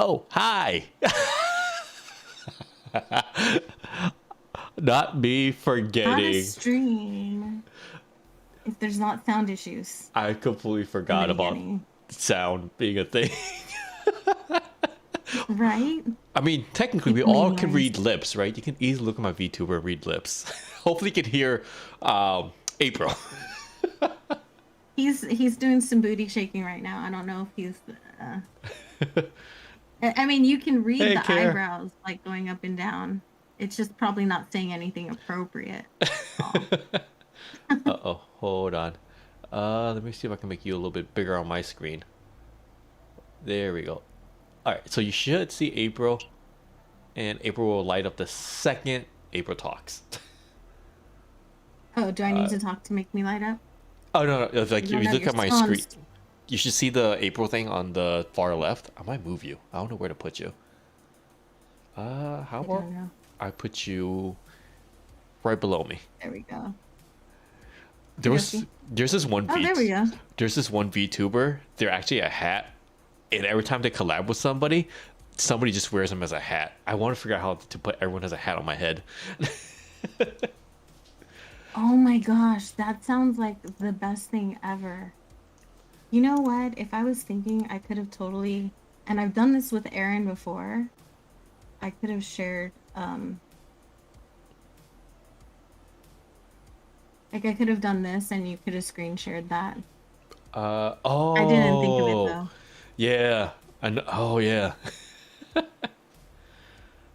Oh, hi. Not me Not a forgetting. stream if there's not sound issues I completely in the forgot about beginning, sound being a thing. right? I mean, technically, we People all may can notice. read lips, right? You can easily look at my VTuber and read lips. Hopefully, you can hear April. He's doing some booty shaking right now. I don't know if he's. Uh, I mean, you can read Hey, the Care. eyebrows like going up and down. It's just probably not saying anything appropriate. Oh, Uh-oh, hold on. Let me see if I can make you a little bit bigger on my screen. There we go. All right, so you should see April, and April will light up the second April talks. oh, do I need to talk to make me light up? Oh no, no, it's like Because if I you know look you're at my still on. screen, you should see the April thing on the far left. I might move you. I don't know where to put you. How I about don't know. I put you right below me? There we go. There was Okay. there's this one Oh, there we go. there's this one VTuber. They're actually a hat, and every time they collab with somebody, somebody just wears them as a hat. I want to figure out how to put everyone as a hat on my head. Oh my gosh, that sounds like the best thing ever. You know what? If I was thinking, I could have totally, and I've done this with Aaron before. I could have shared, like I could have done this and you could have screen shared that. I didn't think of it Oh, though. yeah. Oh, yeah.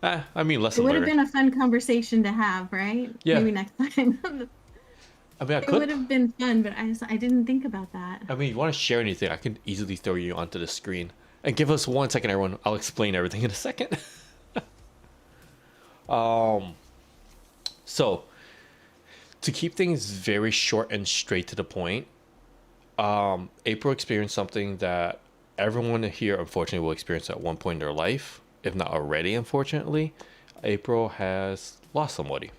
I mean, It lesson would have learned. been a fun conversation to have, right? Yeah. Maybe next time. I mean, I It could. would have been fun, but I didn't think about that. I mean, you want to share anything, I can easily throw you onto the screen. And give us 1 second, everyone. I'll explain everything in a second. So, to keep things very short and straight to the point, April experienced something that everyone here, unfortunately, will experience at one point in their life, if not already, unfortunately. April has lost somebody.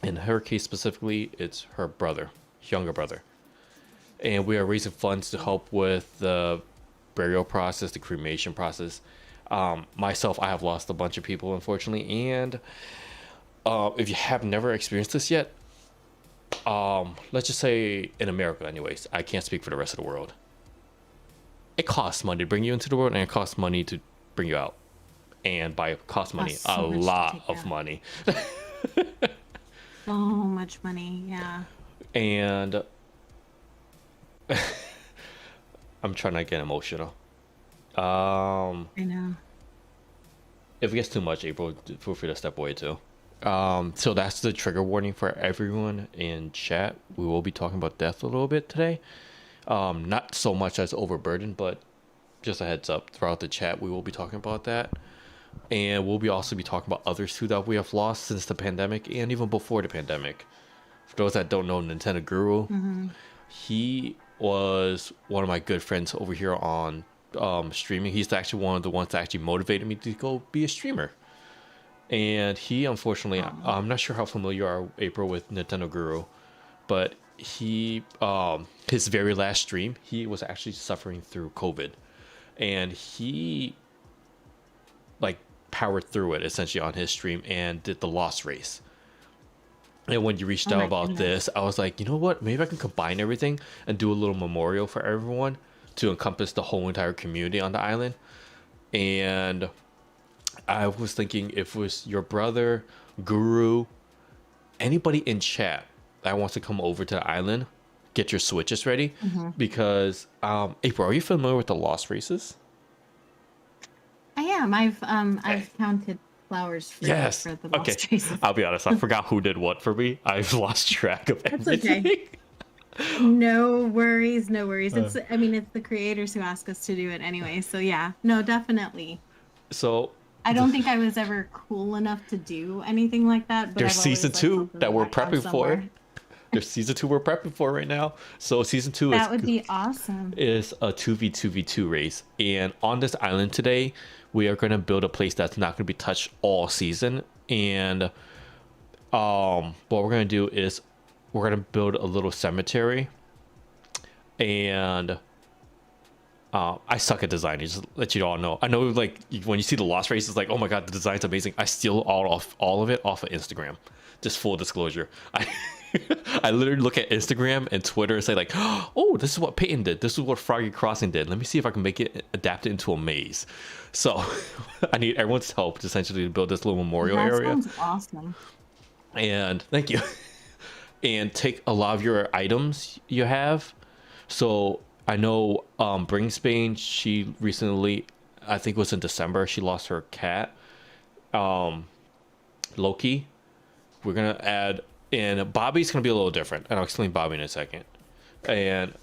In her case specifically, it's her brother, younger brother. And we are raising funds to help with the burial process, the cremation process. Myself, I have lost a bunch of people, unfortunately, and if you have never experienced this yet, let's just say in America, anyways, I can't speak for the rest of the world. It costs money to bring you into the world, and it costs money to bring you out. And by cost money, Costs a so much to lot take of out. money. So much money, yeah. And I'm trying not to get emotional. I know. If it gets too much, April, feel free to step away too. So that's the trigger warning for everyone in chat. We will be talking about death a little bit today. Not so much as overburdened, but just a heads up. Throughout the chat, we will be talking about that, and we'll be also be talking about others too that we have lost since the pandemic and even before the pandemic. For those that don't know, Nintendo Guru, Mm-hmm. he was one of my good friends over here on streaming. He's actually one of the ones that actually motivated me to go be a streamer. And he, unfortunately, Oh, I'm not sure how familiar you are, April, with Nintendo Guru, but he, his very last stream, he was actually suffering through COVID, and he like powered through it essentially on his stream and did the lost race. And when you reached oh out my about goodness. this, I was like, you know what? Maybe I can combine everything and do a little memorial for everyone to encompass the whole entire community on the island. And I was thinking if it was your brother, Guru, anybody in chat that wants to come over to the island, get your switches ready. Mm-hmm. Because, April, are you familiar with the lost races? I am. Eh, I've counted flowers Yes. for the Okay. lost traces. I'll be honest. I forgot who did what for me. I've lost track of That's okay. everything. No worries, no worries. Uh, I mean, it's the creators who ask us to do it anyway. So yeah, no, definitely. so I don't think I was ever cool enough to do anything like that, but there's I've season always like two felt in the that we're background prepping for. somewhere. There's season two we're prepping for right now. So season two That would be awesome. is a 2v2v2 race. And on this island today, we are going to build a place that's not going to be touched all season. And what we're going to do is we're going to build a little cemetery. And I suck at designing, just to let you all know. I know, like, when you see the lost race, it's like, oh my god, the design's amazing. I steal all of it off of Instagram. Just full disclosure. I literally look at Instagram and Twitter and say like, oh, this is what Peyton did. This is what Froggy Crossing did. Let me see if I can make it adapt it into a maze. So I need everyone's help to essentially build this little memorial That area. sounds awesome. And thank you. And take a lot of your items you have. So I know Bringsbane, she recently, I think it was in December, she lost her cat. Loki. We're gonna add, and Bobby's gonna be a little different, and I'll explain Bobby in a second. And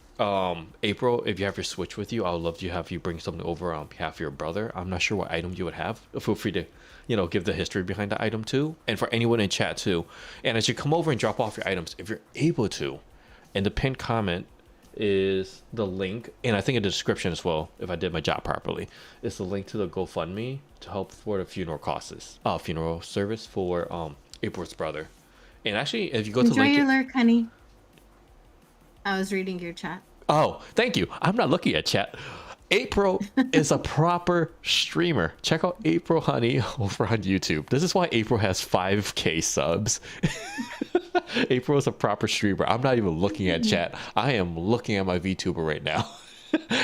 April, if you have your Switch with you, I would love to have you bring something over on behalf of your brother. I'm not sure what item you would have. Feel free to, give the history behind the item too, and for anyone in chat too. And as you come over and drop off your items, if you're able to, in the pinned comment is the link, and I think in the description as well, if I did my job properly, is the link to the GoFundMe to help for the funeral costs, funeral service for April's brother. And actually, if you go to Enjoy link, your lurk, honey. I was reading your chat. oh, thank you. I'm not looking at chat. April is a proper streamer. Check out April Honey over on YouTube. This is why April has 5K subs. April is a proper streamer. I'm not even looking at chat. I am looking at my VTuber right now.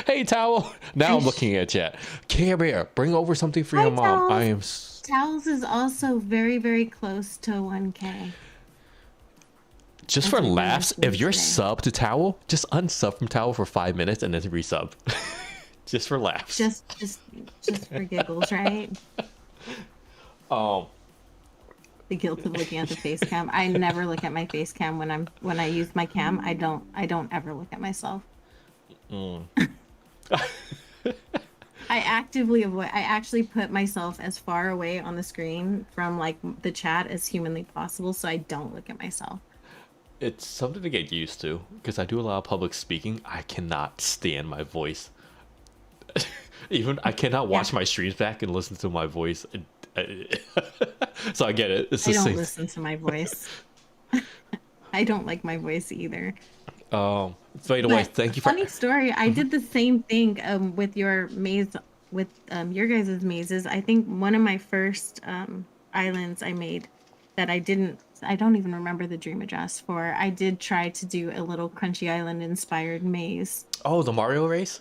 Hey, Towel. Now I'm looking at chat. Care Bear, bring over something for your mom. Towels. I am. Towels is also very, very close to 1K. Just for laughs, if you're sub to Towel, just unsub from Towel for 5 minutes and then resub. Just for laughs. Just for giggles, right? The guilt of looking at the face cam. I never look at my face cam when I use my cam. I don't ever look at myself. I actively avoid. I actually put myself as far away on the screen from like the chat as humanly possible, so I don't look at myself. It's something to get used to because I do a lot of public speaking. I cannot stand my voice. Even I cannot watch my streams back and listen to my voice. So I get it. I don't listen to my voice. I don't like my voice either. By the way, thank you for. Funny story. I did the same thing with your maze, with your guys' mazes. I think one of my first islands I made that I don't even remember the dream address for. I did try to do a little Crunchy Island inspired maze. Oh, the Mario race?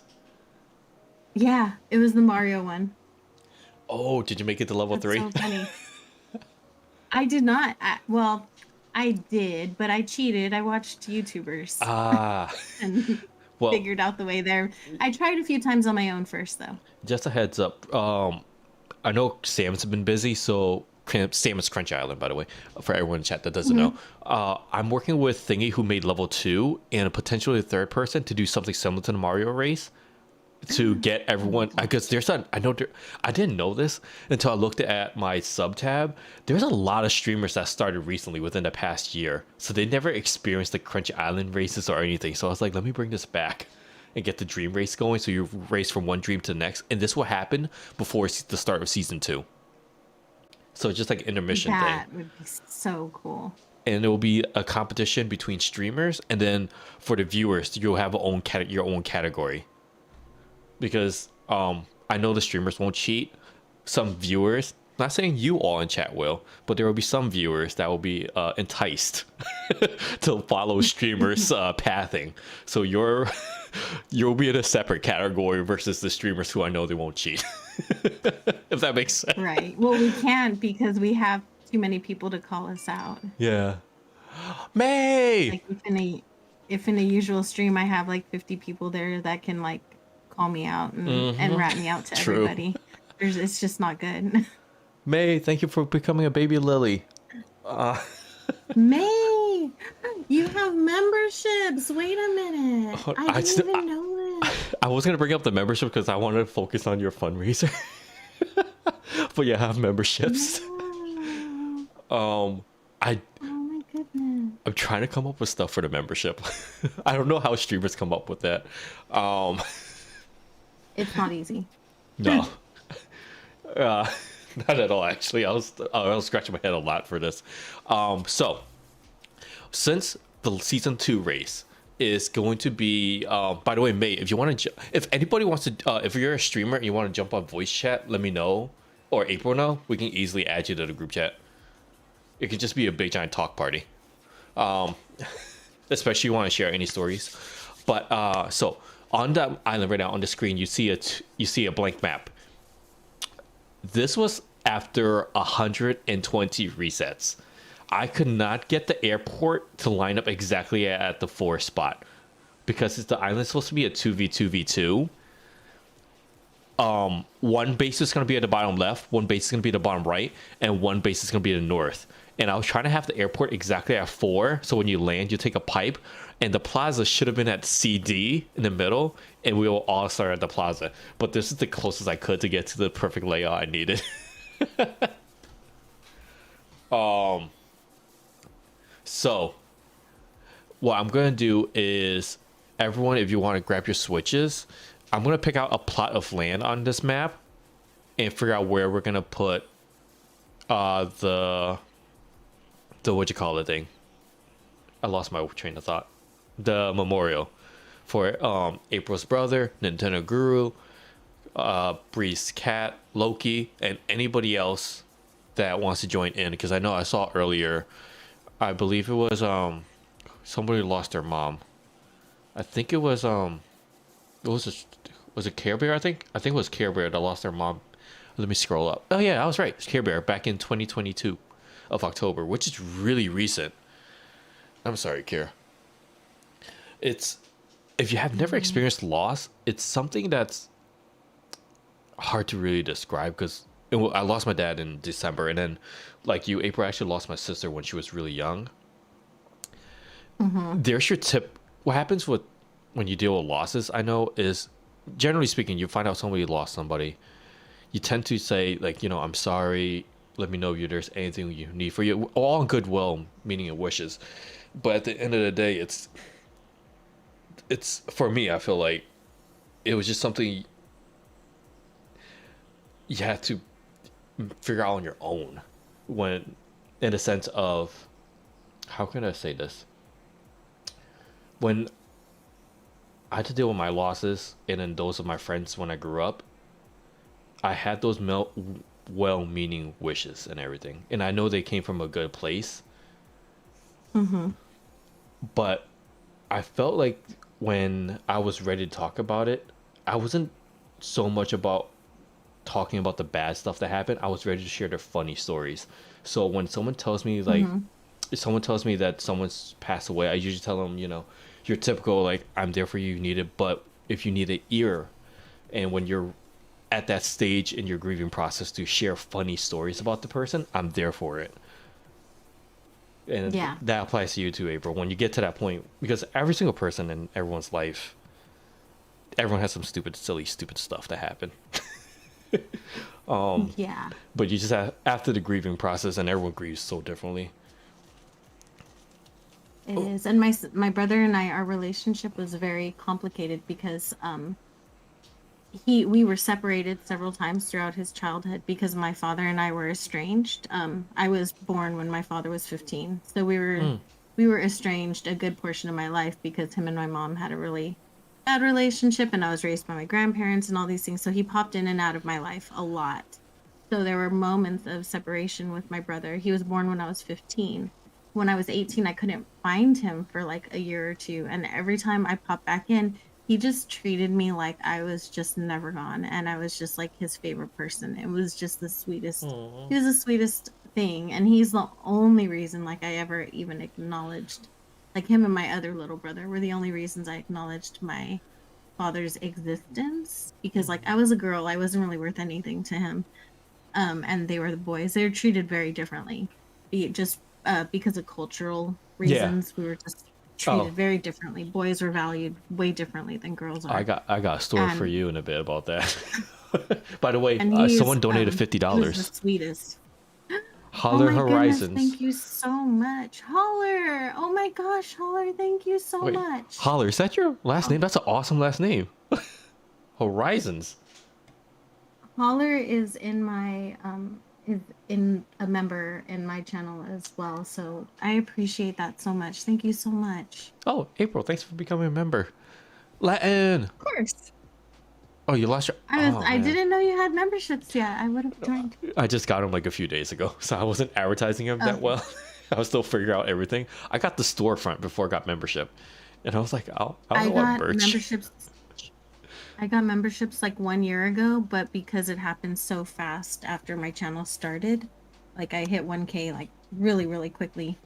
Yeah, it was the Mario one. Oh, did you make it to level 3? So funny. I did not. I did, but I cheated. I watched YouTubers. And figured out the way there. I tried a few times on my own first, though. Just a heads up. I know Sam's been busy, so Sam is Crunch Island, by the way, for everyone in chat that doesn't know. I'm working with Thingy, who made level 2, and potentially a third person to do something similar to the Mario race. To get everyone, because I didn't know this until I looked at my sub tab. There's a lot of streamers that started recently within the past year, so they never experienced the Crunch Island races or anything. So I was like, let me bring this back and get the dream race going. So you race from one dream to the next, and this will happen before the start of season 2. So it's just like an intermission thing. That would be so cool. And it will be a competition between streamers, and then for the viewers, you'll have your own category. Because I know the streamers won't cheat. Some viewers, not saying you all in chat will, but there will be some viewers that will be enticed to follow streamers' pathing. So you'll be in a separate category versus the streamers who I know they won't cheat. If that makes sense. Right. Well, we can't because we have too many people to call us out. Yeah. May! Like if in a usual stream I have like 50 people there that can like call me out and rat me out to everybody. It's just not good. May, thank you for becoming a baby lily. May, you have memberships. Wait a minute. I didn't even know this. I was going to bring up the membership because I wanted to focus on your fundraiser. But yeah, I have memberships. Oh my goodness. I'm trying to come up with stuff for the membership. I don't know how streamers come up with that. It's not easy. No. Not at all, actually. I was scratching my head a lot for this. So, since the season 2 race, is going to be. By the way, mate, if you want to, if anybody wants to, if you're a streamer and you want to jump on voice chat, let me know, or April know. We can easily add you to the group chat. It could just be a big giant talk party. Especially if you want to share any stories. But so on that island right now on the screen, you see a blank map. This was after 120 resets. I could not get the airport to line up exactly at the 4 spot because the island's supposed to be a 2v2v2. One base is going to be at the bottom left, one base is going to be at the bottom right, and one base is going to be at the north. And I was trying to have the airport exactly at 4, so when you land, you take a pipe, and the plaza should have been at CD in the middle, and we will all start at the plaza. But this is the closest I could to get to the perfect layout I needed. So what I'm going to do is, everyone, if you want to grab your switches, I'm going to pick out a plot of land on this map and figure out where we're going to put the what you call the thing. I lost my train of thought. The memorial for April's brother, Nintendo Guru, Bree's cat, Loki, and anybody else that wants to join in. Because I know I saw earlier, I believe it was somebody lost their mom. I think it was was it Care Bear? I think it was Care Bear that lost their mom. Let me scroll up. Oh yeah, I was right. It's Care Bear back in 2022 of October, which is really recent. I'm sorry, Care. It's, if you have never experienced loss, it's something that's hard to really describe because I lost my dad in December, and then like you, April, actually lost my sister when she was really young. There's your tip. What happens with when you deal with losses, I know, is generally speaking, you find out somebody lost somebody. You tend to say like, I'm sorry. Let me know if there's anything you need for you. All in goodwill, meaning of wishes. But at the end of the day, it's for me. I feel like it was just something you had to figure out on your own. When, in the sense of, how can I say this? When I had to deal with my losses and then those of my friends when I grew up, I had those well-meaning wishes and everything, and I know they came from a good place. But I felt like when I was ready to talk about it, I wasn't so much about talking about the bad stuff that happened. I was ready to share their funny stories. So when someone tells me like, if someone tells me that someone's passed away, I usually tell them, your typical like, I'm there for you, you need it, but if you need an ear, and when you're at that stage in your grieving process to share funny stories about the person, I'm there for it. And Yeah. that applies to you too, April. When you get to that point, because every single person in everyone's life, everyone has some silly, stupid stuff that happen. Yeah. But you just have, after the grieving process, and everyone grieves so differently. It is. And my brother and I, our relationship was very complicated because we were separated several times throughout his childhood because my father and I were estranged. I was born when my father was 15, so we were estranged a good portion of my life because him and my mom had a really bad relationship, and I was raised by my grandparents and all these things. So he popped in and out of my life a lot. So there were moments of separation with my brother. He was born when I was 15. When I was 18, I couldn't find him for like a year or two, and every time I popped back in, he just treated me like I was just never gone, and I was just like his favorite person. It was just the sweetest. He was the sweetest thing, and he's the only reason like I ever even acknowledged, like him and my other little brother were the only reasons I acknowledged my father's existence, because like I was a girl, I wasn't really worth anything to him, and they were the boys. They were treated very differently, because of cultural Yeah. reasons. We were just treated very differently. Boys were valued way differently than girls are. I got a story for And you in a bit about that. By the way, and he's someone donated he was the $50. sweetest. Oh Holler my goodness, Horizons. thank you so much. Holler. Oh my gosh, Holler, thank you so Wait, much. Holler, is that your last Oh, name? That's an awesome last name. Horizons. Holler is in my is in a member in my channel as well. So I appreciate that so much. Thank you so much. Oh, April, thanks for becoming a member. Latin. Of course. Oh, you lost your. Oh I man, didn't know you had memberships yet. I would have joined. I just got them like a few days ago, so I wasn't advertising them that Okay. well. I was still figuring out everything. I got the storefront before I got membership, and I was like, I don't I know what got merch. memberships. I got memberships like 1 year ago, but because it happened so fast after my channel started, like I hit 1K like really, really quickly.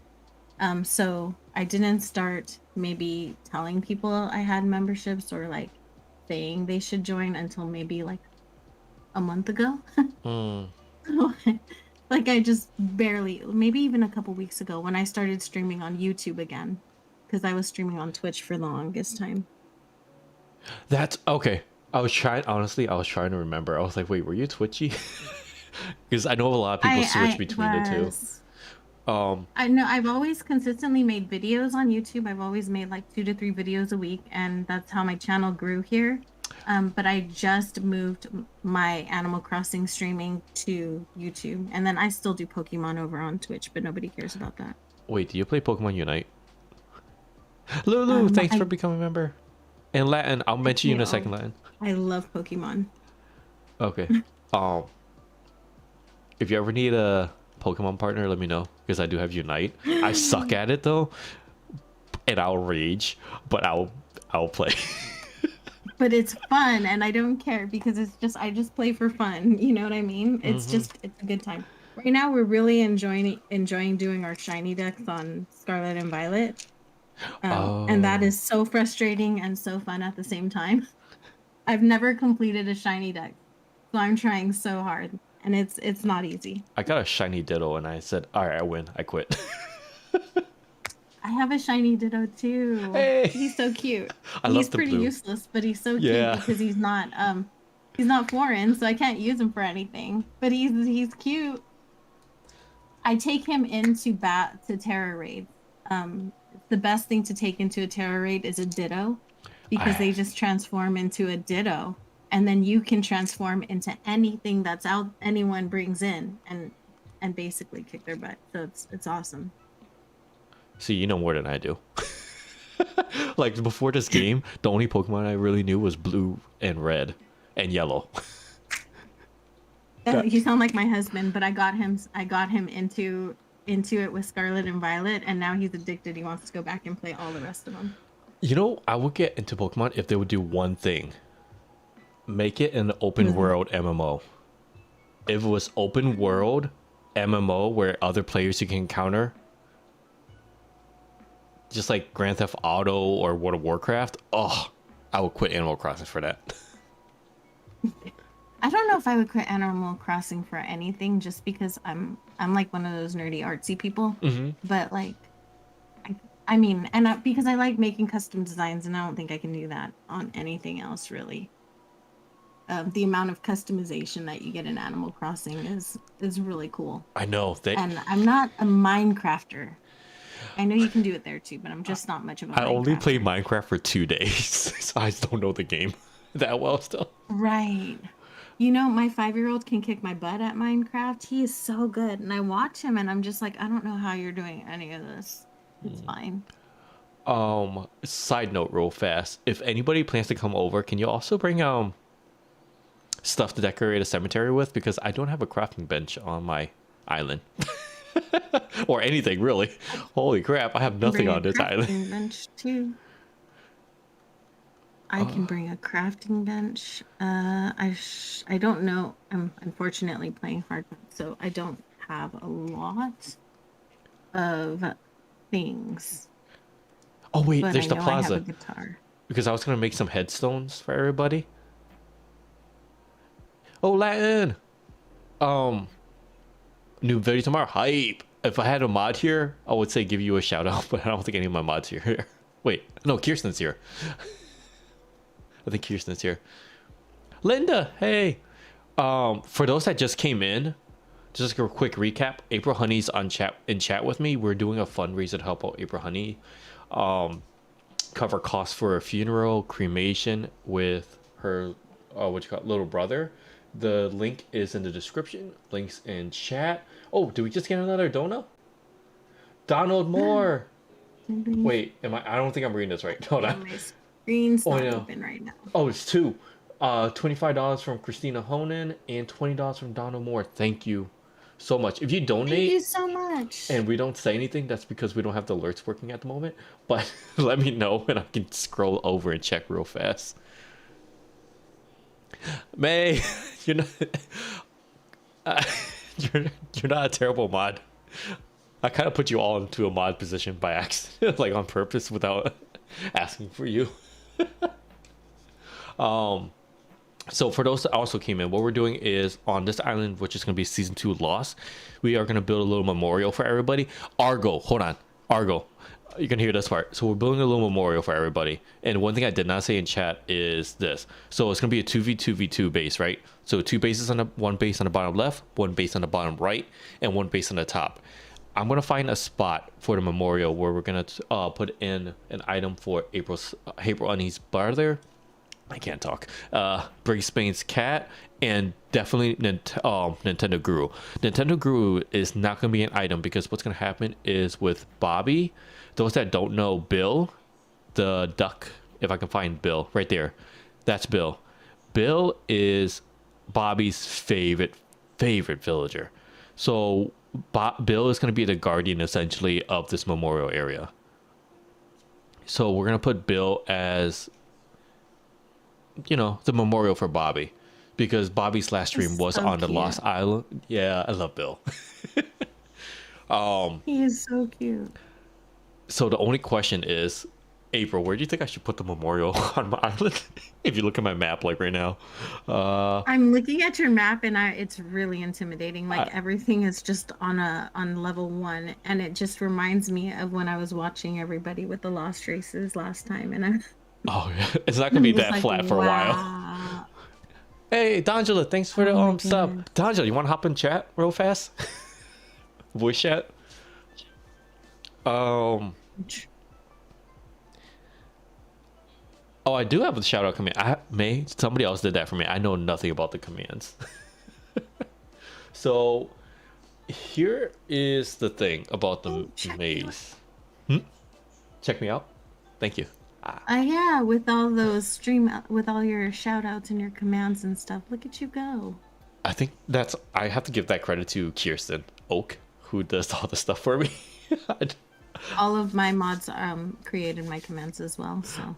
So I didn't start maybe telling people I had memberships or like saying they should join until maybe like a month ago. Hmm. Like I just barely, maybe even a couple weeks ago when I started streaming on YouTube again, because I was streaming on Twitch for the longest time. That's okay. I was trying to remember. I was like, wait, were you Twitchy? Because I know a lot of people switch I between the two. was. Um, I know I've always consistently made videos on YouTube. I've always made like 2 to 3 videos a week, and that's how my channel grew here. But I just moved my Animal Crossing streaming to YouTube, and then I still do Pokemon over on Twitch, but nobody cares about that. wait, do you play Pokemon Unite? Lulu, thanks for I becoming a member. And Latin, I'll mention you play in a all. second, Latin. I love Pokemon. Okay. Um, if you ever need a Pokemon partner, let me know because I do have Unite. I suck at it though, and I'll rage, but I'll play. But it's fun, and I don't care because I just play for fun. You know what I mean? Hmm. It's a good time. Right now, we're really enjoying doing our shiny decks on Scarlet and Violet. And that Oh, is so frustrating and so fun at the same time. I've never completed a shiny deck, so I'm trying so hard, and it's not easy. I got a shiny Ditto, and I said, "All right, I win. I quit." I have a shiny Ditto too. Hey, He's so cute. I He's love the pretty blue. useless, but he's so cute Yeah. because he's not foreign, so I can't use him for anything. But he's cute. I take him into bat to terror raids. The best thing to take into a terror raid is a Ditto because I they just transform into a Ditto, and then you can transform into anything that's out anyone brings in and basically kick their butt. So it's awesome. see. You know more than I do. Like before this game, the only Pokemon I really knew was blue and red and yellow. That You sound like my husband, but I got him into it with Scarlet and Violet, and now he's addicted. He wants to go back and play all the rest of them. you know, I would get into Pokemon if they would do one thing: make it an What open is it? world MMO. If it was open world MMO where other players you can encounter, just like Grand Theft Auto or World of Warcraft, oh, I would quit Animal Crossing for that. I don't know if I would quit Animal Crossing for anything just because I'm like one of those nerdy artsy people. Hmm. But like I I mean, because I like making custom designs, and I don't think I can do that on anything else really. The amount of customization that you get in Animal Crossing is really cool. I know they. And I'm not a Minecrafter. I know you can do it there too, but I'm just not much of a I only play Minecrafter. Minecraft for 2 days, so I just don't know the game that well still. Right. You know, my 5-year-old can kick my butt at Minecraft. He is so good. And I watch him and I'm just like, I don't know how you're doing any of this. It's fine. Side note, real fast: if anybody plans to come over, can you also bring stuff to decorate a cemetery with? Because I don't have a crafting bench on my island or anything really. Holy crap! I have I can nothing bring a on this island. crafting bench too. I can bring a crafting bench. I don't know. I'm unfortunately playing hard, so I don't have a lot of things, Oh wait, but I there's the know I have a plaza. guitar. Because I was gonna make some headstones for everybody. Oh, Latin. Um, New video tomorrow. Hype. If I had a mod here, I would say give you a shout out, but I don't think any of my mods here. Wait, no, Kirsten's here. I think Kirsten's here. Linda, hey. For those that just came in, just a quick recap. April Honey's on chat in chat with me. We're doing a fundraiser to help out April Honey. Cover costs for a funeral, cremation with her what you call it, little brother, The link is in the description. Links in chat. Oh, did we just get another donut? Download more. Maybe. Wait, am I? I don't think I'm reading this right. Hold Yeah, on. my screen's Oh not no. open right now. Oh, it's two. $25 from Christina Honan and $20 from Donald Moore. Thank you so much. If you Thank you donate so much. and we don't say anything, that's because we don't have the alerts working at the moment. But let me know and I can scroll over and check real fast. May, you're not uh, you're not a terrible mod. I kind of put you all into a mod position by accident, like on purpose, without asking for you. So for those that also came in, what we're doing is on this island, which is going to be season 2 Lost, we are going to build a little memorial for everybody. Argo, hold on, Argo, you can hear this part. So we're building a little memorial for everybody. And one thing I did not say in chat is this. So it's going to be a 2v2v2 base, right? So two bases on the one base on the bottom left, one base on the bottom right, and one base on the top. I'm gonna find a spot for the memorial where we're gonna put in an item for April Honey's brother. I can't talk. Brisbane's cat, and definitely Nintendo Guru. Nintendo Guru is not gonna be an item because what's gonna happen is with Bobby. Those that don't know, Bill, the duck. If I can find Bill right there, that's Bill. Bill is Bobby's favorite villager. So Bill is going to be the guardian essentially of this memorial area. So we're going to put Bill as, you know, the memorial for Bobby, because Bobby's last stream was So on the cute. Lost Island. Yeah, I love Bill. He is so cute. So the only question is, April, where do you think I should put the memorial on my island? If you look at my map like right now. I'm looking at your map and it's really intimidating. Like I, everything is just on level 1, and it just reminds me of when I was watching everybody with the Lost Races last time, and oh, yeah. It's not going to I'm be just that like, flat for a while. wow. Hey, D'Angela, thanks for Oh the my sub. goodness. D'Angela, you want to hop in chat real fast? Voice chat. Um. Oh, I do have a shout out command. Somebody else did that for me. I know nothing about the commands. So here is the thing about the Oh, check me out. maze. Hmm? Check me out. Thank you. Yeah, with all those with all your shout outs and your commands and stuff. Look at you go. I think I have to give that credit to Kirsten Oak, who does all the stuff for me. All of my mods created my commands as well, so.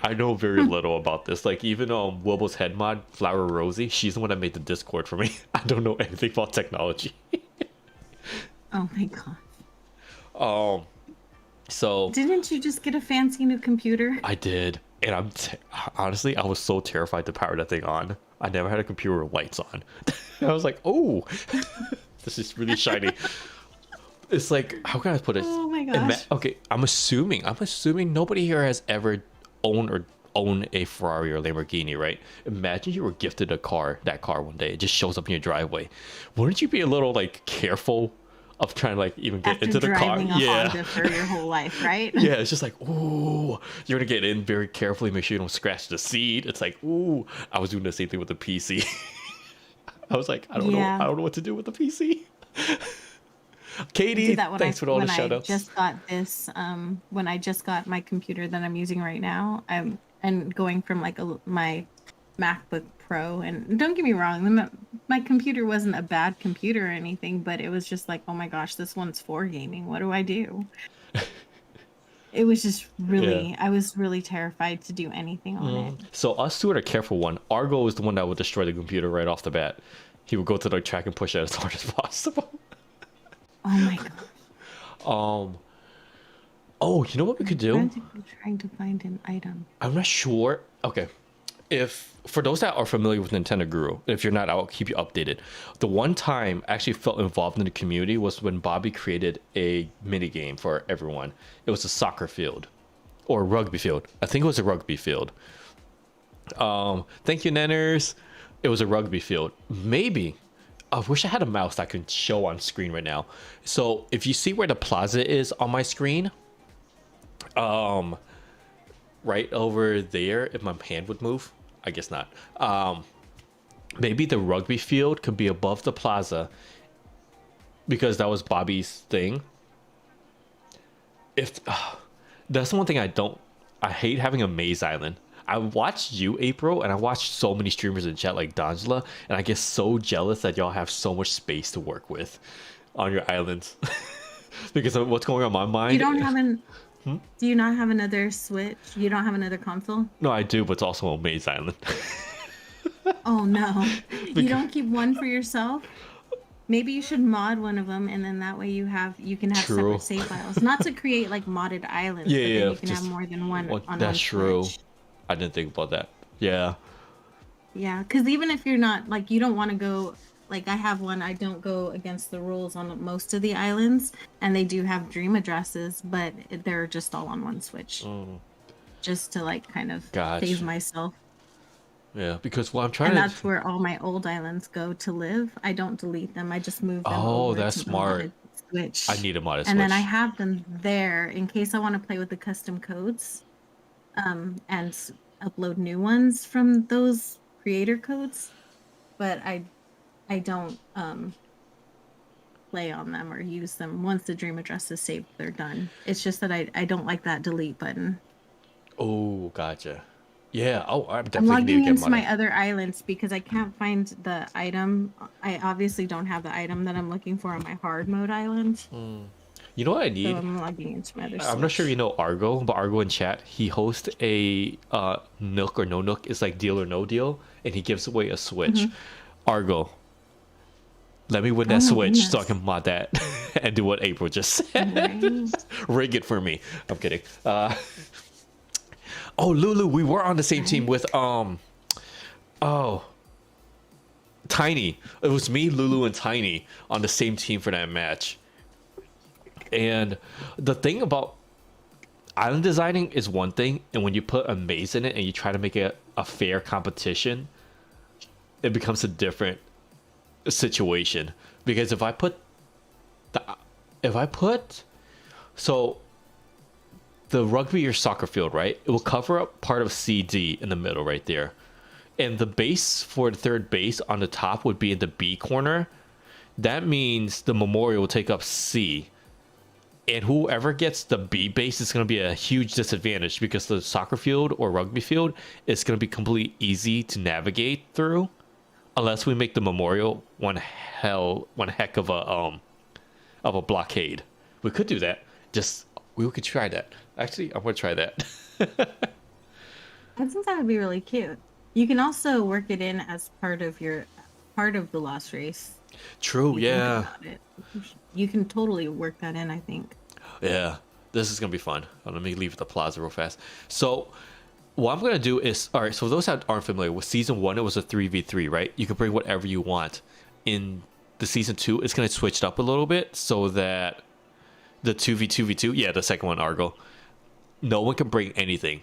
I know very little about this. Like even Wilbo's head mod, Flower Rosie, she's the one that made the Discord for me. I don't know anything about technology. Oh my god. So Didn't you just get a fancy new computer? I did, and honestly, I was so terrified to power that thing on. I never had a computer with lights on. I was like, oh, this is really shiny. It's like, how can I put it? Oh my gosh. Okay, I'm assuming nobody here has ever own a Ferrari or Lamborghini, right? Imagine you were gifted that car one day. It just shows up in your driveway. Wouldn't you be a little like careful of trying to like even get After into the car? driving a Yeah. Honda for your whole life, right? Yeah, it's just like, ooh, you're gonna get in very carefully, make sure you don't scratch the seat. It's like, ooh, I was doing the same thing with the PC. I was like, I don't know what to do with the PC. Katie, thanks for all the shout outs. When I just got my computer that I'm using right now, and going from like my MacBook Pro, and don't get me wrong, my computer wasn't a bad computer or anything, but it was just like, oh my gosh, this one's for gaming. What do I do? It was just really, I was really terrified to do anything on it. So us two are the careful one. Argo is the one that would destroy the computer right off the bat. He would go to the track and push it as hard as possible. Oh my god. Oh, you know what we could do? I'm trying to find an item. I'm not sure. Okay. If for those that are familiar with Nintendo Guru, if you're not, I'll keep you updated. The one time I actually felt involved in the community was when Bobby created a mini game for everyone. It was a soccer field or rugby field. I think it was a rugby field. Thank you, Nanners. It was a rugby field. Maybe. I wish I had a mouse that I could show on screen right now. So if you see where the plaza is on my screen, right over there, if my hand would move, I guess not. maybe the rugby field could be above the plaza because that was Bobby's thing. If that's the one thing I hate having a maze island. I watched you, April, and I watched so many streamers in chat like D'Angela, and I get so jealous that y'all have so much space to work with on your islands. Because of what's going on in my You mind. don't have an Do you not have another Switch? You don't have another console? No, I do, but it's also a maze island. Oh no. You Because, don't keep one for yourself? Maybe you should mod one of them and then that way you can have true. separate save files. Not to create like modded islands, Yeah, but then yeah, you can have just more than one on one that's true. Switch. I didn't think about that. Yeah. Yeah, because even if you're not like you don't want to go like I have one, I don't go against the rules on most of the islands, and they do have dream addresses, but they're just all on one Switch, Mm, just to like kind of save gotcha. myself. Yeah, because what I'm And trying to. that's where all my old islands go to live. I don't delete them. I just move them Oh, over that's to the smart. modded I Switch. need a modded And then I switch. have them there in case I want to play with the custom codes, and upload new ones from those creator codes. But I don't play on them or use them once the dream address is saved, they're done. It's just that I don't like that delete button. Oh, gotcha. Yeah. Oh, I'm I'm definitely need to logging get into modded. my other islands because I can't find the item. I obviously don't have the item that I'm looking for on my hard mode island. You know what I So need? I'm logging into my other I'm not sure you Switch. know Argo, but Argo in chat, he hosts a Nook or No Nook. It's like Deal or No Deal, and he gives away a Switch. Hmm. Argo, let me win Oh that my Switch so I goodness. can mod that and do what April just said. Right. Rig it for me. I'm kidding. Oh, Lulu, we were on the same team Right. with oh, Tiny. It was me, Lulu, and Tiny on the same team for that match. And the thing about island designing is one thing, and when you put a maze in it and you try to make it a fair competition, it becomes a different situation. Because the, if I put so the rugby or soccer field, right? It will cover up part of CD in the middle right there. And the base for the third base on the top would be in the B corner. That means the memorial will take up C. And whoever gets the B base is going to be a huge disadvantage because the soccer field or rugby field is going to be completely easy to navigate through, unless we make the memorial one heck of a blockade. We could do that. We could try that. Actually, I'm gonna try that. I think that would be really cute. You can also work it in as part of the lost race. If True. you think Yeah. about it, you can totally work that in, I think. Yeah. This is gonna be fun. Let me leave the plaza real fast. So what I'm gonna do is all right. So those that aren't familiar with season one, it was a 3v3, right? You can bring whatever you want. In the season two, it's gonna switch it up a little bit so that the 2v2v2, yeah, the second one, Argo, no one can bring anything.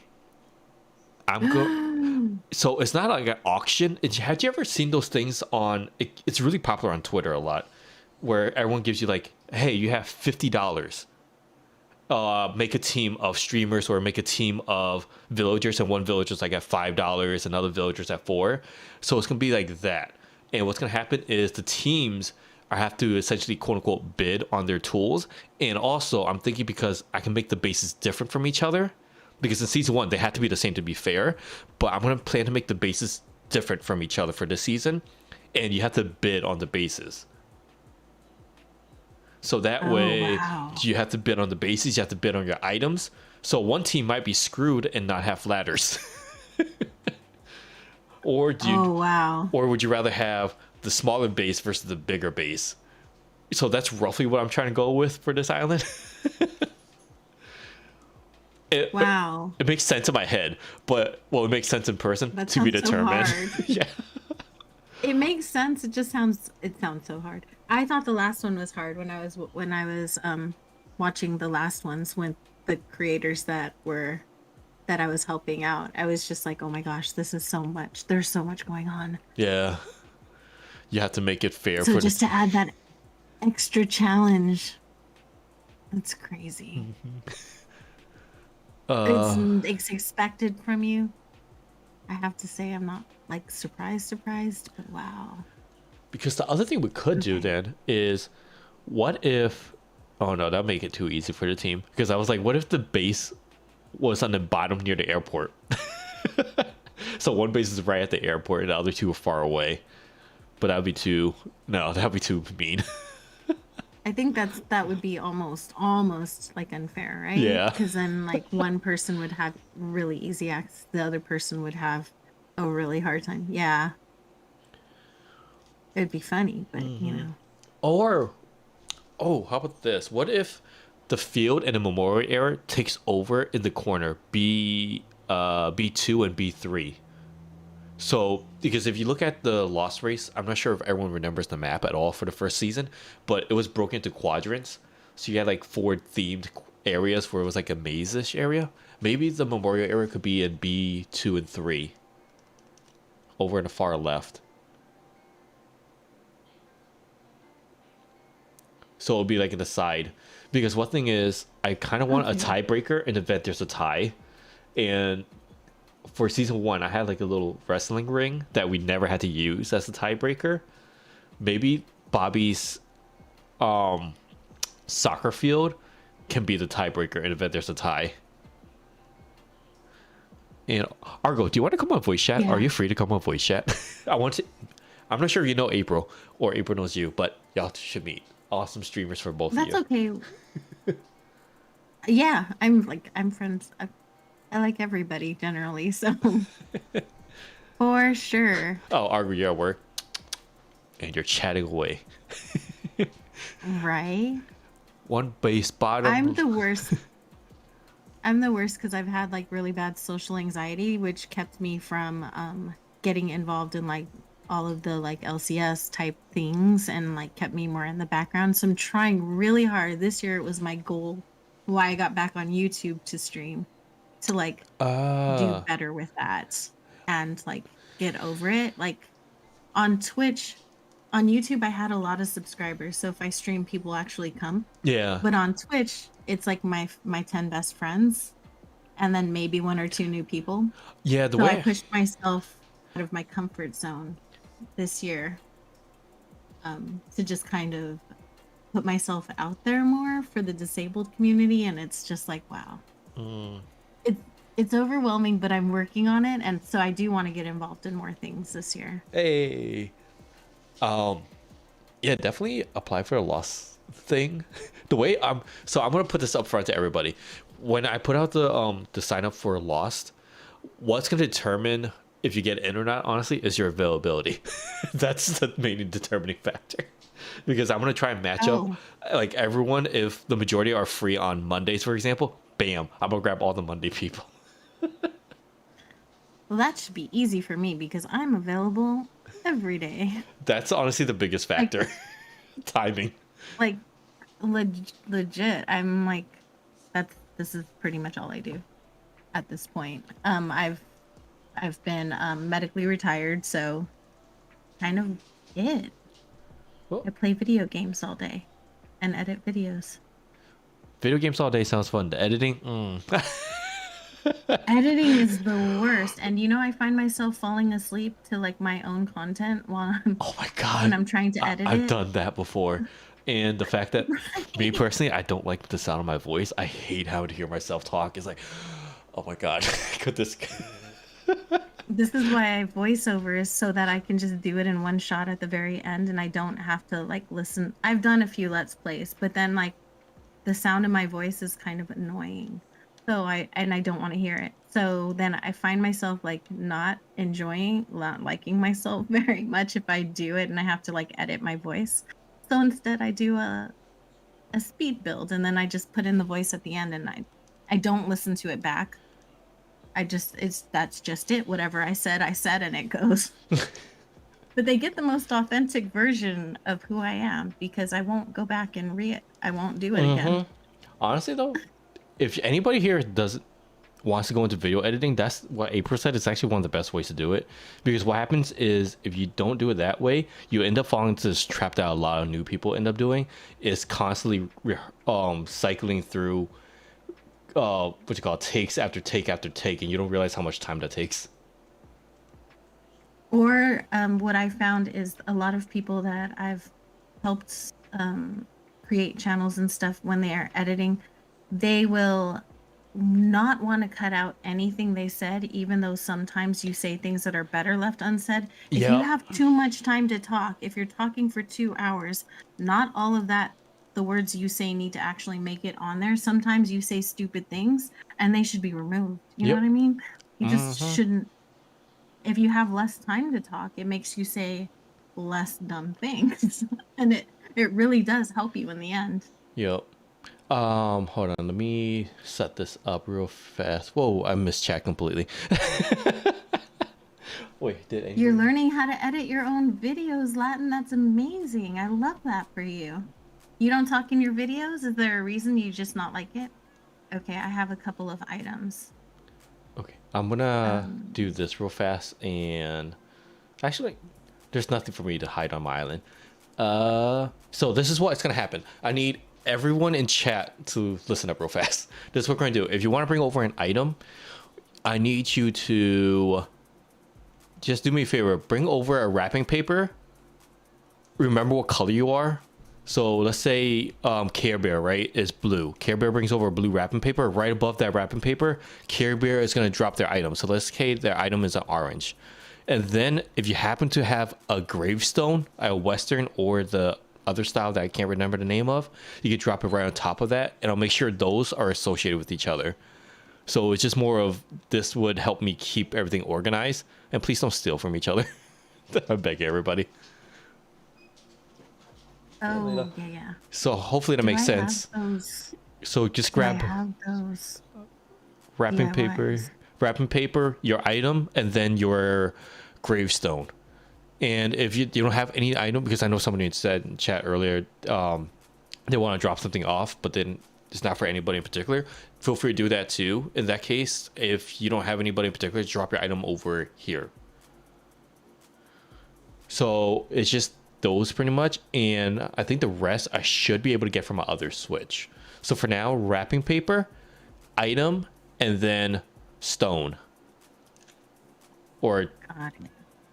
I'm go. So it's not like an auction. Had you ever seen those things on? It's really popular on Twitter a lot, where everyone gives you like, "Hey, you have $50. Make a team of streamers or make a team of villagers, and one villager's like at $5, another villager's at 4. So it's gonna be like that. And what's gonna happen is the teams are have to essentially quote unquote bid on their tools. And also, I'm thinking because I can make the bases different from each other. Because in season one they had to be the same to be fair, but I'm gonna plan to make the bases different from each other for this season, and you have to bid on the bases. So that Oh, way, wow. you have to bid on the bases, you have to bid on your items. So one team might be screwed and not have ladders. or do you, Oh, wow. or would you rather have the smaller base versus the bigger base? So that's roughly what I'm trying to go with for this island. it, Wow. it makes sense in my head, but well, it makes sense in person That to be sounds so determined. hard. Yeah. It makes sense. It sounds so hard. I thought the last one was hard when I was watching the last ones with the creators that I was helping out. I was just like, "Oh my gosh, this is so much. There's so much going on." Yeah. You have to make it fair So for the. just to add that extra challenge, that's crazy. Uh, It's expected from you. I have to say I'm not like surprised, but wow. Because the other thing we could do Okay. then is, what if? Oh no, that'd make it too easy for the team. Because I was like, what if the base was on the bottom near the airport? So one base is right at the airport, and the other two are far away. But that'd be too. No, that'd be too mean. I think that would be almost like unfair, right? Yeah. Because then like one person would have really easy access, the other person would have a really hard time. Yeah, it'd be funny, but Or, oh, how about this? What if the field and the memorial area takes over in the corner, B2 and B3? So, because if you look at the Lost Race, I'm not sure if everyone remembers the map at all for the first season, but it was broken into quadrants. So you had like four themed areas where it was like a maze-ish area. Maybe the memorial area could be in B2 and 3, over in the far left. So it'll be like in the side. Because one thing is, I kind of want a okay. tiebreaker in the event there's a tie. And for season one, I had like a little wrestling ring that we never had to use as a tiebreaker. Maybe Bobby's soccer field can be the tiebreaker in the event there's a tie. And Argo, do you want to come on voice chat? Are Yeah, you free to come on voice chat? I want to. I'm not sure if you know April or April knows you, but y'all should meet. Awesome streamers for both of that's you. okay. Yeah, I'm friends. I like everybody generally, so for sure. Oh, Argo, you're at work and you're chatting away. Right? One base I'm bottom. the worst. I'm the worst because I've had like really bad social anxiety, which kept me from getting involved in like all of the like LCS type things and like kept me more in the background. So I'm trying really hard. This year it was my goal why I got back on YouTube to stream to like do Ah, better with that and like get over it. Like on Twitch, on YouTube, I had a lot of subscribers. So if I stream, people actually come. yeah, But on Twitch, it's like my 10 best friends and then maybe one or two new people. yeah. The So I way, pushed myself out of my comfort zone this year to just kind of put myself out there more for the disabled community. And it's just like, wow, it's it's overwhelming, but I'm working on it. And so I do want to get involved in more things this year. hey, yeah, definitely apply for a loss thing. The way so I'm gonna put this up front to everybody. When I put out the sign up for Lost, what's gonna determine if you get in or not, honestly, is your availability. That's the main determining factor. Because I'm gonna try and match up Oh, like everyone. If the majority are free on Mondays, for example, bam, I'm gonna grab all the Monday people. well, that should be easy for me because I'm available every day. That's honestly the biggest Like, factor. Timing. like legit. I'm like, this is pretty much all I do at this point. I've been medically retired, so kind of it. Well, I play video games all day and edit videos. video games all day sounds fun. The editing, Editing is the worst, and I find myself falling asleep to like my own content while oh my when god, I'm trying to edit I've it. done that before. And the fact that me Right. personally, I don't like the sound of my voice. I hate having to hear myself talk. It's like, oh my god, could this? This is why I voiceover is so that I can just do it in one shot at the very end and I don't have to like listen. I've done a few Let's Plays, but then like the sound of my voice is kind of annoying. So I don't want to hear it. So then I find myself like not enjoying, not liking myself very much if I do it and I have to like edit my voice. So instead I do a speed build and then I just put in the voice at the end and I don't listen to it back. That's just it. Whatever I said and it goes. But they get the most authentic version of who I am because I won't go back and I won't do it again. Honestly, though, if anybody here does wants to go into video editing, that's what April said. It's actually one of the best ways to do it, because what happens is if you don't do it that way, you end up falling into this trap that a lot of new people end up doing, is constantly cycling through what you call takes after take after take, and you don't realize how much time that takes. Or what I found is a lot of people that I've helped create channels and stuff when they are editing, they will not want to cut out anything they said, even though sometimes you say things that are better left unsaid. If you Yeah. have too much time to talk, if you're talking for 2 hours, not all of that, the words you say need to actually make it on there. Sometimes you say stupid things and they should be removed. You know what Yep. I mean? You just Mm-hmm. shouldn't. If you have less time to talk, it makes you say less dumb things. And it really does help you in the end. Yep. Hold on. Let me set this up real fast. Whoa, I missed chat completely. Wait, did You're anybody? learning how to edit your own videos, Latin. That's amazing. I love that for you. You don't talk in your videos? Is there a reason you just not like it? Okay, I have a couple of items. Okay, I'm gonna do Um, this real fast, and actually, there's nothing for me to hide on my island. So this is what's gonna happen. I need everyone in chat to listen up real fast. This is what we're gonna do. If you want to bring over an item, I need you to just do me a favor. Bring over a wrapping paper. Remember what color you are. So let's say Care Bear, right, is blue. Care Bear brings over a blue wrapping paper. Right above that wrapping paper, Care Bear is going to drop their item. So let's say their item is an orange. And then if you happen to have a gravestone, a Western or the other style that I can't remember the name of, you could drop it right on top of that. And I'll make sure those are associated with each other. So it's just more of this would help me keep everything organized. And please don't steal from each other. I beg everybody. oh, yeah, yeah. So hopefully that Do makes I have sense. those? So just Do I grab have those wrapping paper, DIYs? your item, and then your gravestone. And if you don't have any item, because I know somebody had said in chat earlier, they want to drop something off, but then it's not for anybody in particular. Feel free to do that too. In that case, if you don't have anybody in particular, just drop your item over here. So it's just those pretty much. And I think the rest I should be able to get from my other switch. So for now, wrapping paper, item, and then stone. Or Got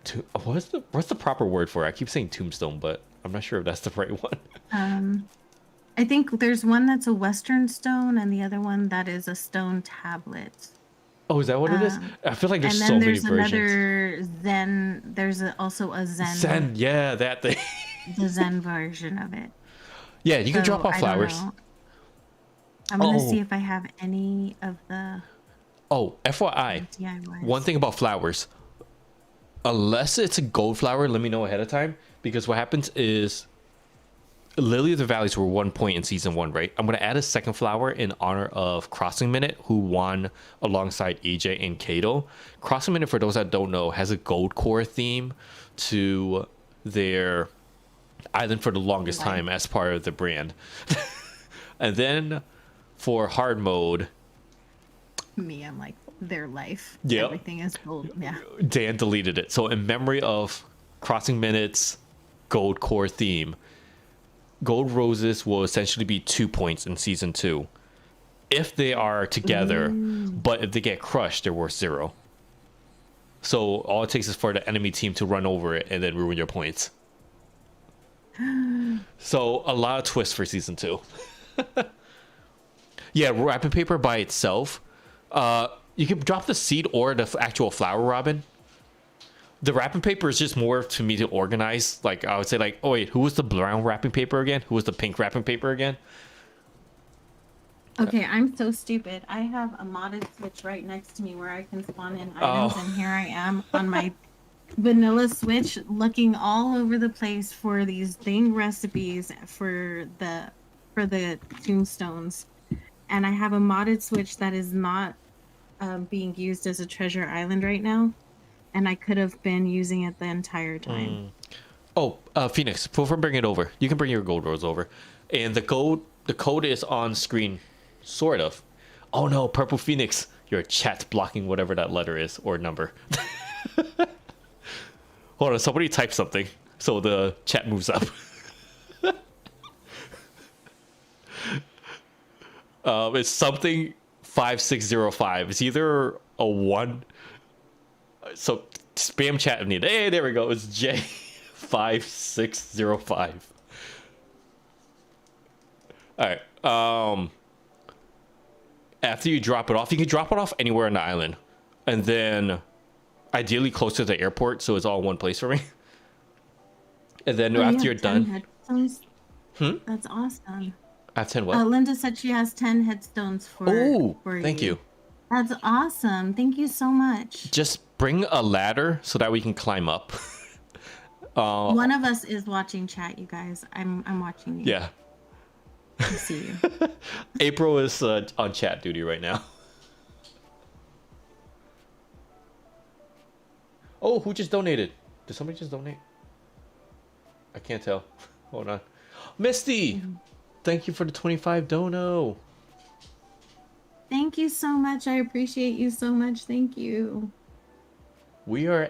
it. what's the proper word for it? I keep saying tombstone, but I'm not sure if that's the right one. Um, I think there's one that's a Western stone and the other one that is a stone tablet. Oh, is that what it is? Um, I feel like there's and so then many there's versions. another Zen. There's also a Zen, Zen, yeah, that thing. the Zen version of it. Yeah, you can drop So off I don't flowers. know. I'm gonna see Oh, if I have any of the oh, FYI, one DIYs. thing about flowers. Unless it's a gold flower, let me know ahead of time. Because what happens is Lily of the Valleys were 1 point in season 1, right? I'm going to add a second flower in honor of Crossing Minute, who won alongside EJ and Kato. Crossing Minute, for those that don't know, has a gold core theme to their island for the longest Life. time as part of the brand. And then for hard mode, Me, I'm like their life. yep, Everything is gold. Yeah. Dan deleted it. So in memory of Crossing Minute's gold core theme, gold roses will essentially be 2 points in season 2 if they are together, Ooh. but if they get crushed, they're worth 0. So all it takes is for the enemy team to run over it and then ruin your points. So a lot of twists for season 2. Yeah, wrapping paper by itself, you can drop the seed or the actual flower, Robin. The wrapping paper is just more to me to organize. Like I would say, like, oh wait, who was the brown wrapping paper again? Who was the pink wrapping paper again? Okay, I'm so stupid. I have a modded switch right next to me where I can spawn in items, Oh, and here I am on my vanilla switch looking all over the place for these dang recipes for the tombstones. And I have a modded switch that is not being used as a treasure island right now, and I could have been using it the entire time. oh, Phoenix, feel free to bring it over. You can bring your gold rose over, and the code is on screen, sort of. Oh no, Purple Phoenix, your chat's blocking whatever that letter is or number. Hold on, somebody type something so the chat moves up. It's something 5605. It's either a one. So Spam chat if needed. Hey, there we go. It's J5605. All right. After you drop it off, you can drop it off anywhere on the island, and then ideally close to the airport, so it's all one place for me. And then Oh, you after have you're 10 done, headstones? That's awesome. I have 10 what? Linda said she has 10 headstones Oh, for thank you. That's awesome. Thank you so much. Just bring a ladder so that we can climb up. One of us is watching chat, you guys. I'm watching you. Yeah. I see you. April is on chat duty right now. Oh, who just donated? Did somebody just donate? I can't tell. Hold on. Misty! Thank you for the 25 dono. Thank you so much. I appreciate you so much. Thank you. We are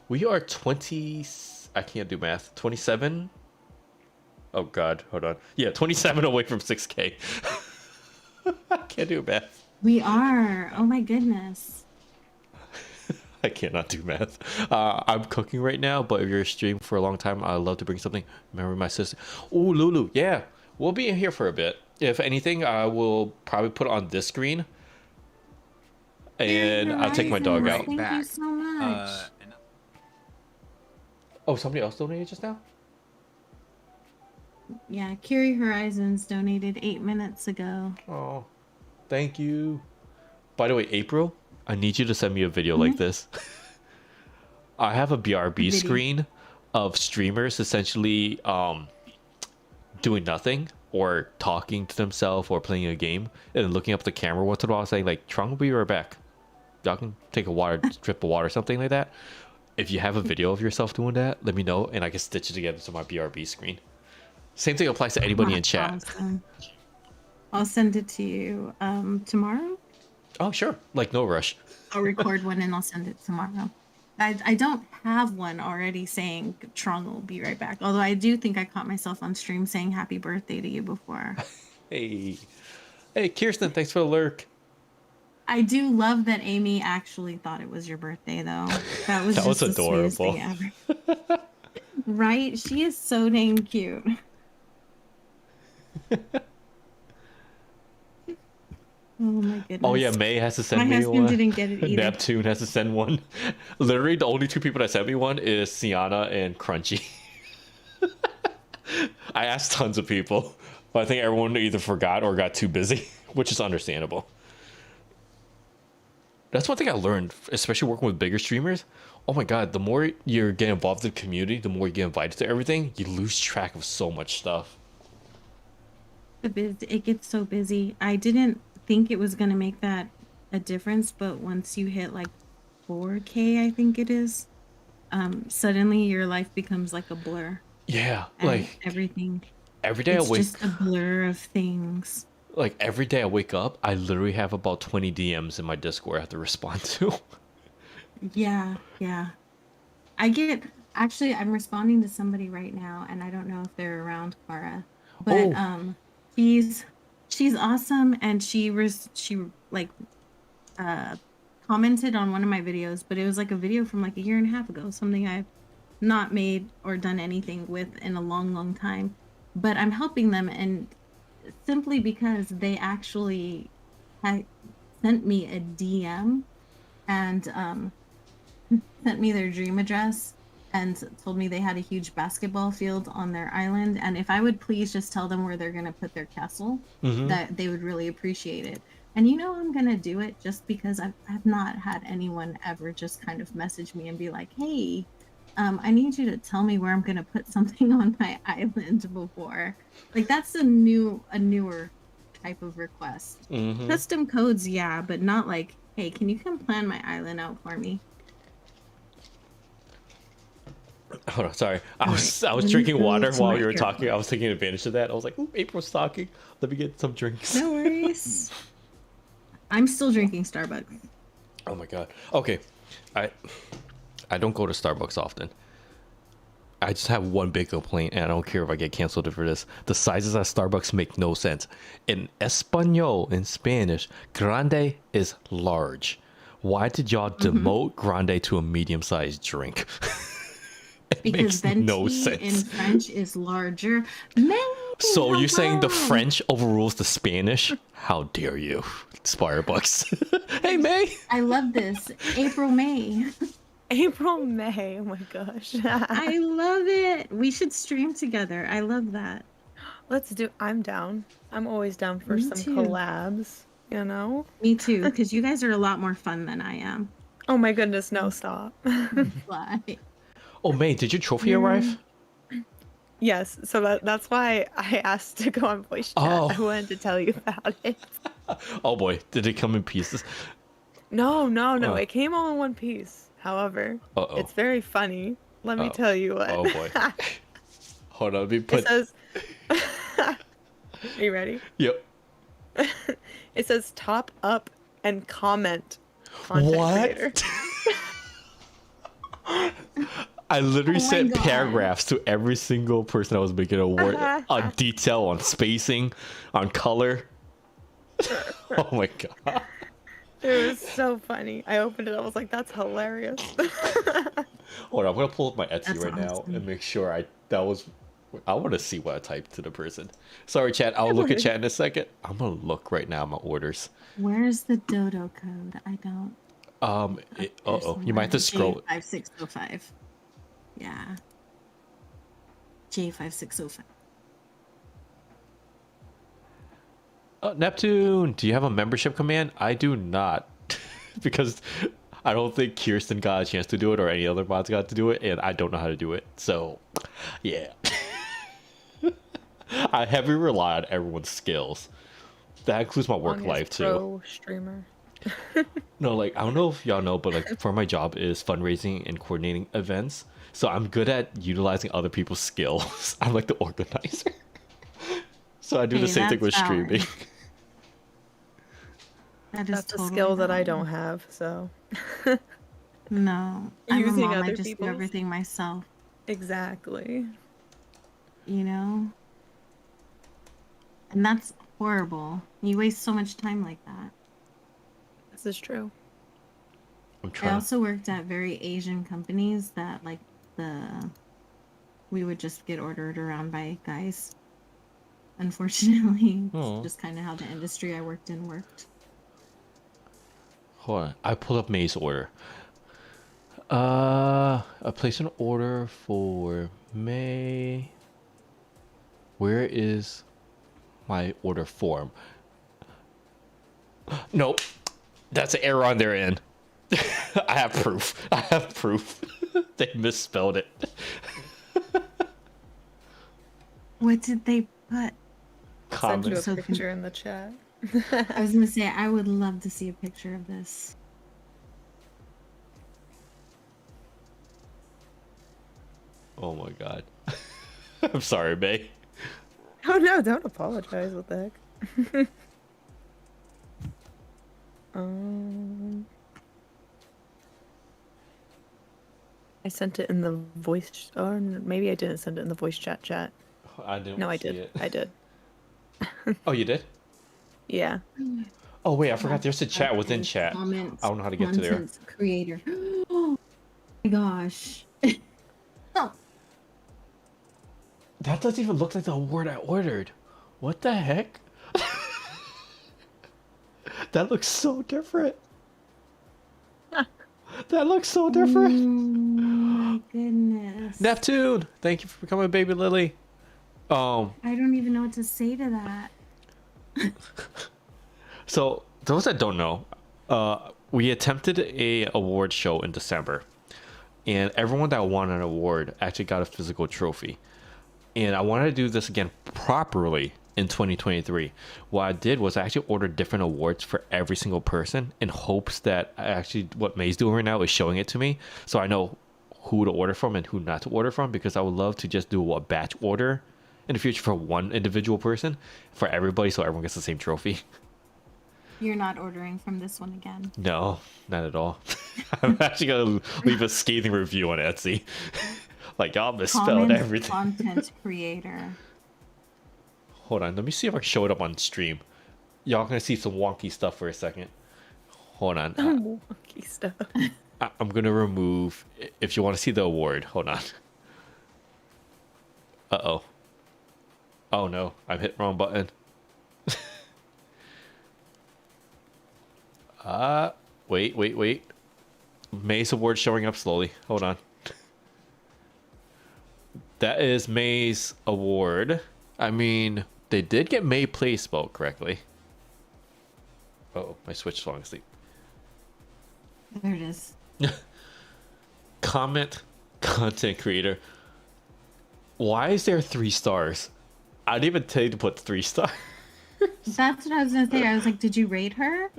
20, I can't do math. 27? Oh god, hold on. Yeah, 27 away from 6K. I can't do math. We are. Oh my goodness. I cannot do math. I'm cooking right now, but if you're streaming for a long time, I'd love to bring something. Remember my sister. Oh, Lulu. Yeah, we'll be in here for a bit. If anything, I will probably put it on this screen. And I'll take my dog out. Thank you so much. Oh, somebody else donated just now? Yeah, Kiri Horizons donated 8 minutes ago. Oh, thank you. By the way, April, I need you to send me a video like this. I have a BRB screen of streamers essentially doing nothing or talking to themselves or playing a game and looking up at the camera once in a while saying like, Trung will be right back. Y'all can take a water drip of water, something like that. If you have a video of yourself doing that, let me know and I can stitch it together to my BRB screen. Same thing applies to anybody in chat. Awesome. I'll send it to you tomorrow. Oh, sure. Like, no rush. I'll record one and I'll send it tomorrow. I don't have one already saying Trung will be right back. Although I do think I caught myself on stream saying happy birthday to you before. Hey, Kirsten, thanks for the lurk. I do love that Amy actually thought it was your birthday, though. That was that just was adorable. The sweetest thing ever. Right? She is so dang cute. Oh my goodness. Oh yeah, May has to send my me husband one. Didn't get it either. Neptune has to send one. Literally, the only two people that sent me one is Sienna and Crunchy. I asked tons of people, but I think everyone either forgot or got too busy, which is understandable. That's one thing I learned, especially working with bigger streamers. Oh my god, the more you get involved in the community, the more you get invited to everything, you lose track of so much stuff. It gets so busy. I didn't think it was going to make that a difference, but once you hit like 4K, I think it is, suddenly your life becomes like a blur. Yeah, and like everything. Every day it's I wake just a blur of things. Like every day I wake up, I literally have about 20 DMs in my Discord I have to respond to. Yeah. Actually, I'm responding to somebody right now, and I don't know if they're around, Cara, but she's awesome, and she commented on one of my videos, but it was like a video from like a year and a half ago, something I've not made or done anything with in a long time, but I'm helping them, and simply because they actually had sent me a DM and sent me their dream address and told me they had a huge basketball field on their island, and if I would please just tell them where they're going to put their castle, that they would really appreciate it. And I'm going to do it just because I've not had anyone ever just kind of message me and be like, hey, I need you to tell me where I'm going to put something on my island before. Like, that's a newer type of request. Custom codes, yeah, but not like, hey, can you come plan my island out for me? Hold on, sorry. I was drinking water while you were talking. I was taking advantage of that. I was like, ooh, April's talking. Let me get some drinks. No worries. I'm still drinking Starbucks. Oh my god. Okay. I don't go to Starbucks often. I just have one big complaint, and I don't care if I get canceled for this. The sizes at Starbucks make no sense. In Espanol, in Spanish, grande is large, Why did y'all Hmm. demote grande to a medium-sized drink? It Because makes no venti in sense. French is larger. May, So you're saying the hello. French overrules the Spanish? How dare you, Spirebucks? Hey, May. I love this. April, May. April, May. Oh my gosh. I love it. We should stream together. I love that. Let's do. I'm down. I'm always down for Me some too. collabs, you know? Me too, because you guys are a lot more fun than I am. Oh my goodness, no, stop. Like, Oh, May, did your trophy you're arrive? Yes, so that's why I asked to go on voice chat. Oh. I wanted to tell you about it. Oh boy, did it come in pieces? No, no, no. Oh. It came all in one piece. However, Uh-oh. it's very funny. Let me Oh. tell you what. Oh boy. Hold on, let me It put. says. Are you ready? Yep. It says top up and comment content creator. What? I literally Oh my sent God. paragraphs to every single person I was making a award on detail, on spacing, on color. Oh my god. It was so funny. I opened it. I was like, "That's hilarious." Hold on, I'm gonna pull up my Etsy That's right now awesome. and make sure I want to see what I typed to the person. Sorry, chat. I'll look at chat in a second. I'm gonna look right now at my orders. Where's the dodo code? I don't. You might have to scroll. J5605. Yeah. J5605. Neptune, do you have a membership command? I do not, because I don't think Kirsten got a chance to do it or any other mods got to do it, and I don't know how to do it. So, yeah. I heavily rely on everyone's skills. That includes my work life too. Pro streamer. No, like I don't know if y'all know, but like for my job is fundraising and coordinating events. So I'm good at utilizing other people's skills. I'm like the organizer. So I do the Hey, same thing that's with valid. streaming. That is That's a totally skill that I valid. don't have. So No, I'm a Using mom. I other just do people's? everything myself, exactly. you know? And that's horrible. You waste so much time like that. This is true. I'm I trying to. also worked at very Asian companies that like we would just get ordered around by guys. Unfortunately, it's Oh, just kind of how the industry I worked in worked. hold on. I pulled up May's order. I placed an order for May. Where is my order form? Nope. That's an error on their end. I have proof. I have proof. They misspelled it. What did they put? Send you a Comments. So picture in the chat. I was gonna say I would love to see a picture of this. Oh my god. I'm sorry, May. Oh no! Don't apologize. What the heck? um, I sent it in the voice, or maybe I didn't send it in the voice chat. I didn't No, I see did. it. I did. Oh, you did? Yeah. Oh wait, I forgot there's a chat within Okay, chat. comments, I don't know how to get to there. content creator. Oh my gosh. Oh, That doesn't even look like the award I ordered. What the heck? That looks so different. That looks so different. my goodness. Neptune, thank you for coming, baby Lily. I don't even know what to say to that. So those that don't know, we attempted a award show in December, and everyone that won an award actually got a physical trophy. And I wanted to do this again properly in 2023. What I did was I actually ordered different awards for every single person in hopes that what May's doing right now is showing it to me, so I know who to order from and who not to order from, because I would love to just do a batch order in the future for one individual person for everybody, so everyone gets the same trophy. You're not ordering from this one again. No, not at all. I'm actually gonna leave a scathing review on Etsy. Like, y'all misspelled Common everything. content creator. Hold on, let me see if I can show it up on stream. Y'all gonna see some wonky stuff for a second. hold on. Wonky stuff. I'm gonna remove. If you want to see the award, hold on. Uh-oh. Oh no, I've hit wrong button. Wait. May's award showing up slowly. Hold on. That is May's award. I mean, they did get May play spelled correctly. Oh, my Switch is falling asleep. There it is. Comment content creator. Why is there 3 stars? I didn't even tell you to put 3 stars. That's what I was gonna say. I was like, did you rate her?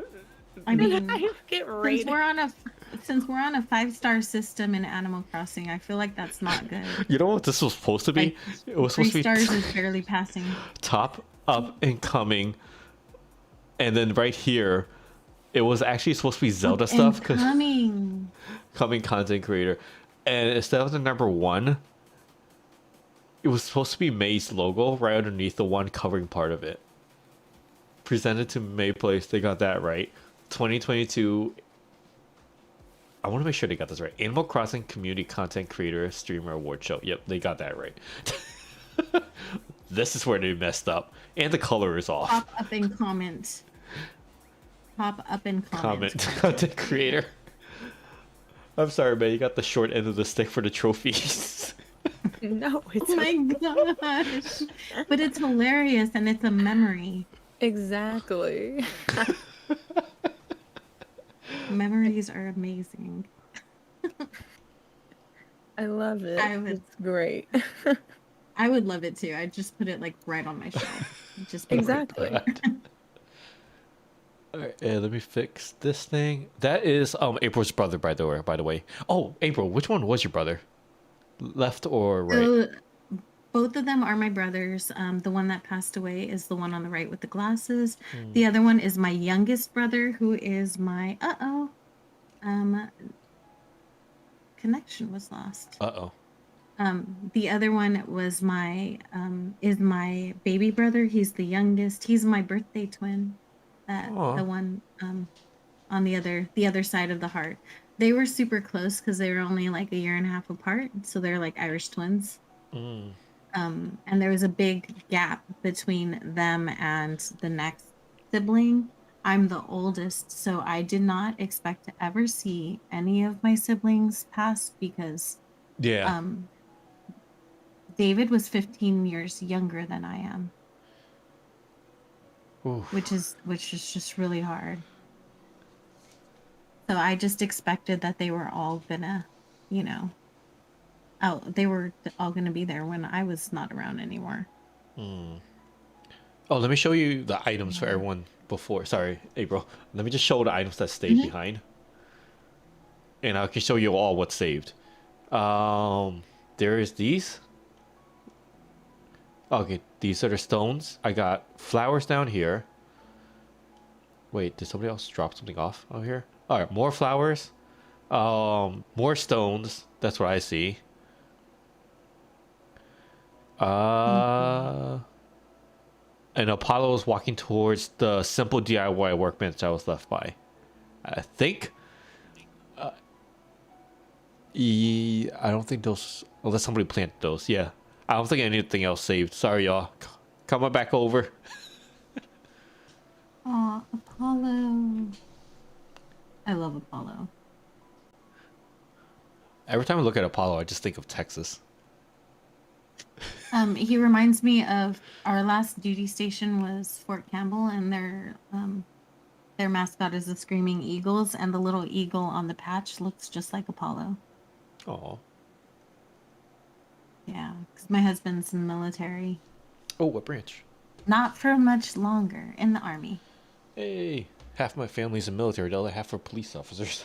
I mean, I get rated. since we're on a 5-star system in Animal Crossing, I feel like that's not good. You know what this was supposed to be? Like, It was 3 supposed to be stars is barely passing. top, up, and coming. And then right here, it was actually supposed to be Zelda stuff. Coming Content creator. And instead of the number 1, it was supposed to be May's logo right underneath the one covering part of it. Presented to May Place, they got that right. 2022. I want to make sure they got this right. Animal Crossing Community Content Creator Streamer Award Show. Yep, they got that right. This is where they messed up. And the color is off. Pop up and comment. Pop up and comment. Content creator. I'm sorry, man. You got the short end of the stick for the trophies. No, it's Oh my gosh. But it's hilarious and it's a memory. exactly. Memories are amazing. I love it. It's great. I would love it too. I'd just put it like right on my shelf. Just be right Exactly. there. All right, let me fix this thing. That is April's brother, by the way. Oh, April, which one was your brother? Left or right? So, both of them are my brothers. The one that passed away is the one on the right with the glasses. The other one is my youngest brother, who is my connection was lost. Uh-oh. The other one was my is my baby brother. He's the youngest. He's my birthday twin. Aw. The one on the other side of the heart. They were super close because they were only like a year and a half apart. So they're like Irish twins. And there was a big gap between them and the next sibling. I'm the oldest, so I did not expect to ever see any of my siblings pass because Yeah. David was 15 years younger than I am, Oof. which is just really hard. So I just expected that they were all gonna, they were all gonna be there when I was not around anymore. Oh, let me show you the items for everyone before. Sorry, April. Let me just show the items that stayed behind. And I can show you all what's saved. There is these. Okay, these are the stones. I got flowers down here. Wait, did somebody else drop something off out here? All right, more flowers. More stones. That's what I see. And Apollo is walking towards the simple DIY workbench I was left by. I think. I don't think those, unless somebody planted those. Yeah, I don't think anything else saved. Sorry, y'all. Come on back over. Aw, Apollo. I love Apollo. Every time I look at Apollo, I just think of Texas. He reminds me of our last duty station was Fort Campbell, and their mascot is the Screaming Eagles, and the little eagle on the patch looks just like Apollo. Oh. Yeah, because my husband's in the military. Oh, what branch? Not for much longer, in the Army. Hey, half my family's in military. The other half are police officers.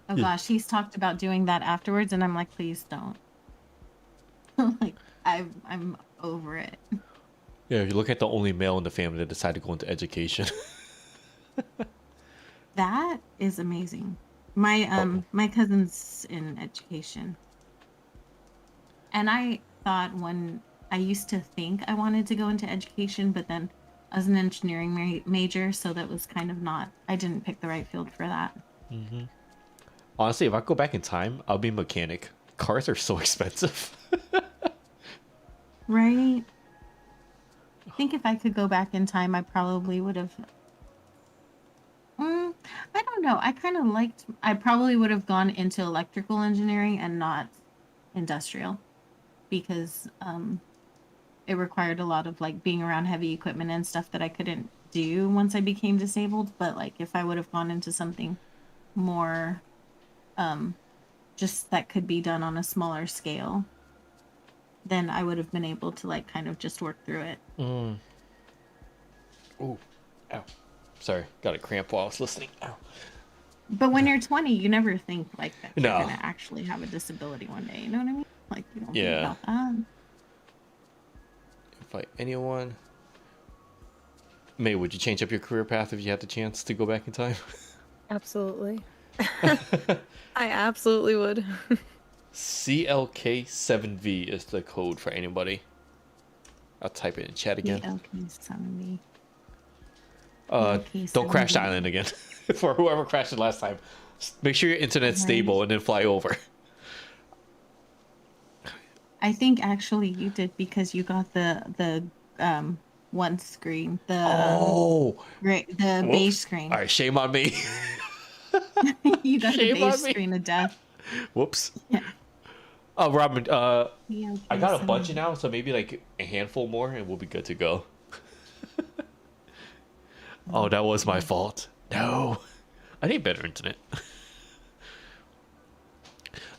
Oh gosh, he's talked about doing that afterwards, and I'm like, please don't. Like, I'm over it. Yeah, you look at the only male in the family that decided to go into education. That is amazing. My cousin's in education. And I thought I used to think I wanted to go into education, but then as an engineering major, so that was kind of not. I didn't pick the right field for that. Honestly, if I go back in time, I'll be a mechanic. Cars are so expensive. Right. I think if I could go back in time, I probably would have. I don't know. I kind of liked. I probably would have gone into electrical engineering and not industrial, because it required a lot of like being around heavy equipment and stuff that I couldn't do once I became disabled. But like if I would have gone into something more just that could be done on a smaller scale, then I would have been able to like kind of just work through it. Ooh. Ow. Sorry. Got a cramp while I was listening. Ow. But when you're 20, you never think like that you're No. gonna actually have a disability one day. You know what I mean? Like you don't Yeah. think about that. Invite anyone. May, would you change up your career path if you had the chance to go back in time? Absolutely. I absolutely would. CLK7V is the code for anybody. I'll type it in chat again. LK70. Don't crash the LK70. island again. For whoever crashed it last time. Make sure your internet's Right. stable and then fly over. I think actually you did, because you got the one screen, the Oh! the beige Whoops. screen. Alright, shame on me. You got the Shame beige on me. screen of death. Whoops. Yeah. Oh, Robin, I got a LK70. bunch now, so maybe like a handful more and we'll be good to go. Oh, that was my fault. No. I need better internet.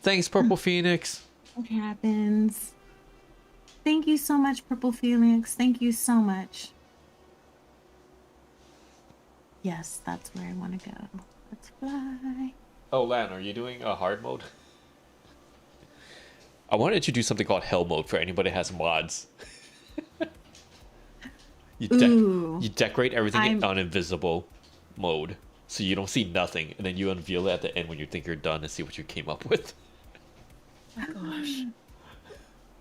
Thanks, Purple Phoenix. It happens. Thank you so much, Purple Phoenix. Thank you so much. Yes, that's where I want to go. Let's fly. Oh, Lan, are you doing a hard mode? I wanted to do something called hell mode for anybody that has mods. Ooh. You decorate everything I'm- on invisible mode, so you don't see nothing, and then you unveil it at the end when you think you're done and see what you came up with. Oh gosh.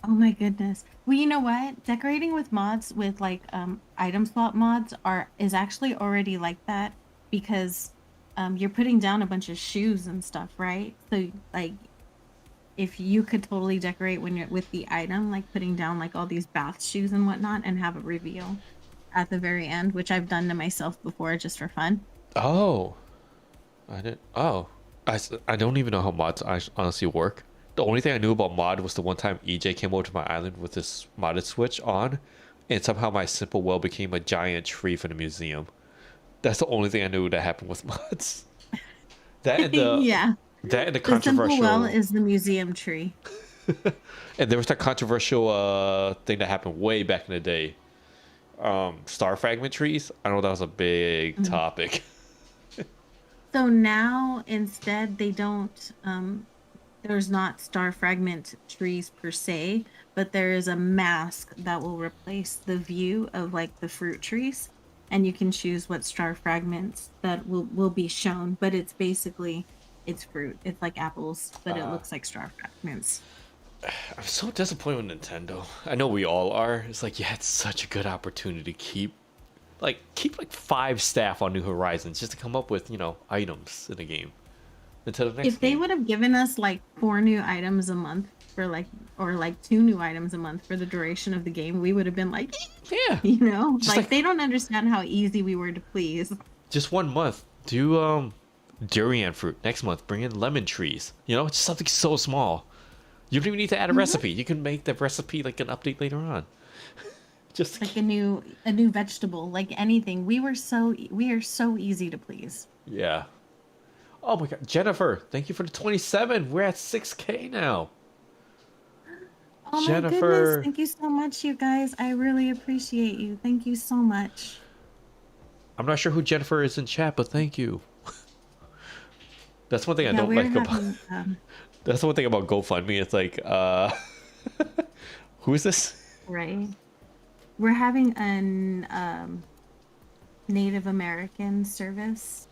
Oh my goodness. Well, you know what? Decorating with mods, with like item swap mods, is actually already like that, because you're putting down a bunch of shoes and stuff, right? So like if you could totally decorate when you're with the item, like putting down like all these bath shoes and whatnot, and have a reveal at the very end, which I've done to myself before just for fun. Oh, I didn't. Oh, I don't even know how mods honestly work. The only thing I knew about mod was the one time EJ came over to my island with this modded switch on, and somehow my simple well became a giant tree for the museum. That's the only thing I knew that happened with mods. That and the Yeah. that and the The simple controversial well is the museum tree. and there was that controversial thing that happened way back in the day. Star fragment trees. I know that was a big topic. So now instead they don't there's not star fragment trees per se, but there is a mask that will replace the view of like the fruit trees, and you can choose what star fragments that will be shown, but it's basically it's fruit. It's like apples, but it looks like star fragments. I'm so disappointed with Nintendo. I know we all are. It's like you had such a good opportunity to keep like 5 staff on New Horizons just to come up with, items in the game. Until the next If they game. would have given us like 4 new items a month for like, or like 2 new items a month for the duration of the game, we would have been like, Yeah. Just like they don't understand how easy we were to please. Just 1 month. Do durian fruit. Next month bring in lemon trees. Just something so small. You don't even need to add a recipe. You can make the recipe like an update later on. Just Like a new vegetable, like anything. We are so easy to please. yeah. Oh my god, Jennifer, thank you for the 27. We're at 6K now. Oh my Jennifer. goodness, thank you so much, you guys. I really appreciate you. Thank you so much. I'm not sure who Jennifer is in chat, but thank you. That's one thing I don't we're like about. having, That's one thing about GoFundMe. It's like, who is this? right. We're having an Native American service.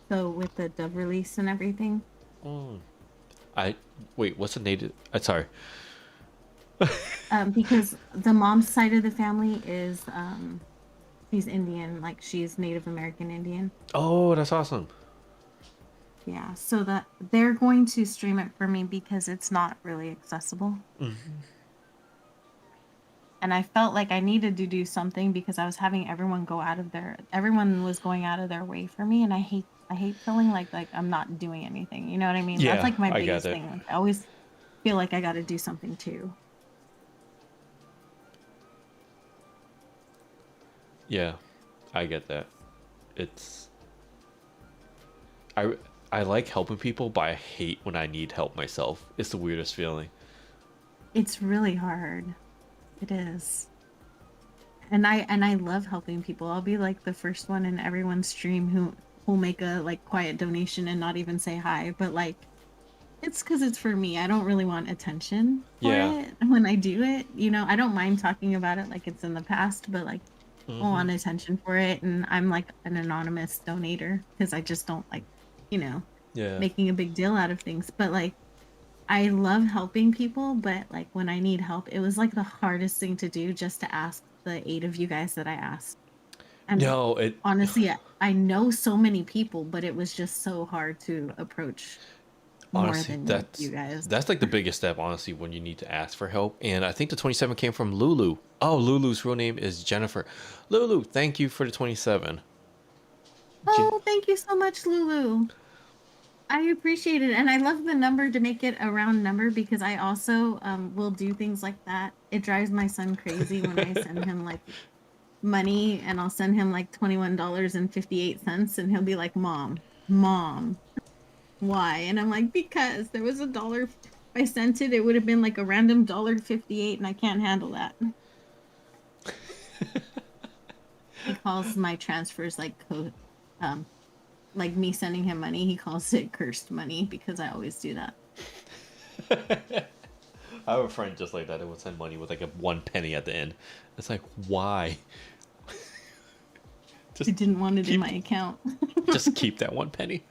So with the dove release and everything. Wait. What's a native? Sorry. Because the mom's side of the family is She's Indian, like she's Native American Indian. Oh, that's awesome. Yeah, so that they're going to stream it for me because it's not really accessible. And I felt like I needed to do something because I was having everyone was going out of their way for me, and I hate feeling like I'm not doing anything. You know what I mean? That's Yeah, like my I get biggest it. thing. Like I always feel like I got to do something too. Yeah, I get that. It's I I like helping people, but I hate when I need help myself. It's the weirdest feeling. It's really hard. It is. And I love helping people. I'll be like the first one in everyone's stream who'll make a like quiet donation and not even say hi, but like it's because it's for me. I don't really want attention for Yeah. it when I do it. I don't mind talking about it like it's in the past, but like I Hmm. want attention for it. And I'm like an anonymous donator because I just don't like, you know, Yeah. making a big deal out of things. But like I love helping people, but like when I need help, it was like the hardest thing to do just to ask the 8 of you guys that I asked. And No, it. honestly, I know so many people, but it was just so hard to approach more Honestly, than you that's guys. that's like the biggest step, honestly, when you need to ask for help. And I think the 27 came from Lulu. Oh, Lulu's real name is Jennifer. Lulu, thank you for the 27. J- Oh, thank you so much, Lulu. I appreciate it. And I love the number to make it a round number because I also will do things like that. It drives my son crazy when I send him like money and I'll send him like $21.58 and he'll be like, Mom, why? And I'm like, because there was a dollar. If I sent it, it would have been like a random $1.58 and I can't handle that. He calls my transfers um, like me sending him money. He calls it cursed money because I always do that. I have a friend just like that. That would send money with like a 1 penny at the end. It's like, why? I Just didn't want it in keep, my account. just keep that 1 penny.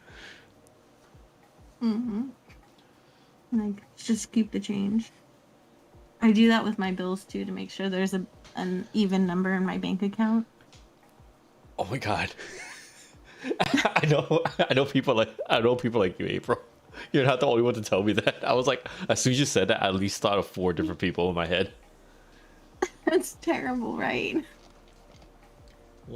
Like, just keep the change. I do that with my bills too to make sure there's an even number in my bank account. Oh my god. I know people like you, April. You're not the only one to tell me that. I was like, as soon as you said that, I at least thought of 4 different people in my head. That's terrible, right?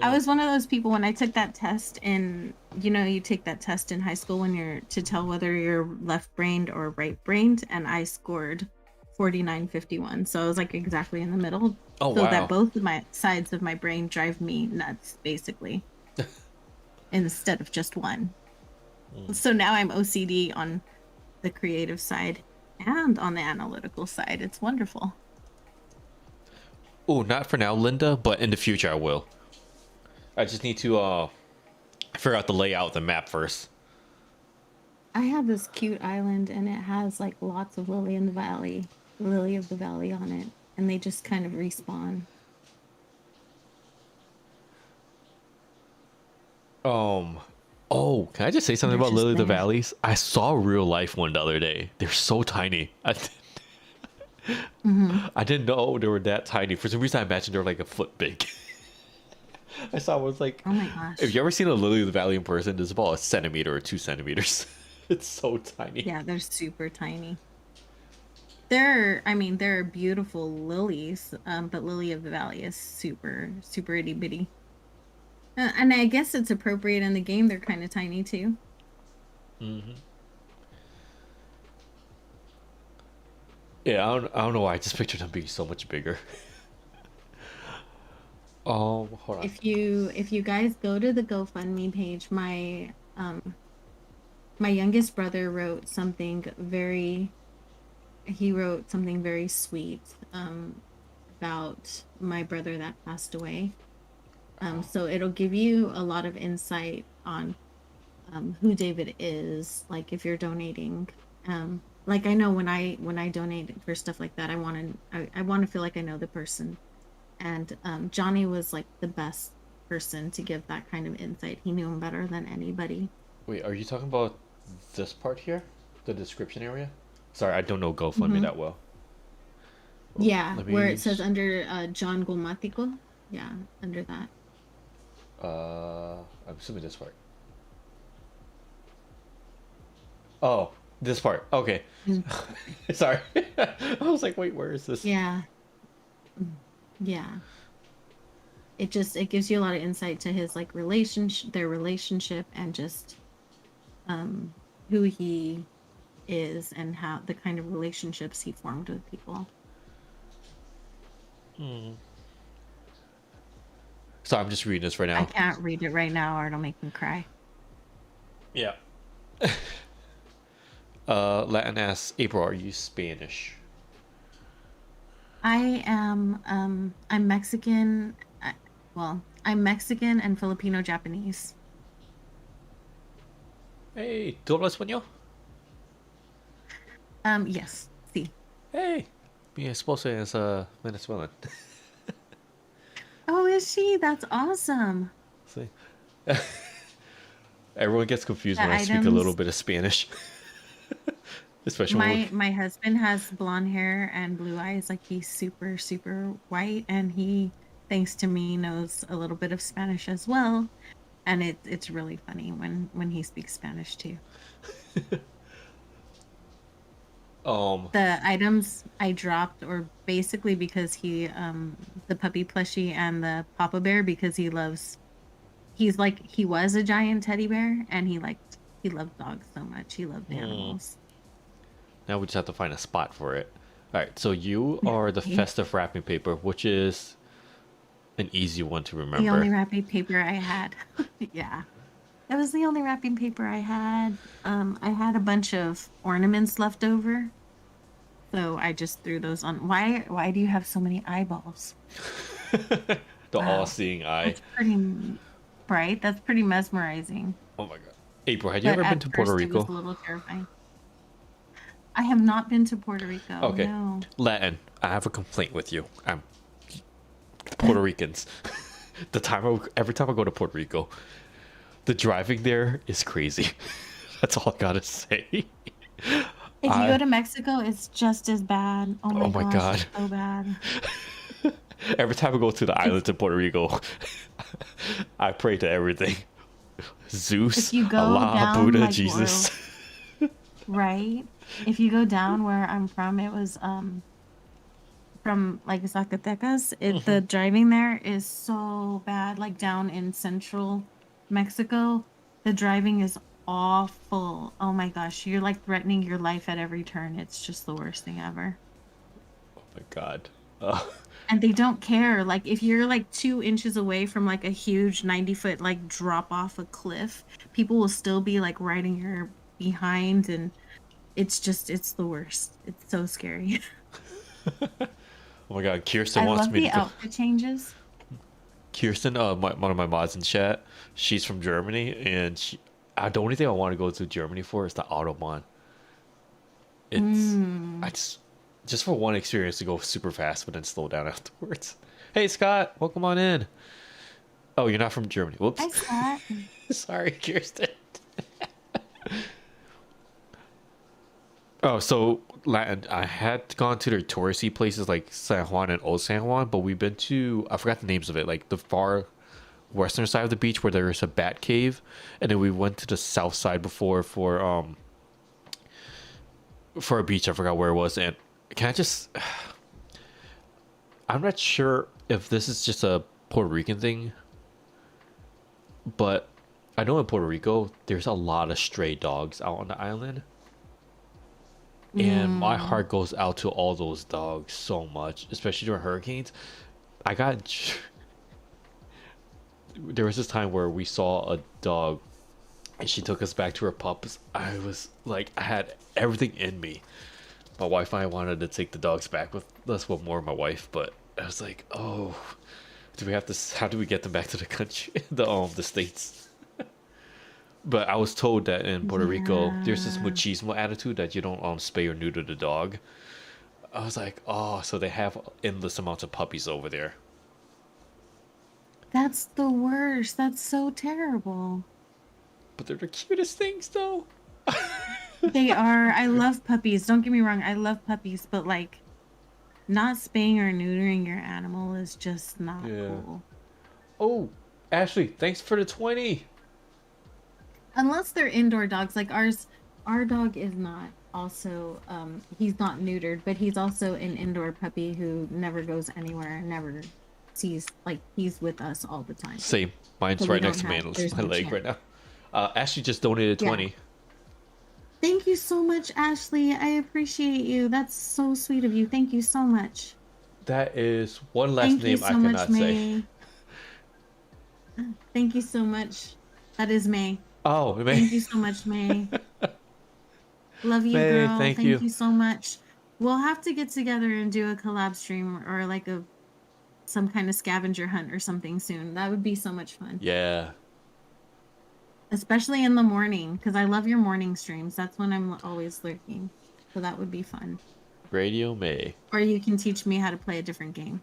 I Yeah. was one of those people when I took that test you take that test in high school when you're to tell whether you're left-brained or right-brained, and I scored 49.51. So I was like exactly in the middle, Oh so that wow. both of my sides of my brain drive me nuts, basically, instead of just one. So now I'm OCD on the creative side and on the analytical side. It's wonderful. Oh, not for now, Linda, but in the future I will. I just need to figure out the layout of the map first. I have this cute island and it has like lots of lily of the valley on it, and they just kind of respawn. Um Oh, can I just say something They're about just Lily of the there. Valleys? I saw a real life one the other day. They're so tiny. Hmm. I didn't know they were that tiny. For some reason, I imagined they were like a foot big. I saw one was like, Oh my if gosh. you ever seen a Lily of the Valley in person, it's about a centimeter or 2 centimeters. It's so tiny. Yeah, they're super tiny. I mean, they're beautiful lilies, but lily of the valley is super, super itty bitty. And I guess it's appropriate in the game. They're kind of tiny too. Yeah, I don't know why. I just pictured them being so much bigger. Hold on. If you guys go to the GoFundMe page, my youngest brother wrote something very sweet about my brother that passed away. So it'll give you a lot of insight on who David is, like if you're donating. Like I know when I donate for stuff like that, I want to feel like I know the person. And Johnny was like the best person to give that kind of insight. He knew him better than anybody. Wait, are you talking about this part here? The description area? Sorry, I don't know GoFundMe Hmm. that well. Oh, Yeah, let where me. it says under John Gulmatico. Yeah, under that. I'm assuming this part. Oh, this part. Okay. Mm. Sorry. I was like, wait, where is this? Yeah. Yeah. It gives you a lot of insight to his like relationship, their relationship, and just um who he is and how the kind of relationships he formed with people. So I'm just reading this right I now. can't read it right now or it'll make me cry. Yeah. Latin asks, April, are you Spanish? I'm Mexican. Well, I'm Mexican and Filipino Japanese. Hey, ¿tú hablas español? Yes. See. Hey, mi esposa es Venezuelan. Oh, is she? That's awesome. See? Everyone gets confused The when I speak a little items. bit of Spanish. Especially when My husband has blonde hair and blue eyes. Like he's super, super white, and he, thanks to me, knows a little bit of Spanish as well. And it's really funny when he speaks Spanish too. The items I dropped or basically because he the puppy plushie and the Papa Bear because he's like he was a giant teddy bear and he loved dogs so much. He loved animals. now we just have to find a spot for it. All right, so you are the festive wrapping paper, which is an easy one to The only remember. wrapping paper I had. Yeah. That was the only wrapping paper I had. I had a bunch of ornaments left over. So I just threw those on. Why do you have so many eyeballs? The Wow. all-seeing eye. That's pretty bright. That's pretty mesmerizing. Oh my god. April, had you But ever been at to Puerto first it was Rico? a little terrifying. I have not been to Puerto Rico. Okay. No. Latin, I have a complaint with you. I'm Puerto Ricans. Every time I go to Puerto Rico, the driving there is crazy. That's all I gotta say. If you go I to Mexico, it's just as bad. Oh oh my my gosh, god. it's so bad. Every time I go to the If islands in Puerto Rico, I pray to everything. if Zeus, you go Allah, down Buddha, like where Jesus. right? If you go down where I'm from, it was from like Zacatecas. The driving there is so bad. Like down in central Mexico, the driving is awful. Oh my gosh, you're like threatening your life at every turn. It's just the worst thing ever. Oh my god. Uh, And they don't care. Like if you're like 2 inches away from like a huge 90-foot like drop off a cliff, people will still be like riding your behind and it's the worst. It's so scary. oh my god, Kirsten I wants love me the to go. outfit changes. Kirsten, one of my mods in chat, she's from Germany, and the only thing I want to go to Germany for is the Autobahn. It's, I Mm. just for one experience to go super fast, but then slow down afterwards. Hey Scott, welcome on in. Oh, you're not from Germany. Hi, Whoops. Scott. Sorry, Kirsten. Oh, so Latin, I had gone to their touristy places like San Juan and Old San Juan, but we've been to, I forgot the names of it, like the far western side of the beach where there is a bat cave, and then we went to the south side before for a beach. I forgot where it was. And can I just, I'm not sure if this is just a Puerto Rican thing, but I know in Puerto Rico there's a lot of stray dogs out on the island, and my Mm. heart goes out to all those dogs so much, especially during hurricanes. I got there was this time where we saw a dog and she took us back to her pups. I was like, I had everything in me. My wife and I wanted to take the dogs back with us, well, more my wife, but I was like, oh, do we have to? How do we get them back to the country, the states? But I was told that in Puerto Rico, there's this Yeah. machismo attitude that you don't spay or neuter the dog. I was like, oh, so they have endless amounts of puppies over there. That's the worst. That's so terrible. But they're the cutest things, though. They are. I love puppies. Don't get me wrong. I love puppies, but like not spaying or neutering your animal is just not Yeah. cool. Oh, Ashley, thanks for the 20. Unless they're indoor dogs, like ours. Our dog is not also. He's not neutered, but he's also an indoor puppy who never goes anywhere, never sees. Like he's with us all the time. Same. Mine's So we right next don't to have. There's my no leg chance. right now. Ashley just donated Yeah. 20. Thank you so much, Ashley. I appreciate you. That's so sweet of you. Thank you so much. That is one last Thank you name I so much, cannot say. May. Thank you so much. That is May. Oh, Thank May. you so much, May. Love you, May, girl. thank Thank you. you so much. We'll have to get together and do a collab stream or like a some kind of scavenger hunt or something soon. That would be so much fun. Yeah. Especially in the morning, because I love your morning streams. That's when I'm always lurking. So that would be fun. Radio May. Or you can teach me how to play a different game.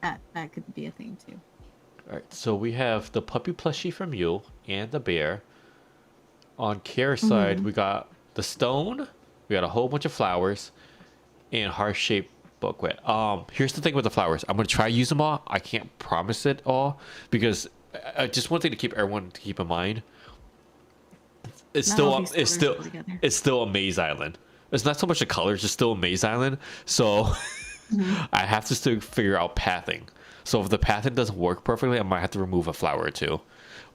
That could be a thing too. All right, so we have the puppy plushie from you and the bear. On Kara's side, we got the stone. We got a whole bunch of flowers and heart-shaped booklet. Here's the thing with the flowers. I'm gonna try to use them all. I can't promise it all because just one thing to keep everyone to keep in mind. It's Not still all these it's colors still go together. it's still a maze island. It's not so much the colors, it's still a maze island. So I have to still figure out pathing. So if the pathing doesn't work perfectly, I might have to remove a flower or two.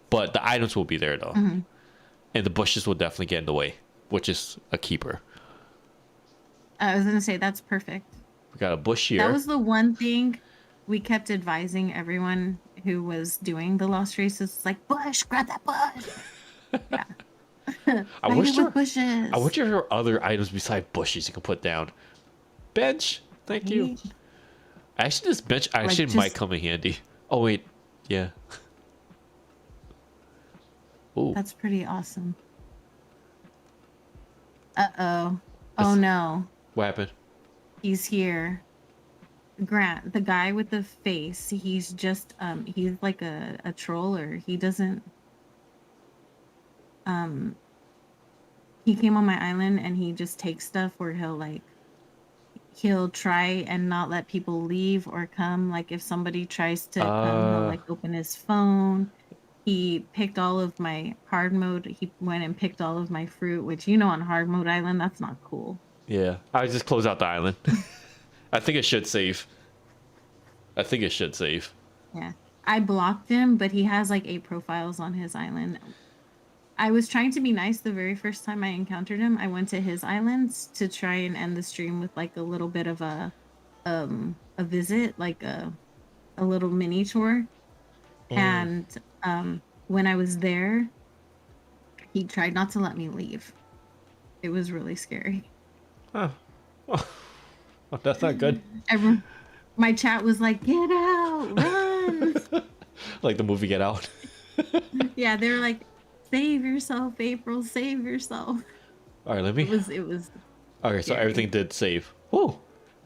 But the items will be there though. And the bushes will definitely get in the way, which is a keeper. I was gonna say that's perfect. We got a bush here. That was the one thing we kept advising everyone who was doing the lost races. It's like, Bush, grab that bush. Yeah. I Fight wish it there, with bushes. I wish there were other items besides bushes you can put down. Bench. Thank you. Right? Actually, this bench actually just- might come in handy. Oh, wait. Yeah. Ooh. That's pretty awesome. Uh-oh. Oh That's- no. What happened? He's here. Grant, the guy with the face, he's just he's like a troller. He doesn't he came on my island and he just takes stuff where he'll try and not let people leave or come. Like if somebody tries to come, he'll like open his phone. He picked all of my hard mode. He went and picked all of my fruit, which on hard mode island, that's not cool. Yeah. I just close out the island. I think it should save. Yeah. I blocked him, but he has like 8 profiles on his island. I was trying to be nice the very first time I encountered him. I went to his islands to try and end the stream with like a little bit of a visit, like a little mini tour. And when I was there, he tried not to let me leave. It was really scary. Huh. Well, that's not good. My chat was like, "Get out, run!" Like the movie Get Out. Yeah, they were like, "Save yourself, April. Save yourself." All right, let me. It was. Okay, so scary. everything did save. Woo! All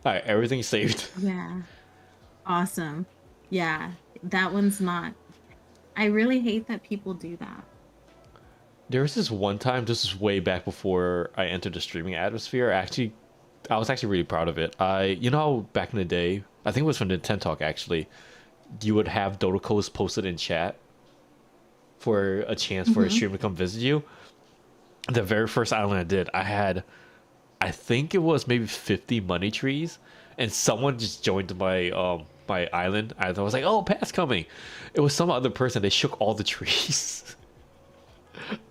right, everything's saved. Yeah. Awesome. Yeah, that one's not. I really hate that people do that. There was this one time, this is way back before I entered the streaming atmosphere. I was actually really proud of it. How back in the day, I think it was from Nintendo Talk actually, you would have Dota codes posted in chat for a chance for a stream to come visit you. The very first island I did, I think it was maybe 50 money trees, and someone just joined my my island. I was like, "Oh, Pat's coming." It was some other person. They shook all the trees.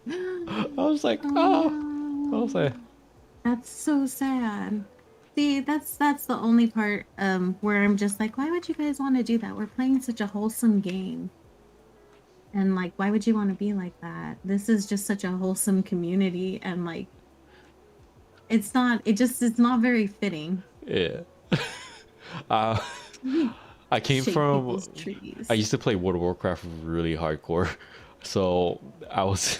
I was like, "Oh," I was like, That's so sad. See, that's the only part where I'm just like, why would you guys want to do that? We're playing such a wholesome game. And like, why would you want to be like that? This is just such a wholesome community, and like it's not very fitting. "Yeah." I came Shake from. people's trees. I used to play World of Warcraft really hardcore, so I was.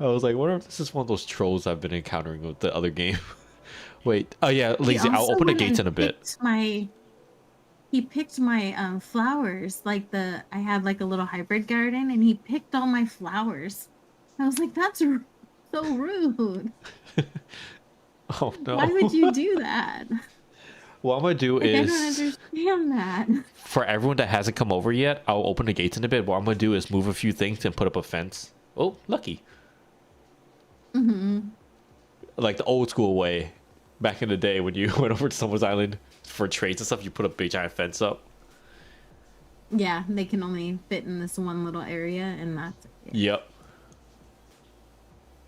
I was like, "What if this is one of those trolls I've been encountering with the other game?" Wait. Oh yeah, He lazy. I'll also open the went gates and in a bit. He picked my flowers. I had like a little hybrid garden, and he picked all my flowers. I was like, that's so rude. Oh no. Why would you do that? What I'm gonna do Like, I don't is, understand that. for everyone that hasn't come over yet, I'll open the gates in a bit. What I'm gonna do is move a few things and put up a fence. Oh, lucky. Hmm. Like the old school way. Back in the day when you went over to someone's island for trades and stuff, you put a big giant fence up. Yeah, they can only fit in this one little area, and that's it. Yep.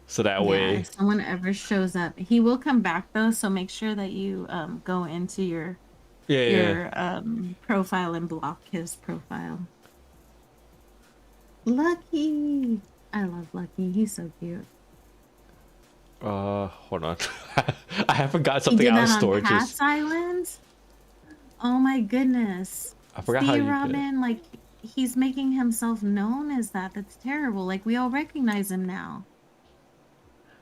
So that Yeah, way, if someone ever shows up, he will come back though, so make sure that you go into yeah, yeah. your profile and block his profile. Lucky. I love Lucky. He's so cute. Hold on. I haven't got He something did out of that on storage. Pat's Island. Oh my goodness. I forgot how See, you did it. Robin, like he's making himself known as that. That's terrible. Like we all recognize him now.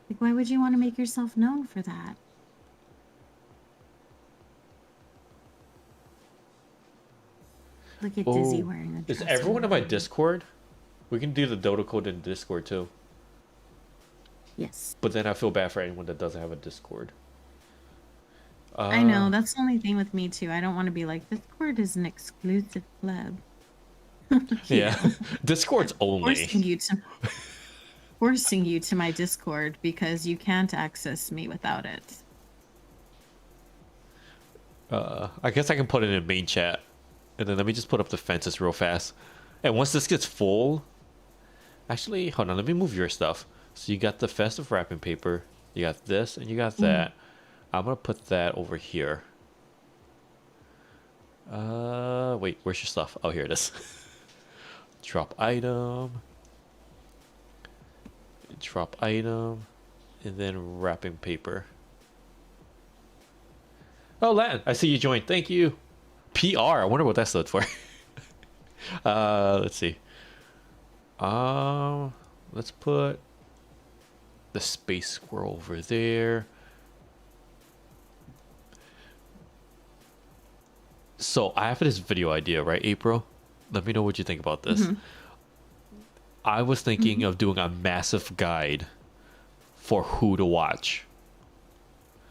Like why would you want to make yourself known for that? Look at Dizzy Oh, wearing a is dress everyone in my already. Discord? We can do the Dodo code in Discord too. Yes. But then I feel bad for anyone that doesn't have a Discord. I know. That's the only thing with me too. I don't want to be like, Discord is an exclusive club. You Yeah. know, Discord's only. forcing you to my Discord because you can't access me without it. I guess I can put it in main chat. And then let me just put up the fences real fast. And once this gets full, actually, hold on, let me move your stuff. So you got the festive wrapping paper, you got this, and you got that. I'm gonna put that over here. Wait, where's your stuff? Oh, here it is. Drop item. Drop item. And then wrapping paper. Oh, Latin, I see you joined. Thank you. PR, I wonder what that stood for. Let's see. Let's put the space squirrel over there. So I have this video idea, right, April? Let me know what you think about this. I was thinking of doing a massive guide for who to watch.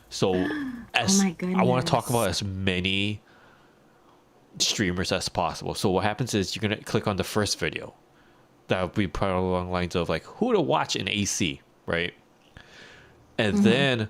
So Oh as my I want to talk goodness. about as many streamers as possible. So what happens is you're gonna click on the first video. That would be probably along the lines of like who to watch in AC, right? And then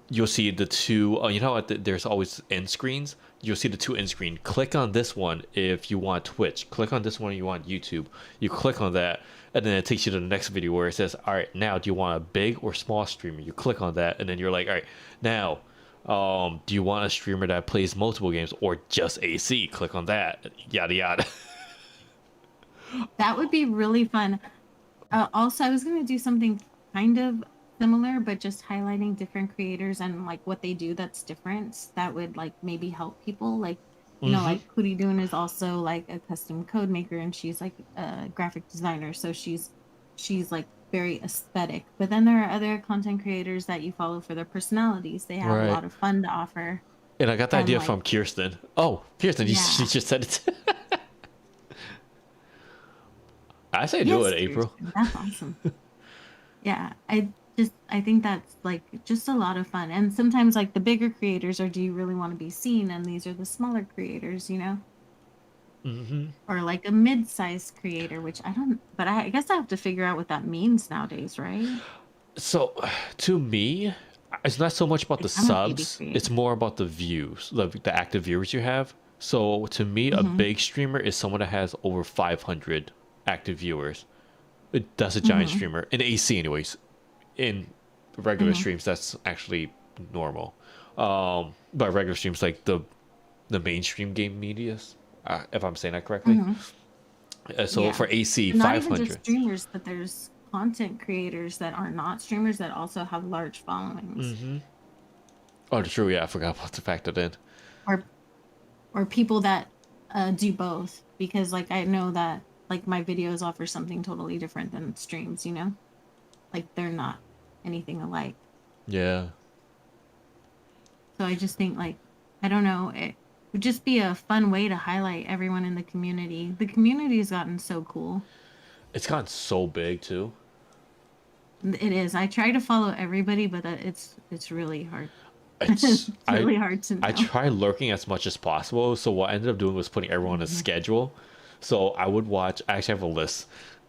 you'll see the two. You know what? There's always end screens. You'll see the two end screen. Click on this one if you want Twitch. Click on this one if you want YouTube. You click on that, and then it takes you to the next video where it says, "All right, now do you want a big or small streamer?" You click on that, and then you're like, "All right, now." Do you want a streamer that plays multiple games or just AC? Click on that. Yada yada. That would be really fun. Also, I was going to do something kind of similar, but just highlighting different creators and like what they do that's different. That would like maybe help people. Like, you know, like Pootie Doon is also like a custom code maker and she's like a graphic designer. So she's like very aesthetic. But then there are other content creators that you follow for their personalities. They have a Right. lot of fun to offer. And I got the And idea like, from Kirsten. Oh, Kirsten, yeah. she just said it. I say do Yes, it, April. Kirsten, that's awesome. Yeah, I think that's like just a lot of fun. And sometimes like the bigger creators are do you really want to be seen? And these are the smaller creators, you know? Or like a mid-sized creator, which I don't, but I guess I have to figure out what that means nowadays, right? So, to me, it's not so much about the Like I'm a baby subs. creator. It's more about the views, the active viewers you have. So, to me, a big streamer is someone that has over 500 active viewers. That's a giant streamer in AC, anyways. In regular streams, that's actually normal. But regular streams, like the mainstream game medias, if I'm saying that correctly. So Yeah. for AC, And not even just 500. streamers, but there's content creators that are not streamers that also have large followings. Oh, true. Yeah, I forgot about the fact that in. Or people that do both, because like I know that like my videos offer something totally different than streams, you know, like they're not anything alike. Yeah. So I just think like I don't know, it would just be a fun way to highlight everyone in the community. The community has gotten so cool. It's gotten so big, too. It is. I try to follow everybody, but it's really hard. It's It's really hard to I know. try lurking as much as possible. So what I ended up doing was putting everyone on a Mhm. schedule. So I would watch. I actually have a list.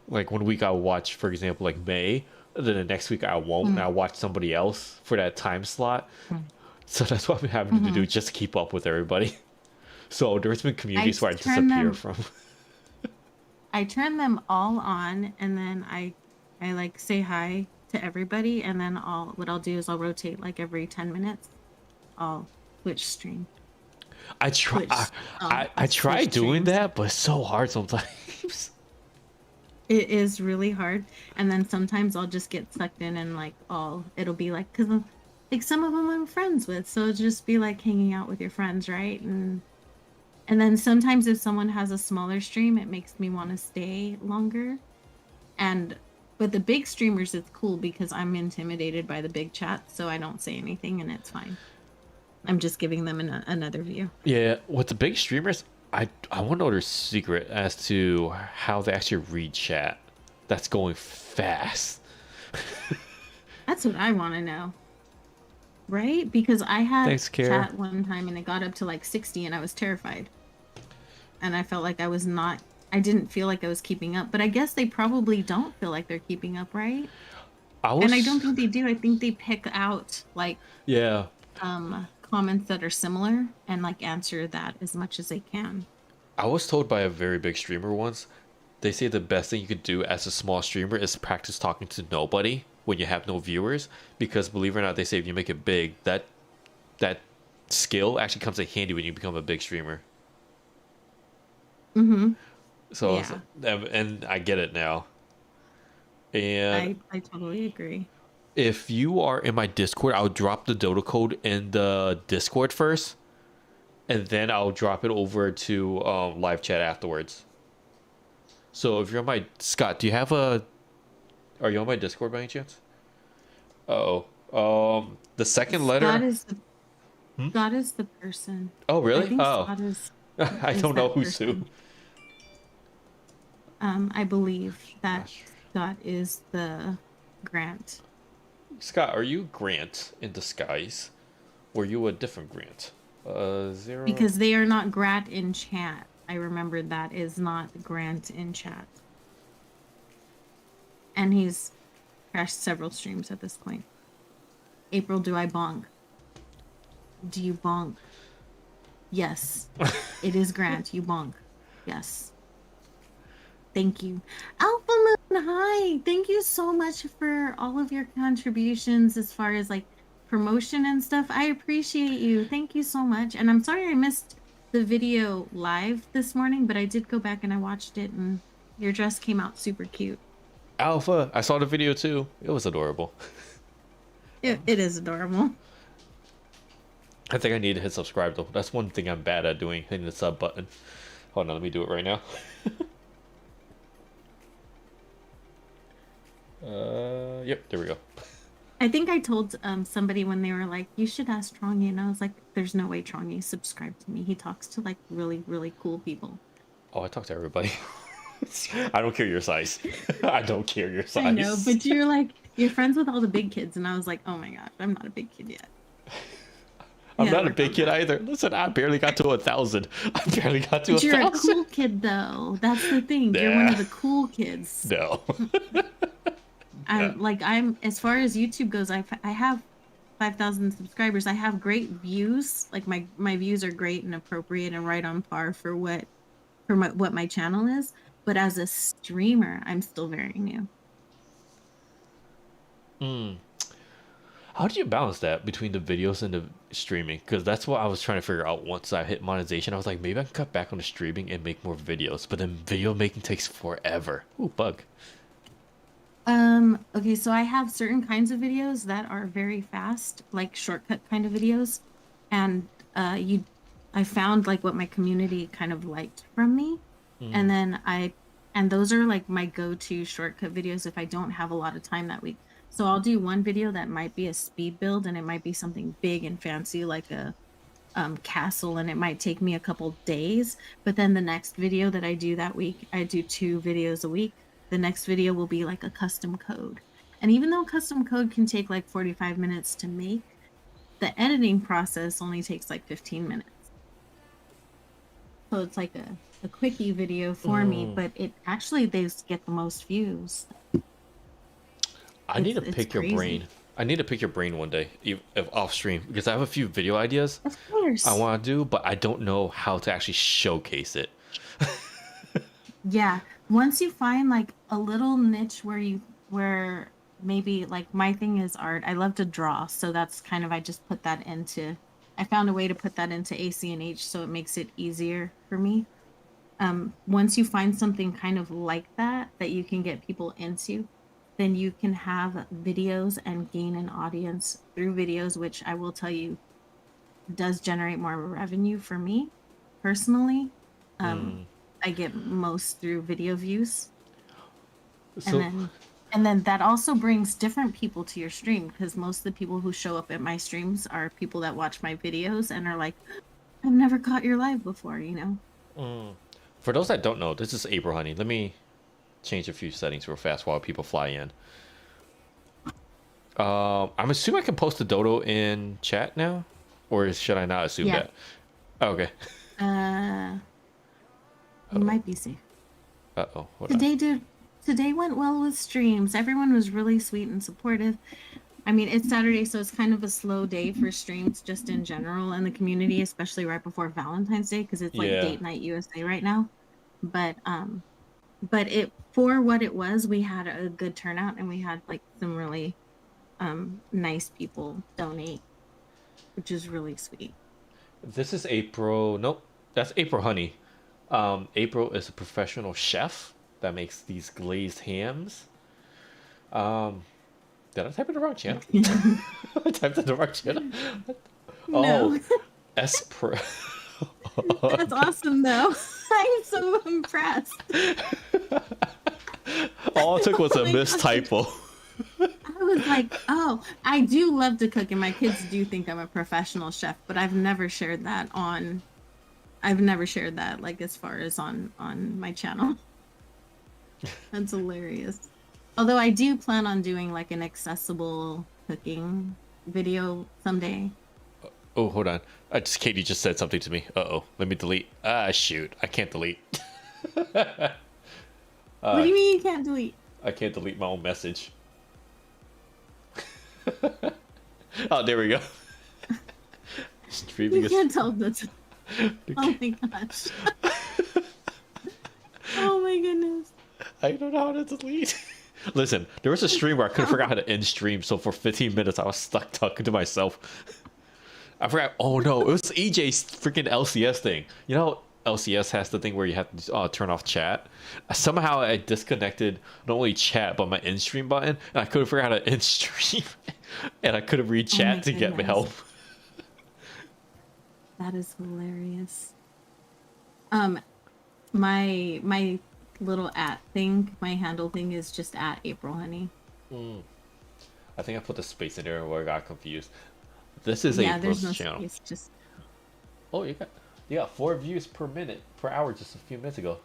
Like one week I'll watch, for example, like May. Then the next week I won't, and Mm, I'll watch somebody else for that time slot. mm, So that's what I'm having to do mhm. just to keep up with everybody. So there's been I communities where I turn disappear them from. I turn them all on, and then I like say hi to everybody, and then I'll do is I'll rotate like every 10 minutes. I'll switch stream. I try. Switch I try switch doing streams. that, but it's so hard sometimes. It is really hard. And then sometimes I'll just get sucked in and like it'll be like because like some of them I'm friends with, so it'll just be like hanging out with your friends, right? And then sometimes if someone has a smaller stream, it makes me want to stay longer. And but the big streamers, it's cool because I'm intimidated by the big chat, so I don't say anything and it's fine. I'm just giving them another view. Yeah, with the big streamers, I want to know their secret as to how they actually read chat. That's going fast. That's what I want to know, right? Because I had Thanks, Kara. chat one time and it got up to like 60 and I was terrified. And I felt like I was not, I didn't feel like I was keeping up, but I guess they probably don't feel like they're keeping up, right? I And I don't was, think they do. I think they pick out like yeah, comments that are similar and like answer that as much as they can. I was told by a very big streamer once. They say the best thing you could do as a small streamer is practice talking to nobody when you have no viewers, because believe it or not, they say if you make it big, that skill actually comes in handy when you become a big streamer. Mm-hmm. So, Yeah, and I get it now. And I totally agree. if you are in my Discord, I'll drop the Dota code in the Discord first, and then I'll drop it over to live chat afterwards. So if you're on my Scott, do you have a? Are you on my Discord by any chance? Oh, the second Scott letter. is the Scott is the person. Oh, I really? think Oh, Scott I is don't know that who's who. person. I believe that Gosh. Scott is the Grant. Scott, are you Grant in disguise? Or you a different Grant? Zero. Because they are not Grat in chat. I remembered that is not Grant in chat. And he's crashed several streams at this point. April, do I bonk? Do you bonk? Yes. It is Grant. You bonk. Yes. Thank you. Alpha Moon, hi. Thank you so much for all of your contributions as far as like promotion and stuff. I appreciate you. Thank you so much. And I'm sorry I missed the video live this morning, but I did go back and I watched it and your dress came out super cute. Alpha. I saw the video too. It was adorable. It is adorable. I think I need to hit subscribe though. That's one thing I'm bad at doing, hitting the sub button. Hold on, let me do it right now. Yep, there we go. I think I told somebody when they were like, you should ask Trongy, and I was like, there's no way Trongy subscribed to me. He talks to like really, really cool people. Oh, I talk to everybody. I don't care your size. I don't care your size. I know, but you're friends with all the big kids, and I was like, oh my gosh, I'm not a big kid yet. I'm Yeah, not a work big on kid that. either. Listen, I barely got to 1,000. I barely got to But you're a 1,000. cool kid, though. That's the thing. You're one Nah, of the cool kids. no. Yeah. I'm as far as YouTube goes, I have 5,000 subscribers. I have great views. Like my views are great and appropriate and right on par for what my channel is. But as a streamer, I'm still very new. How do you balance that between the videos and the streaming? Because that's what I was trying to figure out once I hit monetization. I was like, maybe I can cut back on the streaming and make more videos. But then video making takes forever. Ooh, bug. Okay, so I have certain kinds of videos that are very fast, like shortcut kind of videos. And I found like what my community kind of liked from me. And then and those are like my go-to shortcut videos if I don't have a lot of time that week. So I'll do one video that might be a speed build and it might be something big and fancy like a castle and it might take me a couple days. But then the next video that I do that week, I do 2 videos a week. The next video will be like a custom code. And even though custom code can take like 45 minutes to make, the editing process only takes like 15 minutes. So it's like a quickie video for me, but it actually they get the most views. I need to It's pick your brain. crazy. I need to pick your brain one day, if off stream, because I have a few video ideas Of I course. want to do, but I don't know how to actually showcase it. Yeah. Once you find like a little niche where maybe like my thing is art. I love to draw, so that's kind of I found a way to put that into ACNH so it makes it easier for me. Once you find something kind of like that you can get people into, then you can have videos and gain an audience through videos, which I will tell you does generate more revenue for me personally. Um, I get most through video views, and So, then that also brings different people to your stream because most of the people who show up at my streams are people that watch my videos and are like, I've never caught your live before, you know? for those that don't know, this is April Honey. Let me change a few settings real fast while people fly in. I'm assuming I can post the dodo in chat now, or should I not assume Yeah. that? Oh, okay. You might be safe. Uh-oh. Hold on. Today went well with streams. Everyone was really sweet and supportive. I mean, it's Saturday, so it's kind of a slow day for streams just in general in the community, especially right before Valentine's Day because it's like Yeah. date night USA right now. But it for what it was, we had a good turnout and we had like some really nice people donate, which is really sweet. This is April. Nope. That's April Honey. April is a professional chef that makes these glazed hams. Did I type in the wrong channel? I typed in the wrong channel. No. Oh, Espr. That's awesome though. I'm so impressed. All it took was Oh a my gosh. mistypo. I was like, oh, I do love to cook, and my kids do think I'm a professional chef, but I've never shared that like as far as on my channel. That's hilarious. Although I do plan on doing like an accessible cooking video someday. Oh, hold on. Katie just said something to me. Uh-oh. Let me delete. Ah, shoot. I can't delete. What do you mean you can't delete? I can't delete my own message. Oh, there we go. Streaming You is... can't tell that. Oh my gosh. Oh my goodness. I don't know how to delete. Listen, there was a stream where I couldn't figure out how to end stream, so for 15 minutes I was stuck talking to myself. I forgot. Oh no, it was EJ's freaking LCS thing. You know, LCS has the thing where you have to turn off chat. Somehow I disconnected not only chat but my end stream button, and I couldn't figure out how to end stream, and I couldn't read Oh my chat to get me goodness. help. That is hilarious. My little my handle thing is just at April Honey. I think I put the space in there where I got confused. This is Yeah, April's there's no channel. space, just Oh, you got 4 views per hour just a few minutes ago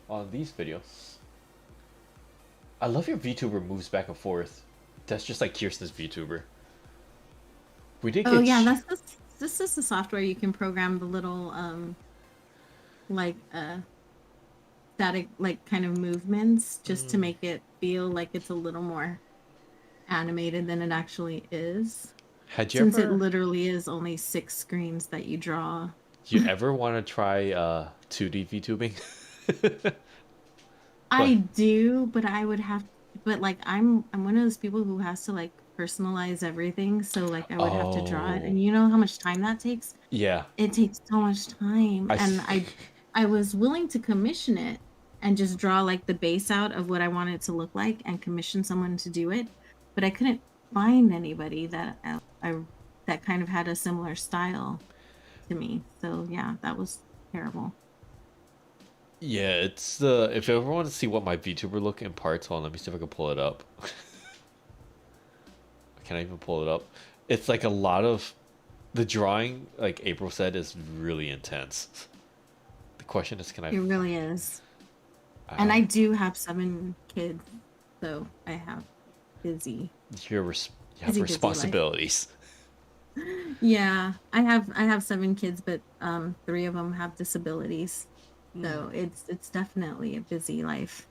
on these videos. I love your VTuber moves back and forth. That's just like Kirsten's VTuber. We did get. Oh yeah, this is the software you can program the little like static like kind of movements just to make it feel like it's a little more animated than it actually is. Had you Since it ever? literally is only 6 screens that you draw. Do you ever want to try 2D VTubing? I do, but I would have but like I'm one of those people who has to like personalize everything, so like I would have to draw it. Oh, And you know how much time that takes? yeah. It takes so much time. I. And I was willing to commission it and just draw like the base out of what I wanted it to look like and commission someone to do it, but I couldn't find anybody that that kind of had a similar style to me. So yeah, that was terrible. Yeah, it's if you ever want to see what my VTuber look in parts, hold on, let me see if I can pull it up. Can I even pull it up? It's like a lot of the drawing, like April said, is really intense. The question is, can I? It really is. And I do have 7 kids, so I have busy. You're You have Busy, busy life. responsibilities. Yeah, I have 7 kids, but 3 of them have disabilities. Mm. So it's definitely a busy life.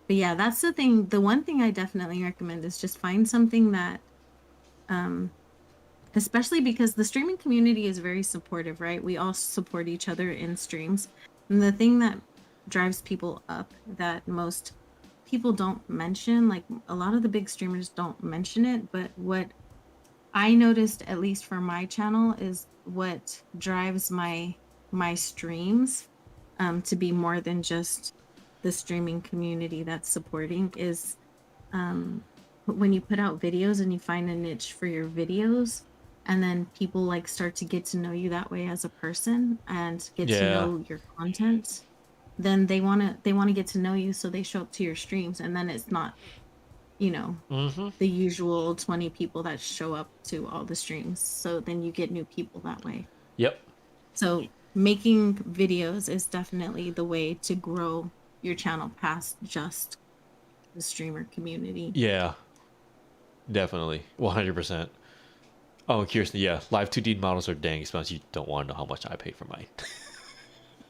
But yeah, that's the thing. The one thing I definitely recommend is just find something that um especially because the streaming community is very supportive, right? We all support each other in streams. And the thing that drives people up that most people don't mention, like a lot of the big streamers don't mention it, but what I noticed, at least for my channel, is what drives my streams to be more than just the streaming community that's supporting is um when you put out videos and you find a niche for your videos, and then people like start to get to know you that way as a person and get to Yeah. know your content, then they want to get to know you, so they show up to your streams, and then it's not, you know, Mm-hmm. the usual 20 people that show up to all the streams. So then you get new people that way. Yep. So making videos is definitely the way to grow your channel past just the streamer community. Yeah. Definitely. 100%. Oh, Kirsten, yeah. Live 2D models are dang expensive. You don't want to know how much I pay for mine.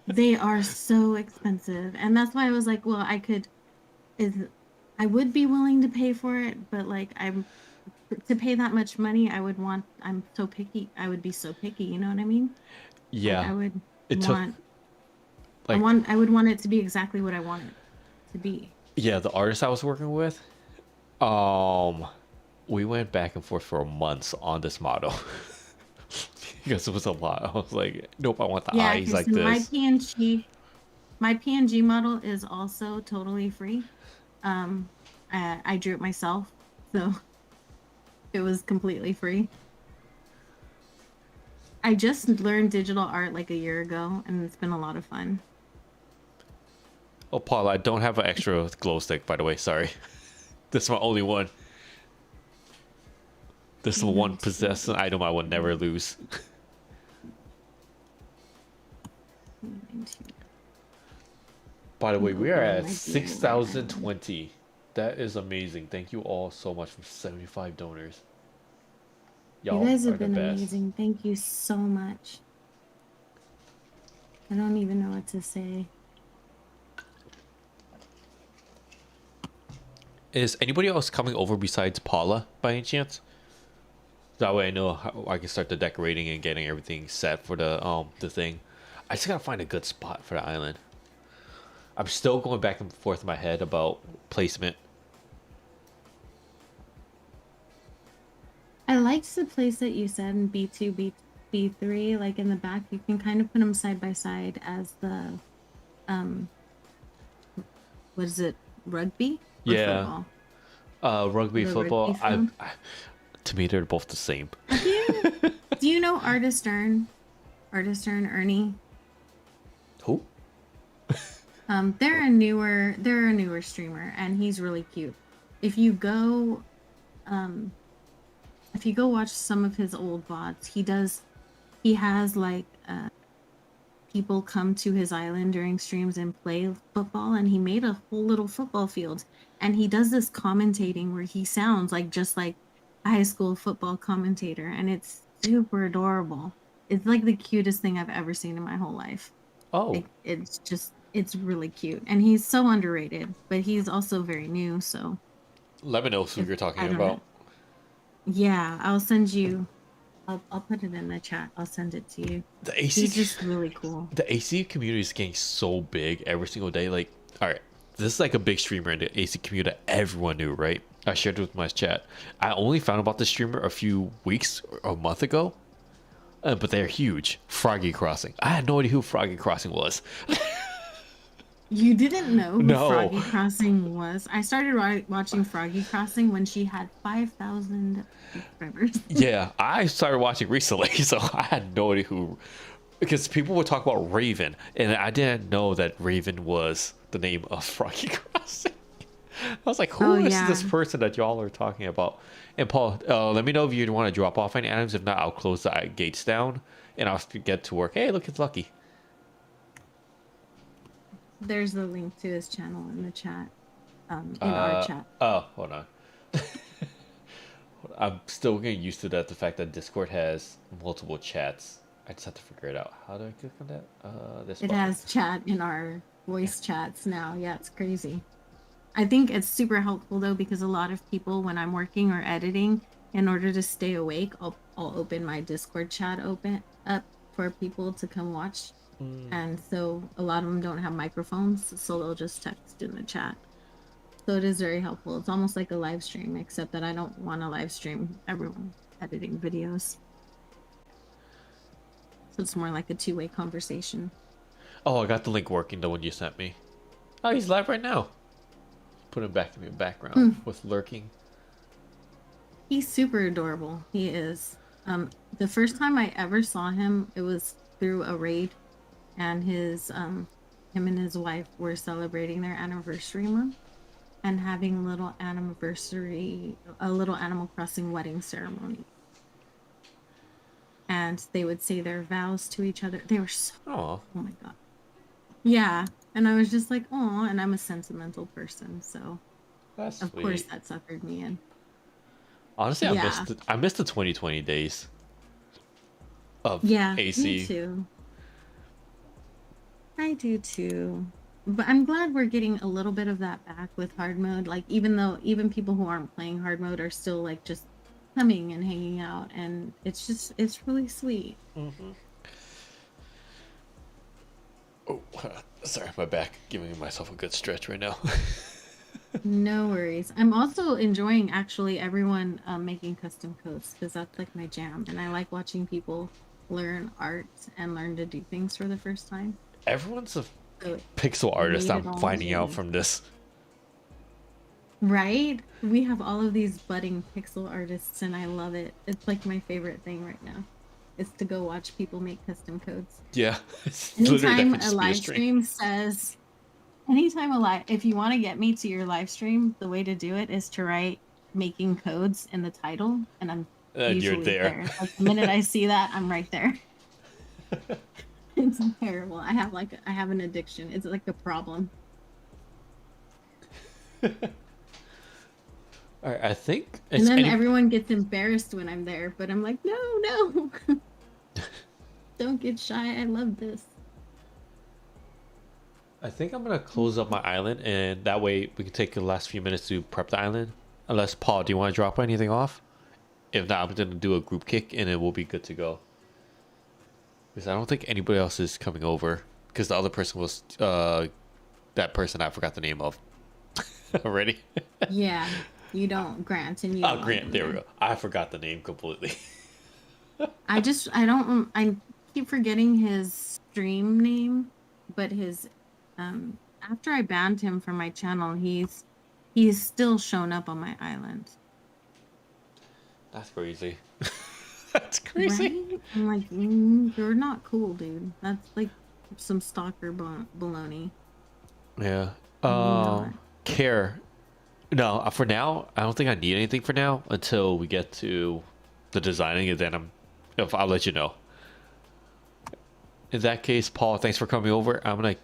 They are so expensive. And that's why I was like, well, is I would be willing to pay for it, but like to pay that much money, I'm so picky. I would be so picky, you know what I mean? Like Yeah. I would It took, want like, I would want it to be exactly what I want it to be. yeah, the artist I was working with, um, we went back and forth for months on this model because it was a lot. I was like, nope, I want the Yeah, eyes because like this. My PNG model is also totally free. I drew it myself, so it was completely free. I just learned digital art like a year ago, and it's been a lot of fun. Oh, Paul, I don't have an extra glow stick, by the way. Sorry. This is my only one. This is the one possessed item I would never lose. By the way, we are at 6,020. That is amazing. Thank you all so much for 75 donors. You Y'all guys are have the been best. amazing. Thank you so much. I don't even know what to say. Is anybody else coming over besides Paula by any chance? That way I know how I can start the decorating and getting everything set for the thing. I just gotta find a good spot for the island. I'm still going back and forth in my head about placement. I liked the place that you said in B2, B3, like in the back. You can kind of put them side by side as the, um, what is it, rugby or Yeah. football? Rugby, The football. rugby field. To me, they're both the same. Do you know Artist Earn? Artist Earn, Ernie? Who? They're a newer streamer, and he's really cute. If you go, watch some of his old VODs, he has like people come to his island during streams and play football, and he made a whole little football field, and he does this commentating where he sounds like just like a high school football commentator, and it's super adorable. It's like the cutest thing I've ever seen in my whole life. Oh, It's really cute, and he's so underrated, but he's also very new, so let me know who you're I talking don't know. about. Yeah, I'll send you. I'll put it in the chat. I'll send it to you. The AC, He's just really cool. the AC community is getting so big every single day. Like, all right, this is like a big streamer in the AC community that everyone knew, right? I shared it with my chat. I only found about this streamer a few weeks or a month ago, but they're huge. Froggy Crossing. I had no idea who Froggy Crossing was. You didn't know who No. Froggy Crossing was? I started watching Froggy Crossing when she had 5,000 subscribers. Yeah, I started watching recently, so I had no idea who. Because people would talk about Raven, and I didn't know that Raven was the name of Froggy Crossing. I was like, who is this person that y'all are talking about? And Paul, let me know if you want to drop off any items. If not, I'll close the gates down, and I'll get to work. Hey, look, it's Lucky. There's the link to his channel in the chat. in our chat. Oh, hold on. I'm still getting used to that. The fact that Discord has multiple chats. I just have to figure it out. How do I click on that? This It button. has chat in our Yeah. voice chats now. Yeah, it's crazy. I think it's super helpful though because a lot of people, when I'm working or editing, in order to stay awake, I'll open my Discord chat open up for people to come watch. And so a lot of them don't have microphones, so they'll just text in the chat. So it is very helpful. It's almost like a live stream, except that I don't want to live stream everyone editing videos. So it's more like a two-way conversation. Oh, I got the link working. The one you sent me. Oh, he's live right now. Put him back in the background with lurking. He's super adorable. He is. The first time I ever saw him, it was through a raid, and him and his wife were celebrating their anniversary month and having a little Animal Crossing wedding ceremony. And they would say their vows to each other. They were so, Oh, oh my God. Yeah. And I was just like, oh, and I'm a sentimental person. So that's of sweet. course that suckered me in. Honestly, Yeah. I missed the 2020 days of Yeah, AC. me too. I do too. But I'm glad we're getting a little bit of that back with hard mode. Like even people who aren't playing hard mode are still like just coming and hanging out, and it's really sweet. Oh, sorry, my back. Giving myself a good stretch right now. No worries. I'm also enjoying actually everyone making custom codes because that's like my jam, and I like watching people learn art and learn to do things for the first time. Everyone's a So pixel artist. made it I'm all finding out really- from this. Right? We have all of these budding pixel artists, and I love it. It's like my favorite thing right now. Is to go watch people make custom codes. Yeah, it's literally that Anytime could a just be a live stream. stream says, if you want to get me to your live stream, the way to do it is to write making codes in the title, and I'm And you're usually there. Like the minute I see that, I'm right there. It's terrible. I have an addiction. It's like a problem. All right, I think And it's then everyone gets embarrassed when I'm there, but I'm like, no. Don't get shy. I love this. I think I'm gonna close up my island, and that way we can take the last few minutes to prep the island. Unless Paul, do you want to drop anything off? If not, I'm gonna do a group kick, and it will be good to go. Because I don't think anybody else is coming over. Because the other person was that person I forgot the name of already. Yeah, you don't, Grant, and you. Oh, don't Grant. want There we them go. I forgot the name completely. I keep forgetting his stream name, but his after I banned him from my channel, he's still shown up on my island. That's crazy. That's crazy. Right? I'm like, you're not cool, dude. That's like some stalker baloney. Yeah. Not. Care. No, for now, I don't think I need anything for now until we get to the designing, and then I'll let you know. In that case, Paul, thanks for coming over. I'm gonna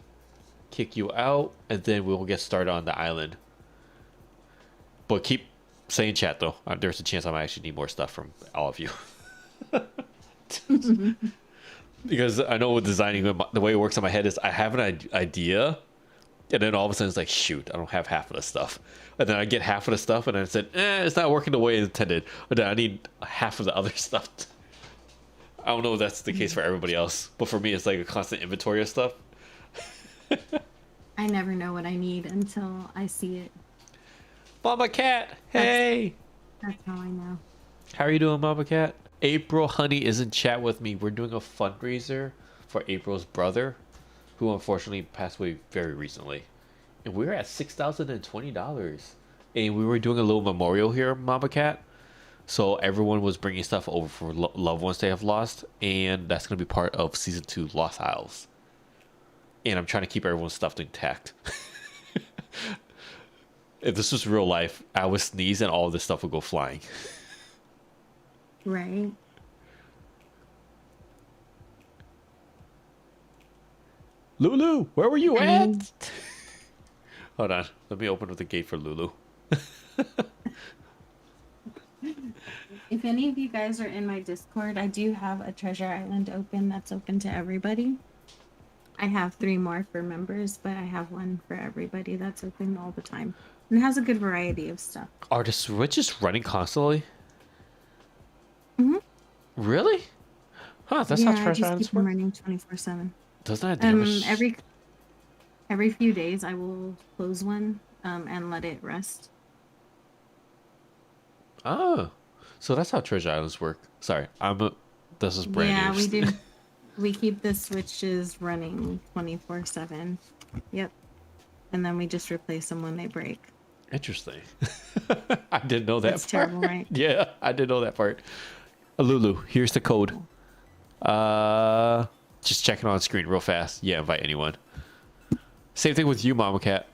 kick you out, and then we'll get started on the island. But keep saying chat though. There's a chance I might actually need more stuff from all of you. Because I know with designing, the way it works in my head is I have an idea, and then all of a sudden it's like, shoot, I don't have half of the stuff. And then I get half of the stuff, and then I said, it's not working the way intended. But then I need half of the other stuff. I don't know if that's the case for everybody else, but for me, it's like a constant inventory of stuff. I never know what I need until I see it. Mama Cat, hey! That's how I know. How are you doing, Mama Cat? April Honey is in chat with me. We're doing a fundraiser for April's brother, who unfortunately passed away very recently. And we're at $6,020. And we were doing a little memorial here, Mama Cat. So everyone was bringing stuff over for loved ones they have lost. And that's going to be part of Season 2 Lost Isles. And I'm trying to keep everyone's stuff intact. If this was real life, I would sneeze and all of this stuff would go flying. Right. Lulu, where were you at? Hold on. Let me open up the gate for Lulu. If any of you guys are in my Discord, I do have a treasure island open that's open to everybody. I have 3 more for members, but I have one for everybody that's open all the time. And it has a good variety of stuff. Are the switches running constantly? Mm-hmm. Really? Huh, that's how Yeah, I Treasure just keep Islands them work? running 24/7. Doesn't that damage? Every few days I will close one and let it rest. Oh. So that's how Treasure Islands work. Sorry, this is brand Yeah, we new. do. We keep the switches running 24/7. Yep. And then we just replace them when they break. Interesting. I didn't know that That's part. terrible, right? Yeah, I didn't know that part. Lulu, here's the code. Just checking on screen real fast. Yeah, invite anyone. Same thing with you, Mama Cat.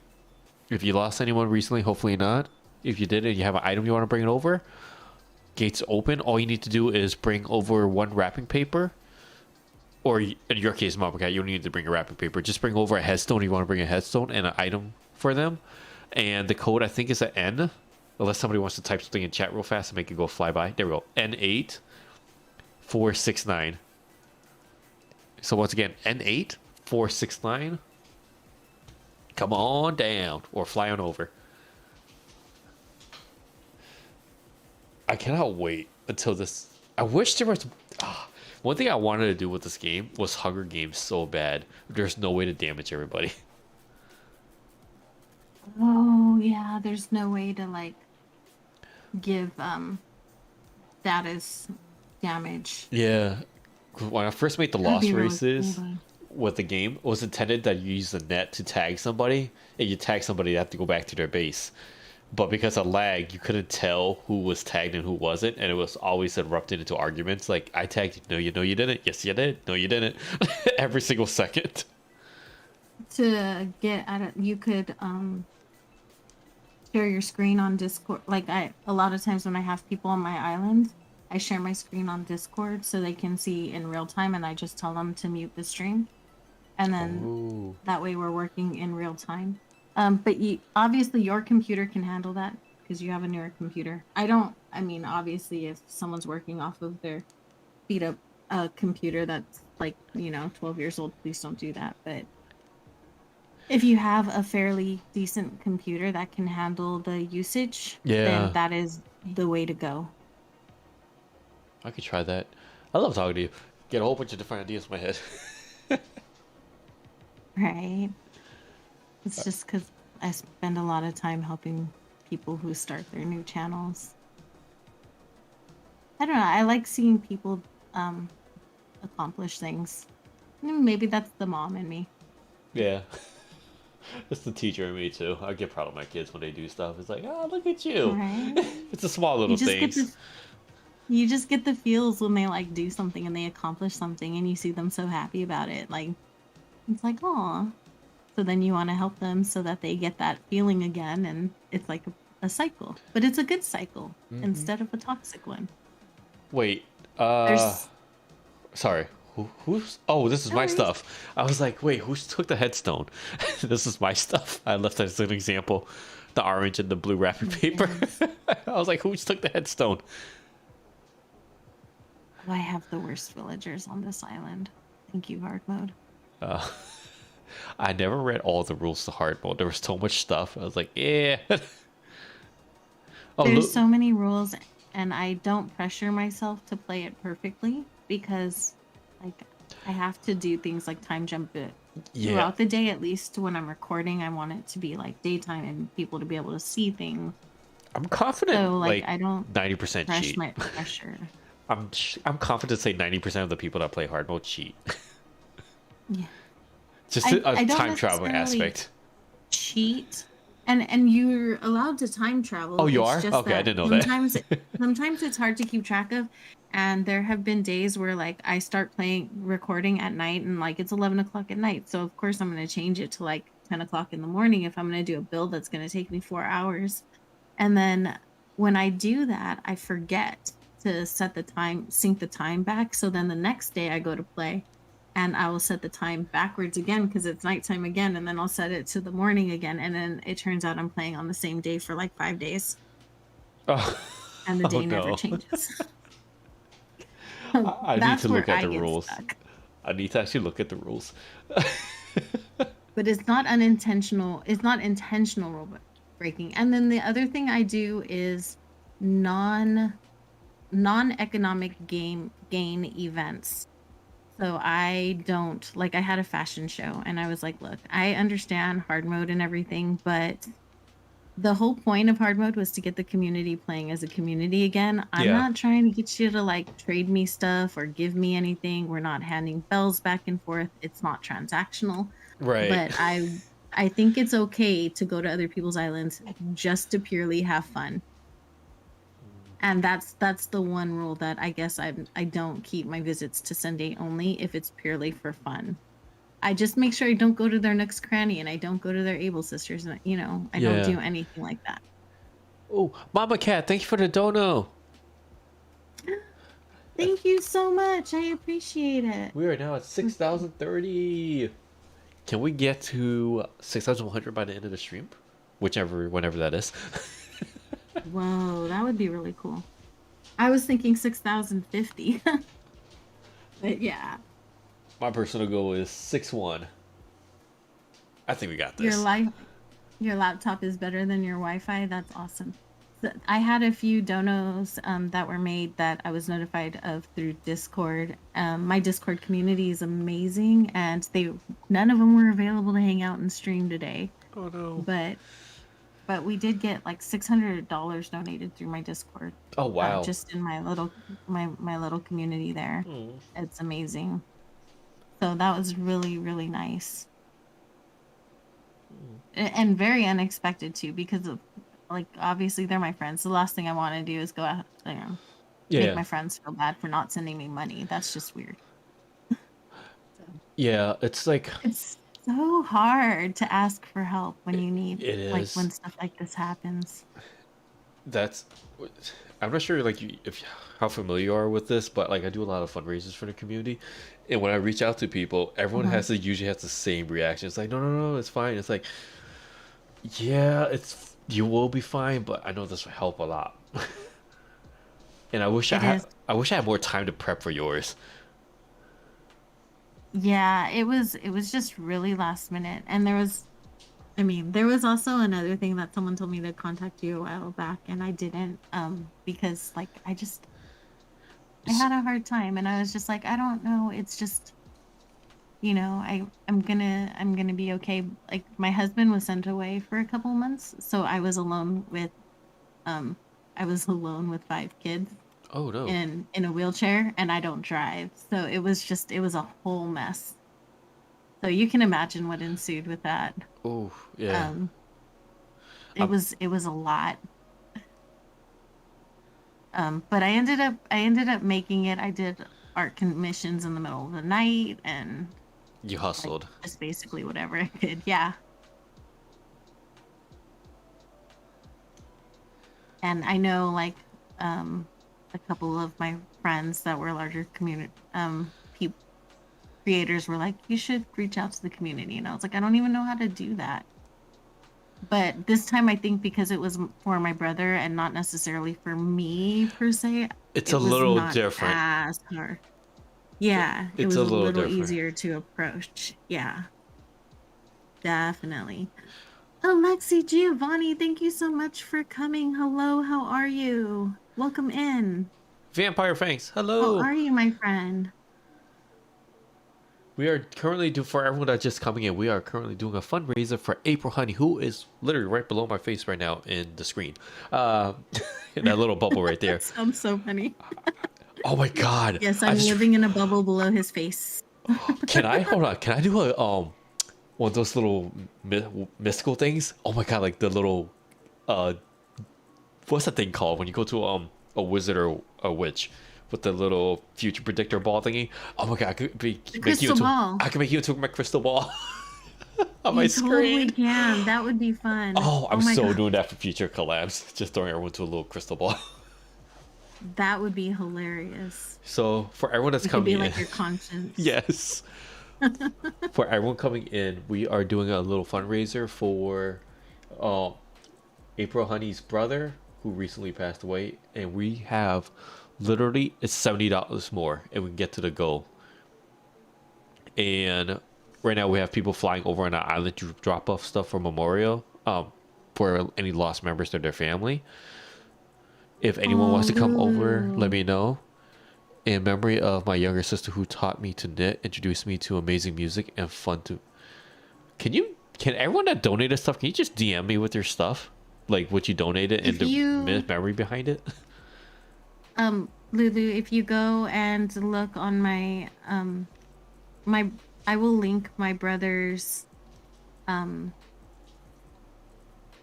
If you lost anyone recently, hopefully not. If you did and you have an item you want to bring it over, gates open. All you need to do is bring over 1 wrapping paper. Or in your case, Mama Cat, you don't need to bring a wrapping paper. Just bring over a headstone if you want to bring a headstone and an item for them. And the code, I think, is an N. Unless somebody wants to type something in chat real fast and make it go fly by. There we go. N8469. So once again, N8469. Come on down or fly on over. I cannot wait until this. I wish there was. One thing I wanted to do with this game was Hunger Games so bad. There's no way to damage everybody. Oh, yeah, there's no way to like give status damage. Yeah. When I first made the That'd Lost be really Races cool, with the game, it was intended that you use the net to tag somebody, and you tag somebody, you have to go back to their base. But because of lag, you couldn't tell who was tagged and who wasn't, and it was always erupted into arguments like, I tagged you, no, you didn't, yes, you did, no, you didn't, every single second. to get at it, you could share your screen on Discord. Like a lot of times when I have people on my island, I share my screen on Discord so they can see in real time, and I just tell them to mute the stream, and then Ooh. that way we're working in real time. But obviously your computer can handle that because you have a newer computer. I don't. I mean, obviously, if someone's working off of their beat up computer that's like 12 years old, please don't do that. But if you have a fairly decent computer that can handle the usage, then Yeah, that is the way to go. I could try that. I love talking to you. Get a whole bunch of different ideas in my head. Right? It's just because I spend a lot of time helping people who start their new channels. I don't know. I like seeing people accomplish things. Maybe that's the mom in me. Yeah. It's the teacher in me too. I get proud of my kids when they do stuff. It's like, oh, look at you. Right? It's the small You little just get things. you just get the feels when they like do something and they accomplish something and you see them so happy about it. Like it's like, oh. So then you want to help them so that they get that feeling again, and it's like a cycle. But it's a good cycle instead of a toxic one. Wait, There's sorry. Who's? Oh, this is no my worries. stuff. I was like, wait, who took the headstone? This is my stuff. I left that as an example. The orange and the blue wrapping paper. Yes. I was like, who took the headstone? Oh, I have the worst villagers on this island. Thank you, hard mode. I never read all the rules to hard mode. There was so much stuff. I was like, yeah. Oh, There's look. so many rules, and I don't pressure myself to play it perfectly because, like, I have to do things like time jump it Yeah, throughout the day. At least when I'm recording, I want it to be like daytime and people to be able to see things. I'm confident. So, like, Like I don't 90% press cheat. my pressure. I'm confident to say 90% of the people that play hard mode cheat. Yeah. Just I a don't time traveling necessarily aspect. cheat, and you're allowed to time travel. Oh, you It's are? just Okay, I that didn't know that. sometimes it's hard to keep track of, and there have been days where like I start recording at night, and like it's 11 o'clock at night, so of course I'm going to change it to like 10 o'clock in the morning if I'm going to do a build that's going to take me 4 hours. And then when I do that, I forget to set the time, sync the time back, so then the next day I go to play and I will set the time backwards again because it's nighttime again, and then I'll set it to the morning again, and then it turns out I'm playing on the same day for like 5 days, Oh, and the oh day never no. changes. I need to That's where look at I the get rules. stuck. I need to actually look at the rules. But it's not unintentional. It's not intentional rule breaking. And then the other thing I do is non non-economic gain events. So I don't like I had a fashion show and I was like, look, I understand hard mode and everything, but the whole point of hard mode was to get the community playing as a community again. I'm Yeah. not trying to get you to like trade me stuff or give me anything. We're not handing bells back and forth. It's not transactional. Right. But I think it's okay to go to other people's islands just to purely have fun. And that's the one rule that I guess I don't keep my visits to Sunday only if it's purely for fun. I just make sure I don't go to their Nooks Cranny and I don't go to their Able Sisters and I don't Yeah. do anything like that. Oh, Mama Cat, thank you for the dono. Thank you so much. I appreciate it. We are now at 6,030. Can we get to 6,100 by the end of the stream? Whenever that is. Whoa, that would be really cool. I was thinking 6,050. But yeah, My personal goal is 6-1. I think we got your this. your laptop is better than your Wi-Fi. That's awesome. So I had a few donos that were made that I was notified of through Discord. My Discord community is amazing, and none of them were available to hang out and stream today. Oh no. But we did get like $600 donated through my Discord. Oh wow. Just in my little community there. Mm. It's amazing. So that was really, really nice. And very unexpected too, because of like obviously they're my friends. The last thing I want to do is go out, make my friends feel bad for not sending me money. That's just weird. Yeah, it's like It's so hard to ask for help when you need it like is. when stuff like this happens. That's I'm not sure like if how familiar you are with this, but like I do a lot of fundraisers for the community, and when I reach out to people, everyone usually has the same reaction. It's like no, it's fine. It's like yeah, you will be fine, but I know this will help a lot. And It is. I wish I had more time to prep for yours. Yeah, it was just really last minute. And there was also another thing that someone told me to contact you a while back and I didn't because like I had a hard time and I was just like I don't know, it's just I'm gonna be okay. Like my husband was sent away for a couple months, so um I was alone with 5 kids Oh no. in a wheelchair and I don't drive. So it was a whole mess. So you can imagine what ensued with that. Oh yeah. Um Um, it was a lot. But I ended up making it. I did art commissions in the middle of the night and you like hustled. just basically whatever I could. Yeah. And I know like a couple of my friends that were larger community pe- creators were like, you should reach out to the community. And I was like, I don't even know how to do that. But this time I think because it was for my brother and not necessarily for me per se, It's it a was little not different. as hard. Yeah, it It's was a a little little different. easier to approach. Yeah, definitely. Alexi Giovanni, thank you so much for coming. Hello, how are you? Welcome in. Vampire Fangs, How hello. are you, my friend? We are currently for everyone that's just coming in. We are currently doing a fundraiser for April Honey, who is literally right below my face right now in the screen. Uh, in that little bubble right there. That sounds so funny. Oh my god! Yes, I I'm just living in a bubble below his face. can I hold on? Can I do a one of those little mystical things? Oh my god! Like the little what's that thing called when you go to a wizard or a witch with the little future predictor ball thingy? Oh my god! Crystal ball. I can make you into my crystal ball on my You totally screen. can. That would be fun. Oh, I'm my so God. doing that for future collabs. Just throwing everyone to a little crystal ball. That would be hilarious. So for everyone that's It could be coming in, like your conscience. yes, for everyone coming in, we are doing a little fundraiser for uh, April Honey's brother who recently passed away, and we have literally it's $70 more, and we can get to the goal. And right now we have people flying over on an island to drop off stuff for memorial, for any lost members to their family. If anyone Oh, wants to come over, let Lulu. me know. In memory of my younger sister who taught me to knit, introduced me to amazing music and fun to. Can everyone that donated stuff, can you just DM me with your stuff? Like what you donated and If the you memory behind it? Lulu, if you go and look on my I will link my brother's um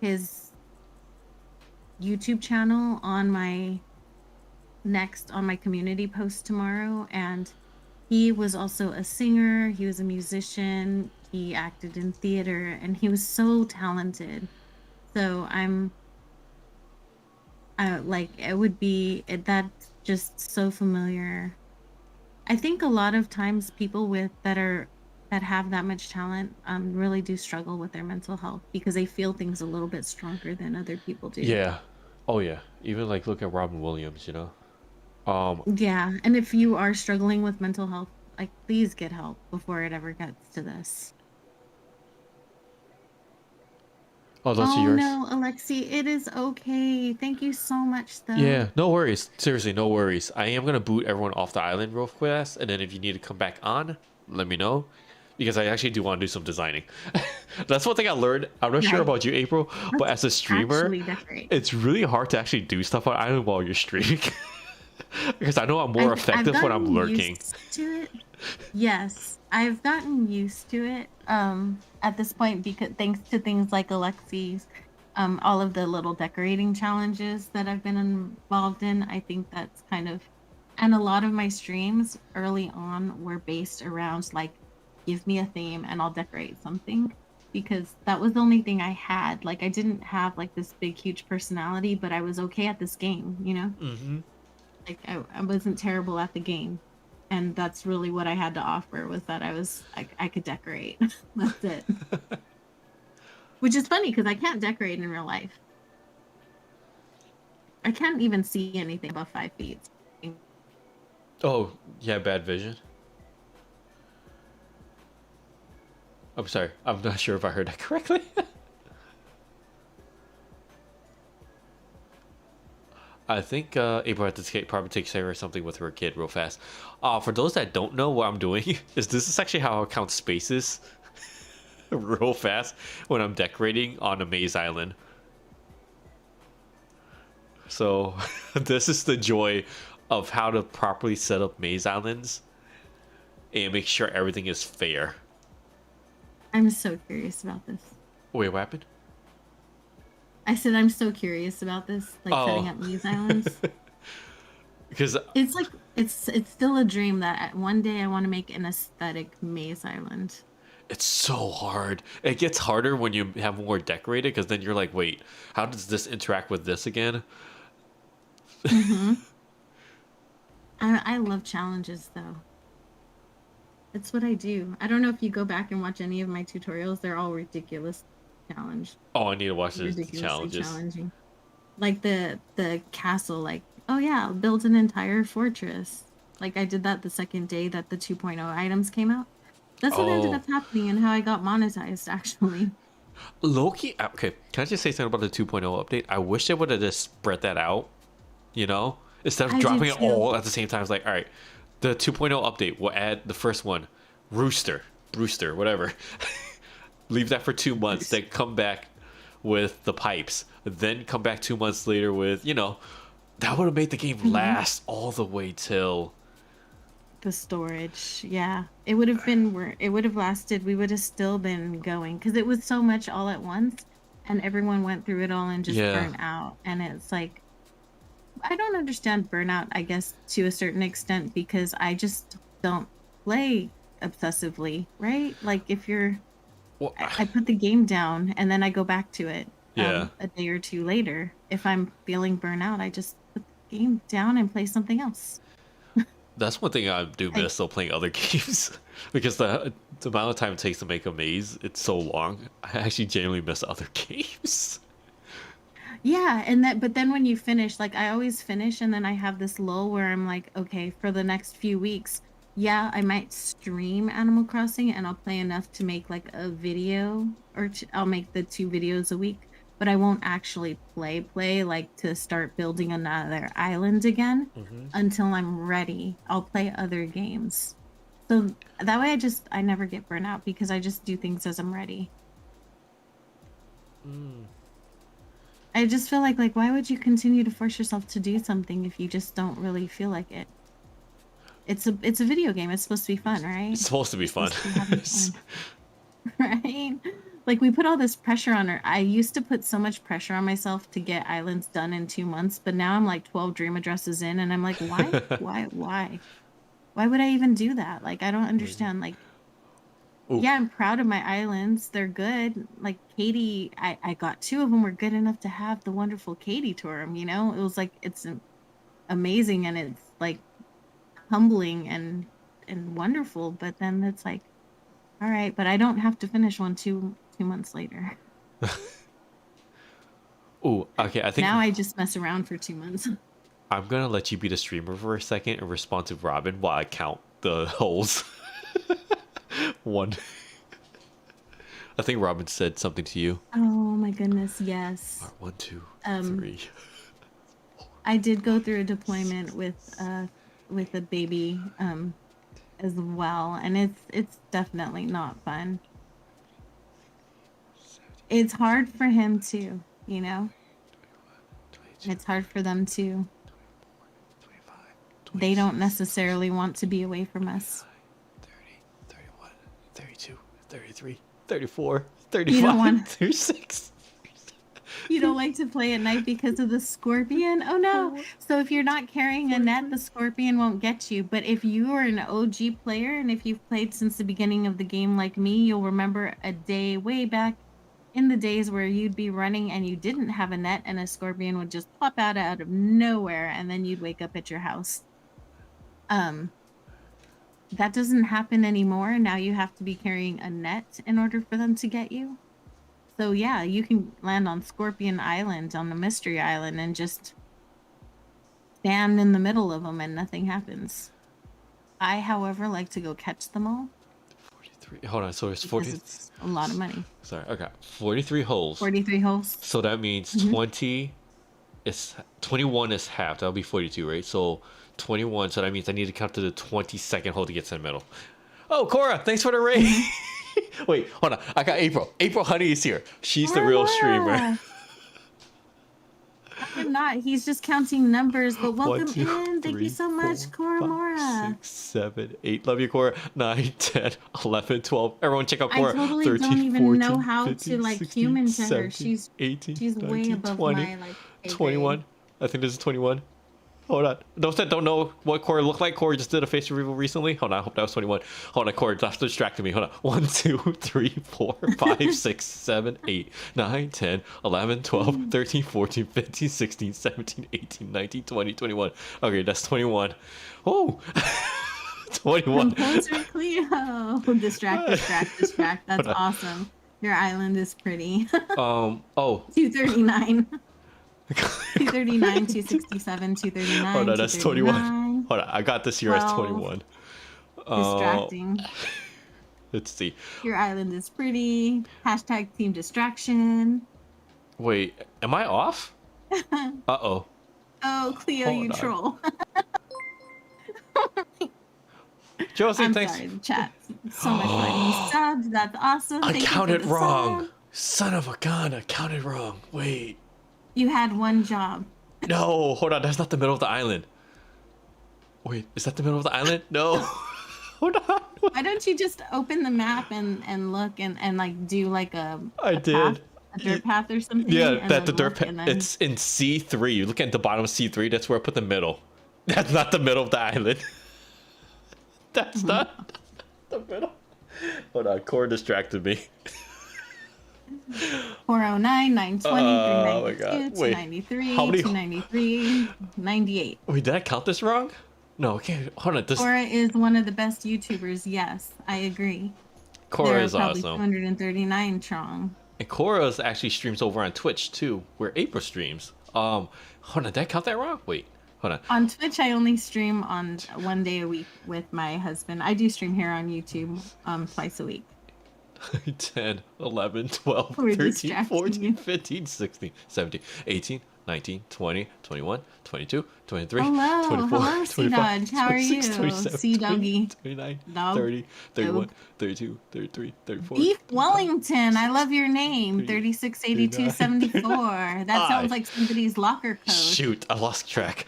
his YouTube channel on my community post tomorrow, and he was also a singer, he was a musician, he acted in theater, and he was so talented. So I like it would be that's just so familiar. I think a lot of times people that have that much talent really do struggle with their mental health because they feel things a little bit stronger than other people do. Yeah. Oh yeah. Even like look at Robin Williams, you know. Um. Yeah, and if you are struggling with mental health, like please get help before it ever gets to this. Oh, those are Oh yours. no, Alexi, it is okay. Thank you so much though. Yeah. No worries. Seriously, no worries. I am gonna boot everyone off the island real fast, and then if you need to come back on, let me know. Because I actually do want to do some designing. That's one thing I learned. I'm not sure Right. about you, April, but Let's as a streamer, actually decorate. it's really hard to actually do stuff on island while you're streaming. Because I know I'm more I've effective when I'm gotten lurking. used to it. Yes, I've gotten used to it at this point because thanks to things like Alexi's all of the little decorating challenges that I've been involved in, I think that's kind of and a lot of my streams early on were based around like give me a theme and I'll decorate something because that was the only thing I had. Like I didn't have like this big huge personality, but I was okay at this game, you know? Hmm. Like I wasn't terrible at the game, and that's really what I had to offer was that I could decorate. That's it. Which is funny because I can't decorate in real life. I can't even see anything above 5 feet. Oh, yeah, bad vision. I'm sorry. I'm not sure if I heard that correctly. I think April had to probably take care of something with her kid real fast. For those that don't know what I'm doing, is this is actually how I count spaces real fast when I'm decorating on a maze island. So this is the joy of how to properly set up maze islands and make sure everything is fair. I'm so curious about this. Wait, what happened? I said I'm so curious about this, like setting Oh, up these islands. because It's like it's still a dream that one day I want to make an aesthetic maze island. it's so hard. It gets harder when you have more decorated because then you're like, wait, how does this interact with this again? Mm-hmm. I love challenges though. It's what I do. I don't know if you go back and watch any of my tutorials, they're all ridiculous challenge. Oh, I need to watch the Ridiculously challenges. challenging. Like the castle, like, oh yeah, I'll build an entire fortress. Like I did that the second day that the 2.0 items came out. That's what ended Oh, up happening and how I got monetized actually. Loki. Okay, can I just say something about the 2.0 update? I wish they would have just spread that out, you know, instead of I did dropping it too. all at the same time. It's like, all right, the 2.0 update, we'll add the first one, Brewster, whatever. Leave that for 2 months, then come back with the pipes, then come back 2 months later with, that would have made the game Mhm. last all the way till. The storage, yeah. It would have been where it would have lasted. We would have still been going because it was so much all at once, and everyone went through it all and just Yeah. burnt out. And it's like I don't understand burnout, I guess, to a certain extent because I just don't play obsessively, right? Like if you're Well, I put the game down and then I go back to it yeah. a day or two later. If I'm feeling burnout, I just game down and play something else. That's one thing I do miss, though, playing other games. Because the amount of time it takes to make a maze, it's so long. I actually genuinely miss other games. Yeah, and that, but then when you finish, like I always finish and then I have this lull where I'm like, okay, for the next few weeks, yeah, I might stream Animal Crossing and I'll play enough to make like a video or I'll make the 2 videos a week, but I won't actually play like to start building another island again until I'm ready. I'll play other games. So that way I never get burnt out because I just do things as I'm ready. I just feel like why would you continue to force yourself to do something if you just don't really feel like it? It's a video game. It's supposed to be fun, right? It's supposed to be fun. Supposed to be having fun. Right? Like we put all this pressure on her. I used to put so much pressure on myself to get islands done in 2 months, but now I'm like 12 dream addresses in and I'm like, why? Why would I even do that? Like I don't understand. Like Ooh. yeah, I'm proud of my islands. They're good. Like Katie, I got 2 of them were good enough to have the wonderful Katie tour 'em, you know? It was like it's amazing and it's like humbling and wonderful, but then it's like all right, but I don't have to finish one 2 months later. Ooh, okay, I think Now I just mess around for 2 months. I'm gonna let you be the streamer for a second and respond to Robin while I count the holes. One. I think Robin said something to you. Oh my goodness, yes. 1, 2, Um, 3. I did go through a deployment with a baby as well, and it's definitely not fun. It's hard for him too, you know? It's hard for them too. They don't necessarily want to be away from us. 30, 31, 32, 33, 34, 35, You don't want 36. You don't like to play at night because of the scorpion? Oh no. So if you're not carrying a net, the scorpion won't get you. But if you are an OG player and if you've played since the beginning of the game like me, you'll remember a day way back in the days where you'd be running and you didn't have a net and a scorpion would just pop out of nowhere and then you'd wake up at your house. That doesn't happen anymore. Now you have to be carrying a net in order for them to get you. So yeah, you can land on Scorpion Island, on the Mystery Island, and just stand in the middle of them and nothing happens. I, however, like to go catch them all. 43. Hold on, so it's 40. It's a lot of money. Sorry, okay. 43 holes. 43 holes. So that means 20 is 21 is half. That'll be 42, right? So 21. So that means I need to count to the 22nd hole to get to the middle. Oh, Cora, thanks for the raid. Wait, hold on. I got April. April Honey is here. She's the real streamer. I'm not. He's just counting numbers, but welcome 1, 2, in. Thank 3, you so much, 4, Cora 5, Mora. 6, 7, 8. Love you, Cora. 9, 10, 11, 12. Everyone check out I Cora. totally 13, don't even 14, know how 15, to like 16, human to 17, her. She's 18, way 19, above 20, my like pay 21. grade. I think this is 21. Hold on. Those that don't know what Corey looked like, Corey just did a face reveal recently. Hold on, I hope that was 21. Hold on, Corey, that's distracting me. Hold on. 1, 2, 3, 4, 5, 6, 7, 8, 9, 10, 11, 12, 13, 14, 15, 16, 17, 18, 19, 20, 21. Okay, that's 21. Oh, 21. Composer Cleo. Distract. That's awesome. Your island is pretty. Oh. 239. 239, 267, 239. Hold on, that's 21. 239. Hold on, I got this here as 21. Distracting. Let's see. Your island is pretty. Hashtag team distraction. Wait, am I off? Uh-oh. Oh, Cleo, Hold you on. troll. Josie, I'm thanks. sorry, the chat. So much fun. You subbed. That's awesome. I Thank you for counted the wrong. sub. Son of a gun, I counted wrong. Wait. You had one job. No, hold on, that's not the middle of the island. Wait, is that the middle of the island? No. Hold on. Why don't you just open the map and look and like do like I did. path, a dirt path or something? Yeah, and that the then dirt look path. and then- It's in C3. You look at the bottom of C3, that's where I put the middle. That's not the middle of the island. That's not the middle. Hold on, Cora distracted me. 409, 920, Oh my god. 392, Wait. 293, How many 293, 98. Wait, did I count this wrong? No, okay. Hold on. This Cora is one of the best YouTubers. Yes, I agree. Cora There are is probably awesome. 239 strong. And Cora's actually streams over on Twitch too, where April streams. Hold on, did I count that wrong? Wait, hold on. On Twitch, I only stream on 1 day a week with my husband. I do stream here on YouTube twice a week. 10, 11, 12, We're 13, distracting 14, you. 15, 16, 17, 18, 19, 20, 21, 22, 23, Hello, 24, hello, Sea 25, Dodge. How are 26, you? 27, Sea 28, Doggy. 29, Dog. 30, 31, Dog. 32, 33, 34. Beef Wellington. I love your name. 38, 368274. That sounds like somebody's locker code. Shoot, I lost track.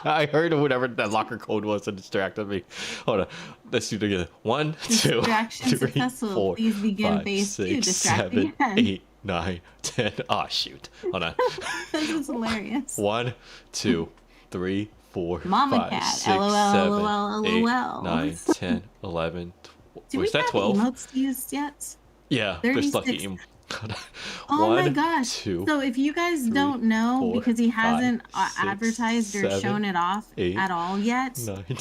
I heard whatever that locker code was and distracted me. Hold on. Let's do it again. 1, 2, Distraction 3, successful. 4, Please begin 5, phase 2. 6, Distracting 7, again. 8, 9, 10. Oh, shoot. Hold on. This is hilarious. 1, 2, 3, 4, Mama 5, cat. 6, LOL, 7, LOL, 8, LOL. 9, 10, 11, 12. Do we Was that have 12? emotes used yet? Yeah, there's 36. lucky. Oh my 1, gosh. 2, So if you guys 3, don't know, 4, because he 5, hasn't 6, advertised or 7, shown it off 8, at all yet, 9, 10,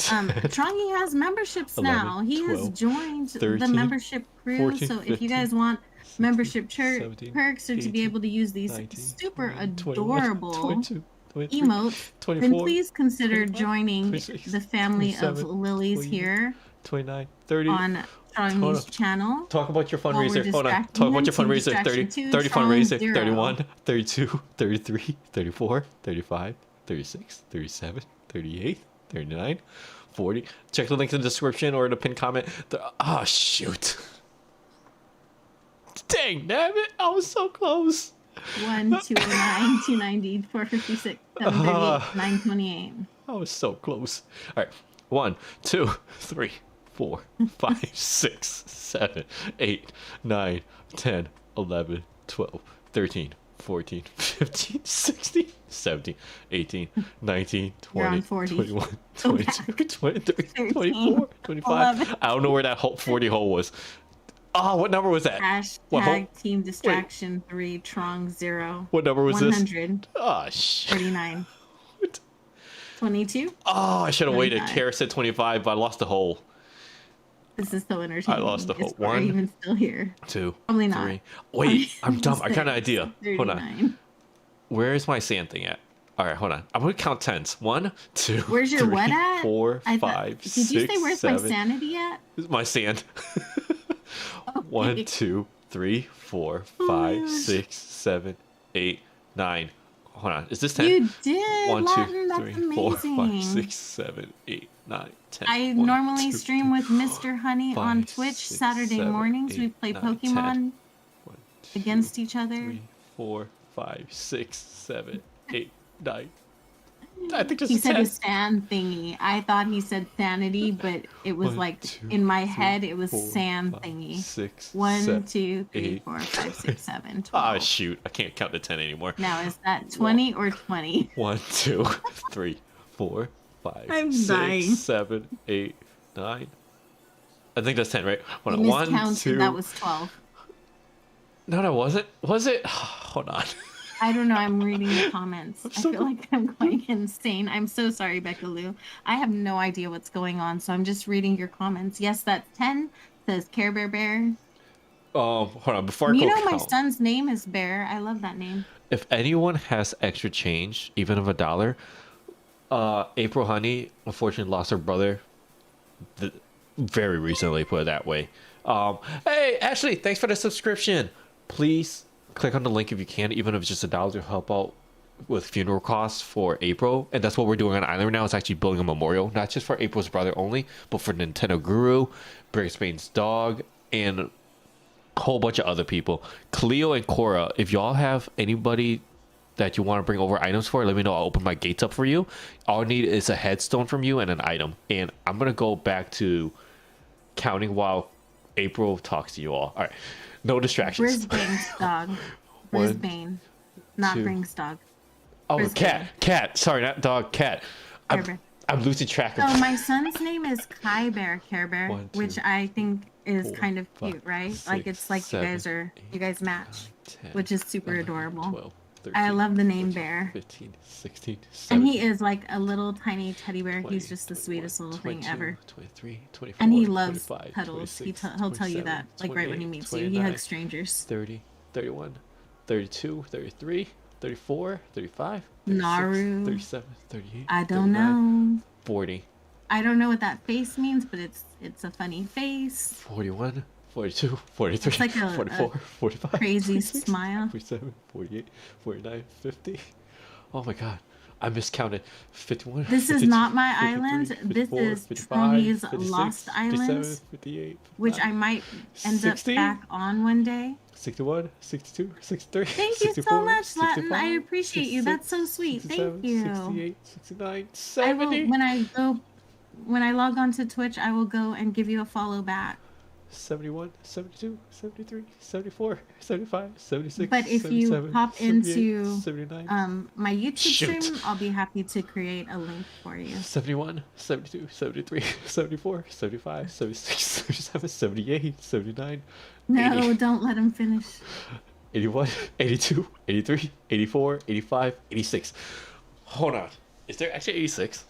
Trongy has memberships 11, now. He has 12, joined the 13, membership crew. 14, So if 15, you guys want membership 17, perks or to be 18, able to use these 19, super 21, adorable 22, 23, emotes, then 24, please consider 25, joining 26, the family of 27, lilies 28, here 29, 30. on Trongy's channel. Talk about your While we're fundraiser. Hold on. distracting Talk about him, your Team fundraiser. 30, Distraction 2, 30 Strong fundraiser. 0. 31, 32, 33, 34, 35, 36, 37, 38, 39, 40. Check the link in the description or the pinned comment. Oh, shoot. Dang, damn it. I was so close. 1, 209, 290, 456, 738, 928. I was so close. All right. 1, 2, 3, 4, 5, 6, 7, 8, 9, 10, 11, 12, 13, 14, 15, 16, 17, 18, 19, You're 20, on 40. 21, Go 22, back. 23, 13, 24, 25. 11. I don't know where that 40 hole was. Oh, what number was that? What hole? Hashtag Team Distraction 3, Trong 0. What number was this? 100, Oh, shit. 39, 22. Oh, I should have waited. 25. Kara said 25, but I lost the hole. This is so entertaining. lost the Is whole Cora one. even still here? 2, Probably not. 3. Wait, I'm dumb. I got an idea. Hold on. 39. Where is my sand thing at? All right, hold on. I'm gonna count tens. 1, 2, Where's your 3, what at? 4, I 5, did 6, you say where's 7. my sanity at? This is my sand. Okay. 1, 2, 3, 4, Oh my 5, gosh. 6, 7, 8, 9. Hold on. Is this 10? You did, 1, Latin. 2, That's 3, 4, 5, amazing. 6, 7, 8, 9, 10. I 1, normally 2, stream with Mr. Honey 5, on Twitch 6, Saturday 7, mornings. We 8, play 9, Pokemon 10. 1, 2, against each other. 3, 4, 5, 6, 7, 8, 9. I think this He is said 10. a sand thingy. I thought he said sanity, but it was 1, like 2, in my 3, head it was 4, sand 5, thingy. 6, 1, 7, 2, 3, 8, 4, 5, 6, 7, 12. Ah, shoot. I can't count to 10 anymore. Now is that 20 or 20? 1, 2, 3, 4, 5, I'm 6, dying. 7, 8, 9. I think that's 10, right? You Hold on. 1, miscounted. 2. That was 12. No, that wasn't. Was it? Hold on. I don't know. I'm reading the comments. I so feel like I'm going insane. I'm so sorry, Becca Lou. I have no idea what's going on, so I'm just reading your comments. Yes, that's 10. Says Care Bear Bear. Hold on. Before I You go know my count, son's name is Bear. I love that name. if anyone has extra change, even of $1, April Honey unfortunately lost her brother very recently, put it that way. Hey, Ashley, thanks for the subscription. Please click on the link if you can, even if it's just $1 to help out with funeral costs for April. And that's what we're doing on Island right now. It's actually building a memorial, not just for April's brother only, but for Nintendo Guru, Brisbane's dog, and a whole bunch of other people. Cleo and Cora, if y'all have anybody that you want to bring over items for, let me know. I'll open my gates up for you. All I need is a headstone from you and an item. And I'm going to go back to counting while April talks to you all. All right. No distractions. Brisbane's dog. One, Brisbane. Not two. Brink's dog. Oh, Brisbane. cat. Sorry, not dog, cat. Care Bear. I'm losing track So of. my son's name is Kai Bear Care Bear, One, which two, I think is 4, kind of 5, cute, right? Like 6, it's like you 7, guys are, 8, you guys 9, match, 10, which is super 11, adorable. 12, I 13, love the name 14, Bear. 15, 16, And he 17, is like a little tiny teddy bear. 20, He's just the 21, sweetest little thing 22, ever. 23, And he 24, loves 25, cuddles. 26, He'll tell you 27, that like right when he 28, meets you. He 29, hugs strangers. 30, 31, 32, 33, 34, 35, 36, Naru. 37, 38, I don't 39, know. 40, I don't know what that face means, but it's a funny face. 41, 42, 43, It's like a 44, 45, crazy 46, smile. 47, 48, 49, 50. Oh my god. I miscounted. 51, This is 52, not my 53, island. This 54, is 55, Trony's 56, Lost 57, Islands, 58, which 59, I might end up 60, back on one day. 61, 62, 63, Thank you so 64, much, Latin. I 65, appreciate you. That's 66, so sweet. Thank 67, you. 68, 69, I will 70. when I log on to Twitch, I will go and give you a follow back. 71, 72, 73, 74, 75, 76, But if you 77, hop 78, into 79, my YouTube shoot, stream, I'll be happy to create a link for you. 71, 72, 73, 74, 75, 76, 77, 78, 79, No, 80, don't let him finish. 81, 82, 83, 84, 85, 86. Hold on. Is there actually 86?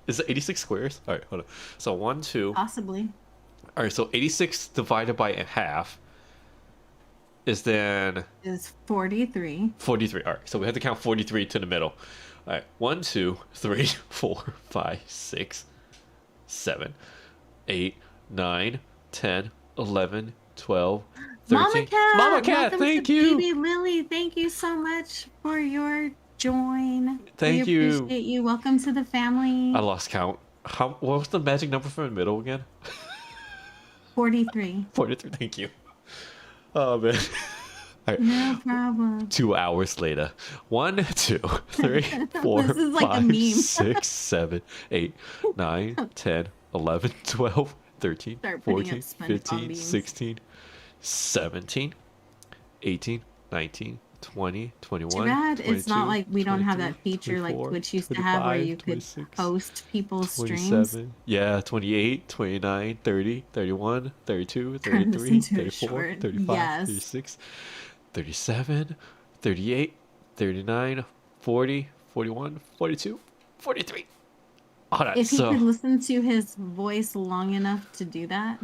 Is it 86 squares? All right, hold on. So 1, 2. Possibly. All right, so 86 divided by a half is then Is 43. 43. All right, so we have to count 43 to the middle. All right, 1, 2, 3, 4, 5, 6, 7, 8, 9, 10, 11, 12, 13. Mama Cat! Mama Cat, Welcome thank to you! Baby Lily. Thank you so much for your join. Thank we you. appreciate you. Welcome to the family. I lost count. What was the magic number for the middle again? 43. 43, thank you. Oh, man. All right. No problem. 2 hours later. 1, 2, 3, 4, This is like a 5, meme. 6, 7, 8, 9, 10, 11, 12, 13, Start putting 14, up SpongeBob 15, memes. 16, 17, 18, 19, 20, 21, Too bad it's not 22, like we don't have that 23, feature like 24, Twitch used to have where 25, you could 26, host people's streams. 27, yeah, 28, 29, 30, 31, 32, Turn this 33, into a 34, short. 35, Yes. 36, 37, 38, 39, 40, 41, 42, 43. All right, If he so could listen to his voice long enough to do that.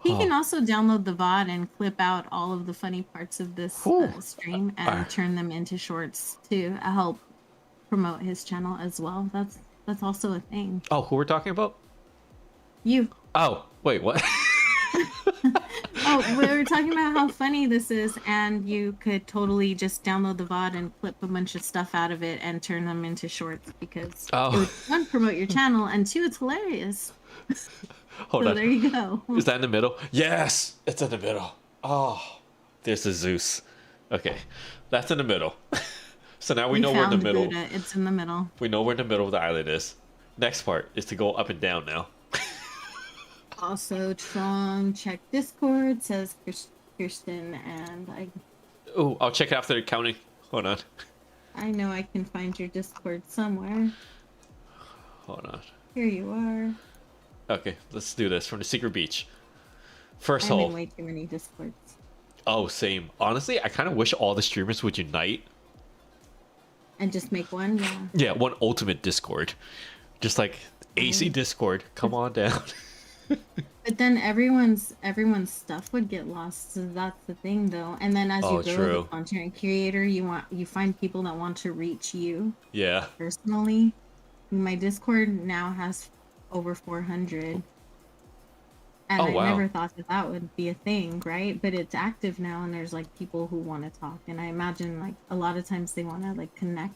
He can also download the VOD and clip out all of the funny parts of this stream and turn them into shorts to help promote his channel as well. That's also a thing. oh, who we're talking about? You. Oh, wait, what? Oh, we were talking about how funny this is, and you could totally just download the VOD and clip a bunch of stuff out of it and turn them into shorts because it would, one, promote your channel, and two, it's hilarious. Hold So on. there you go. Is that in the middle? Yes, it's in the middle. Oh, there's a Zeus. Okay, that's in the middle. So now we know where in the found middle. Buddha. It's in the middle. We know where in the middle of the island is. Next part is to go up and down now. Also, Tron check Discord, says Kirsten, and Oh, I'll check after the counting. Hold on. I know I can find your Discord somewhere. Hold on. Here you are. Okay, let's do this from the secret beach. First I'm hole. in way too many Discords. Oh, same. Honestly, I kind of wish all the streamers would unite. And just make one, yeah. Yeah, one ultimate Discord. Just like AC Discord, come on down. But then everyone's stuff would get lost. So that's the thing, though. And then as you grow true. the content creator, you find people that want to reach you Yeah. personally. My Discord now has over 400. And I wow. never thought that would be a thing, right? But it's active now, and there's like people who want to talk, and I imagine like a lot of times they want to like connect.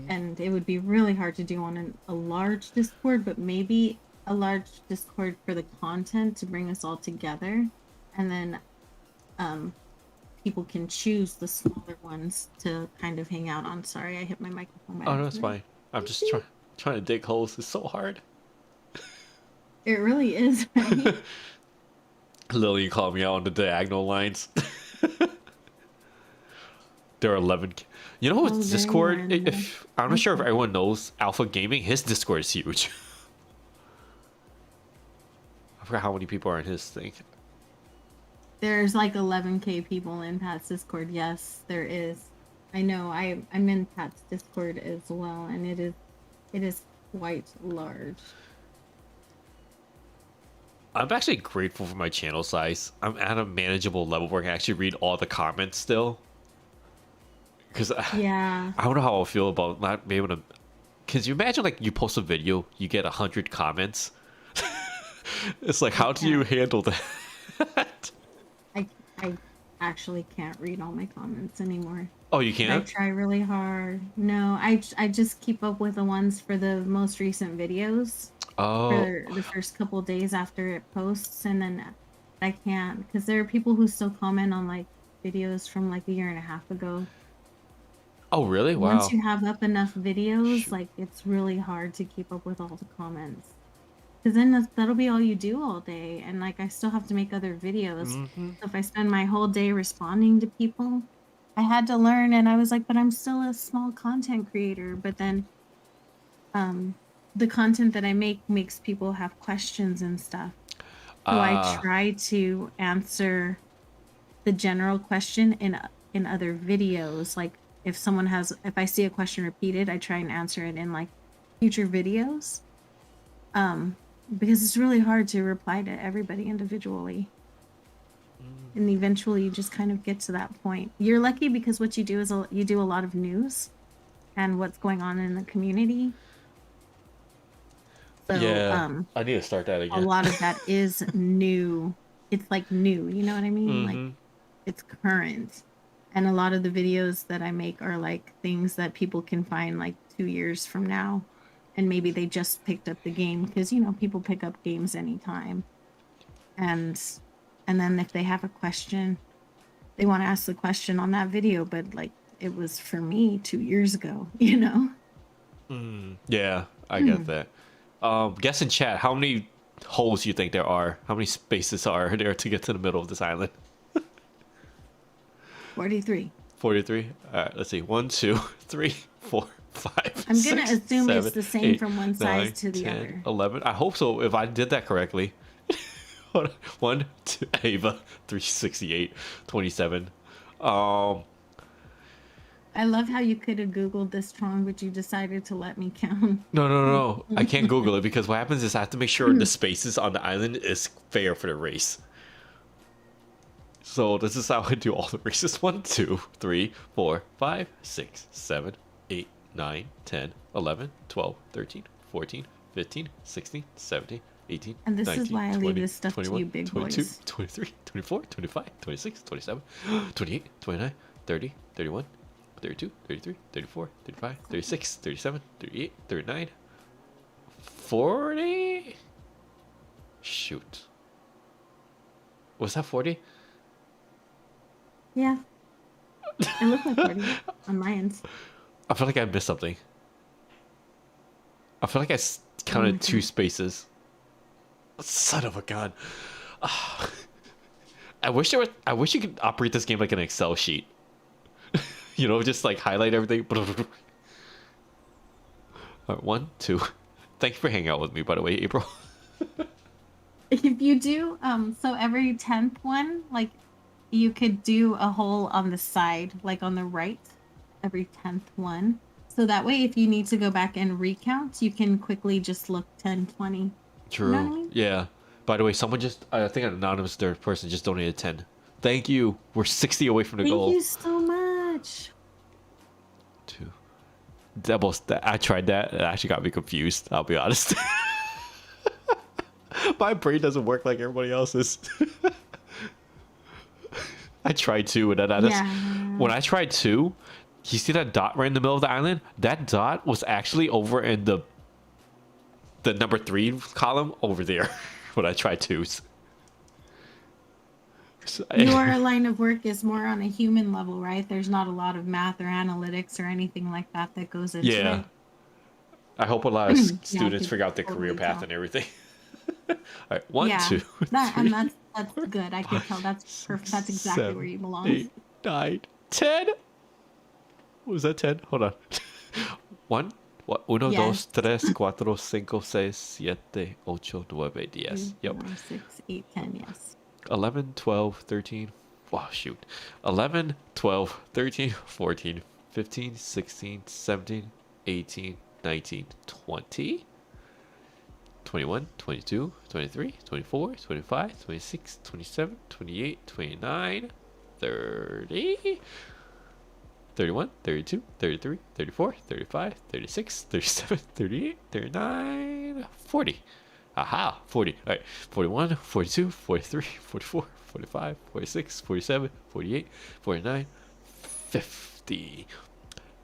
And it would be really hard to do on a large Discord, but maybe a large Discord for the content to bring us all together, and then people can choose the smaller ones to kind of hang out on. Sorry, I hit my microphone. Oh, no, it's fine. I'm just trying to dig holes. It's so hard. It really is, right? Lily called me out on the diagonal lines. There are 11. You know Oh, what's very Discord? random. If I'm not sure if Okay. everyone knows Alpha Gaming, his Discord is huge. I forgot how many people are in his thing. There's like 11K people in Pat's Discord. Yes, there is. I know. I'm in Pat's Discord as well, and it is quite large. I'm actually grateful for my channel size. I'm at a manageable level where I can actually read all the comments still. Because Yeah. I don't know how I feel about not being able to. Because you imagine, like, you post a video, you get 100 comments. It's like, I how do you can't. handle that? I actually can't read all my comments anymore. Oh, you But I can't? try really hard. No, I just keep up with the ones for the most recent videos Oh, for the first couple days after it posts, and then I can't because there are people who still comment on like videos from like a year and a half ago. oh, really? Once Wow. you have up enough videos, Shoot. like it's really hard to keep up with all the comments. Because then that'll be all you do all day. And like I still have to make other videos. Hmm. So if I spend my whole day responding to people, I had to learn and I was like, but I'm still a small content creator. But then um the content that I make makes people have questions and stuff. So I Uh, try to answer the general question in other videos. Like if I see a question repeated, I try and answer it in like future videos. Um, because it's really hard to reply to everybody individually. And eventually you just kind of get to that point. You're lucky because what you do is you do a lot of news and what's going on in the community. So, yeah. I need to start that a again. lot of that is new. It's like new, you know what I mean? Like Hmm. it's current. And a lot of the videos that I make are like things that people can find like 2 years from now. And maybe they just picked up the game because, people pick up games anytime. And and then if they have a question, they want to ask the question on that video, but like it was for me 2 years ago, you know? Yeah, I get Hmm. that. Guess in chat, how many holes you think there are? How many spaces are there to get to the middle of this island? 43. 43. All right, let's see. 1, 2, 3, 4, 5, I'm gonna 6, assume it's 7, the same 8, from one size 9, to the 10, other. 11. I hope so if I did that correctly. Hold on. 1, 2, Ava, 368, 27. Um, I love how you could have Googled this wrong, but you decided to let me count. no, no, no, no. I can't Google it because what happens is I have to make sure the spaces on the island is fair for the race. So this is how I do all the races. 1, 2, 3, 4, 5, 6, 7, 8, 9, 10, 11, 12, 13, 14, 15, 16, 17, 18, And this is 19, why I leave 20, this stuff to 21, you big 22, boys. 23, 24, 25, 26, 27, 28, 29, 30, 31, 32, 33, 34, 35, 36, 37, 38, 39, 40. Shoot. Was that 40? Yeah, it looked like 40 on my end. I feel like I missed something. I feel like Oh my counted two god. spaces. Son of a gun. I wish there was. I wish you could operate this game like an Excel sheet. You know, just like highlight everything. All right, 1, 2. Thank you for hanging out with me, by the way, April. If you do, so every 10th one, like you could do a hole on the side, like on the right, every 10th one. So that way, if you need to go back and recount, you can quickly just look 10, 20. You know what I True. mean? Yeah. By the way, someone just. I think an anonymous third person just donated 10. Thank you. We're 60 away from the Thank goal. you so much. 2. I tried that. It actually got me confused. I'll be honest. My brain doesn't work like everybody else's. I tried to, and then Yeah. when I tried to, you see that dot right in the middle of the island? That dot was actually over in the number 3 column over there when I tried twos. So, Your line of work is more on a human level, right? There's not a lot of math or analytics or anything like that that goes into yeah, it. I hope a lot of Yeah, I students could figure out their career totally path tell. and everything. All right, 1, Yeah, 2, that and 3, that's 4, good. I could 5, tell that's perfect. 6, That's exactly where 7, you belong. 8, 9, 10. Was that 10? Hold on. One. What? Uno, Yes. dos, tres, cuatro, cinco, seis, siete, ocho, nueve, diez. 2, Yep. 4, 6, 8, 10. Yes. 11, 12, 13. Wow, shoot. 11, 12, 13, 14, 15, 16, 17, 18, 19, 20. 21, 22, 23, 24, 25, 26, 27, 28, 29, 30, 31, 32, 33, 34, 35, 36, 37, 38, 39, 40. Aha, 40. All right. 41, 42, 43, 44, 45, 46, 47, 48, 49, 50.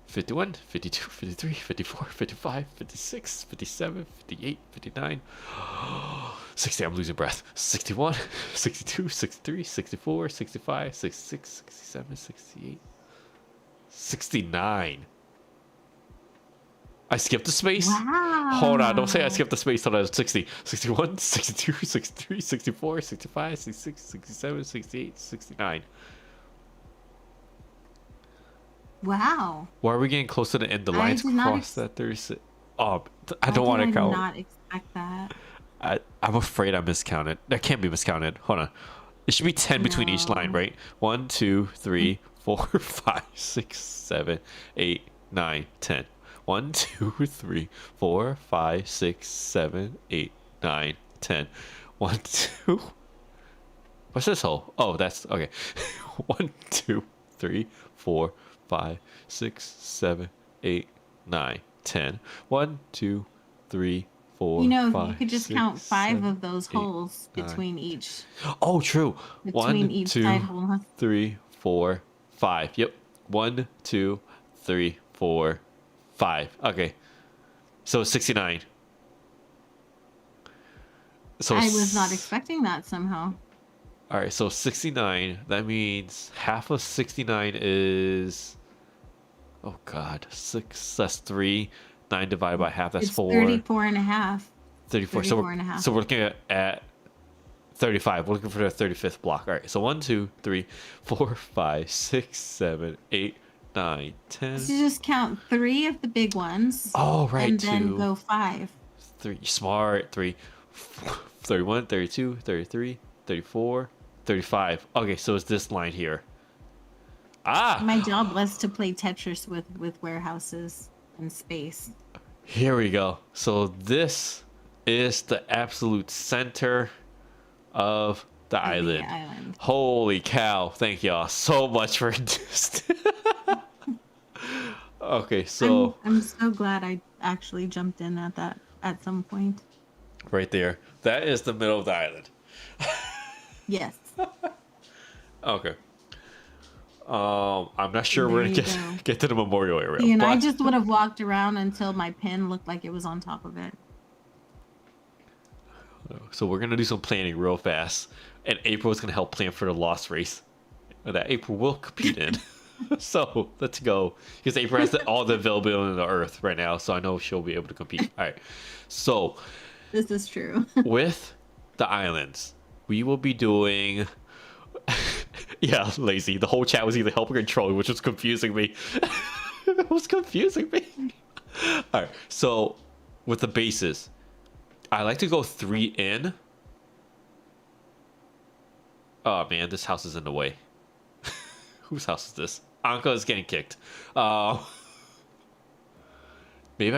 51, 52, 53, 54, 55, 56, 57, 58, 59, 60. I'm losing breath. 61, 62, 63, 64, 65, 66, 67, 68, 69. I skipped the space. Hold on, don't say I Wow. skipped the space. Hold on, 60, 61, 62, 63, 64, 65, 66, 67, 68, 69. Wow. Why are we getting close to the end? The I lines did not cross that 36. Oh, I Why don't did want to I count. not expect that? I'm afraid I miscounted. That can't be miscounted. Hold on. It should be 10 between each line, No. right? 1, 2, 3, 4, 5, 6, 7, 8, 9, 10. 1, 2, 3, 4, 5, 6, 7, 8, 9, 10. 1, 2. What's this hole? Oh, that's okay. 1, 2, 3, 4, 5, 6, 7, 8, 9, 10. 1, 2, 3, 4, You know, if you 5, could just 6, count 5 7, of those 8, holes 9. each Oh, true. between 1, each 2, side hole, huh? 3, 4, 5. Yep. 1, 2, 3, 4, 5. Okay. So 69. So I was not expecting that somehow. all right, so 69. That means half of 69 is, oh god, 6. That's 3. 9 divided by half. That's It's 4. 34 and a half. 34. 34 and a half. So we're looking at 35. We're looking for the 35th block. All right. So 1, 2, 3, 4, 5, 6, 7, 8, 9, 10. So just count 3 of the big ones Oh, right. and then 2, go 5. 3. Smart. 3, 31, 32, 33, 34, 35. Okay. So it's this line here. Ah, My job was to play Tetris with warehouses and space. here we go. So this is the absolute center of the Of the island. island. Holy cow. Thank y'all so much for this. Okay, so I'm so glad I actually jumped in at some point. right there. That is the middle of the island. Yes. Okay. I'm not sure There we're gonna you go. get to the memorial area. See, and I But just would have walked around until my pin looked like it was on top of it. so we're gonna do some planning real fast. And April is gonna help plan for the lost race that April will compete in. So let's go. Because April has all the availability on the earth right now, so I know she'll be able to compete. Alright. So This is true. with the islands, we will be doing yeah, lazy. The whole chat was either helping or trolling, which was confusing me. It was confusing me. All right, so with the bases, I like to go 3 in. Oh man, this house is in the way. Whose house is this? Anka is getting kicked. Maybe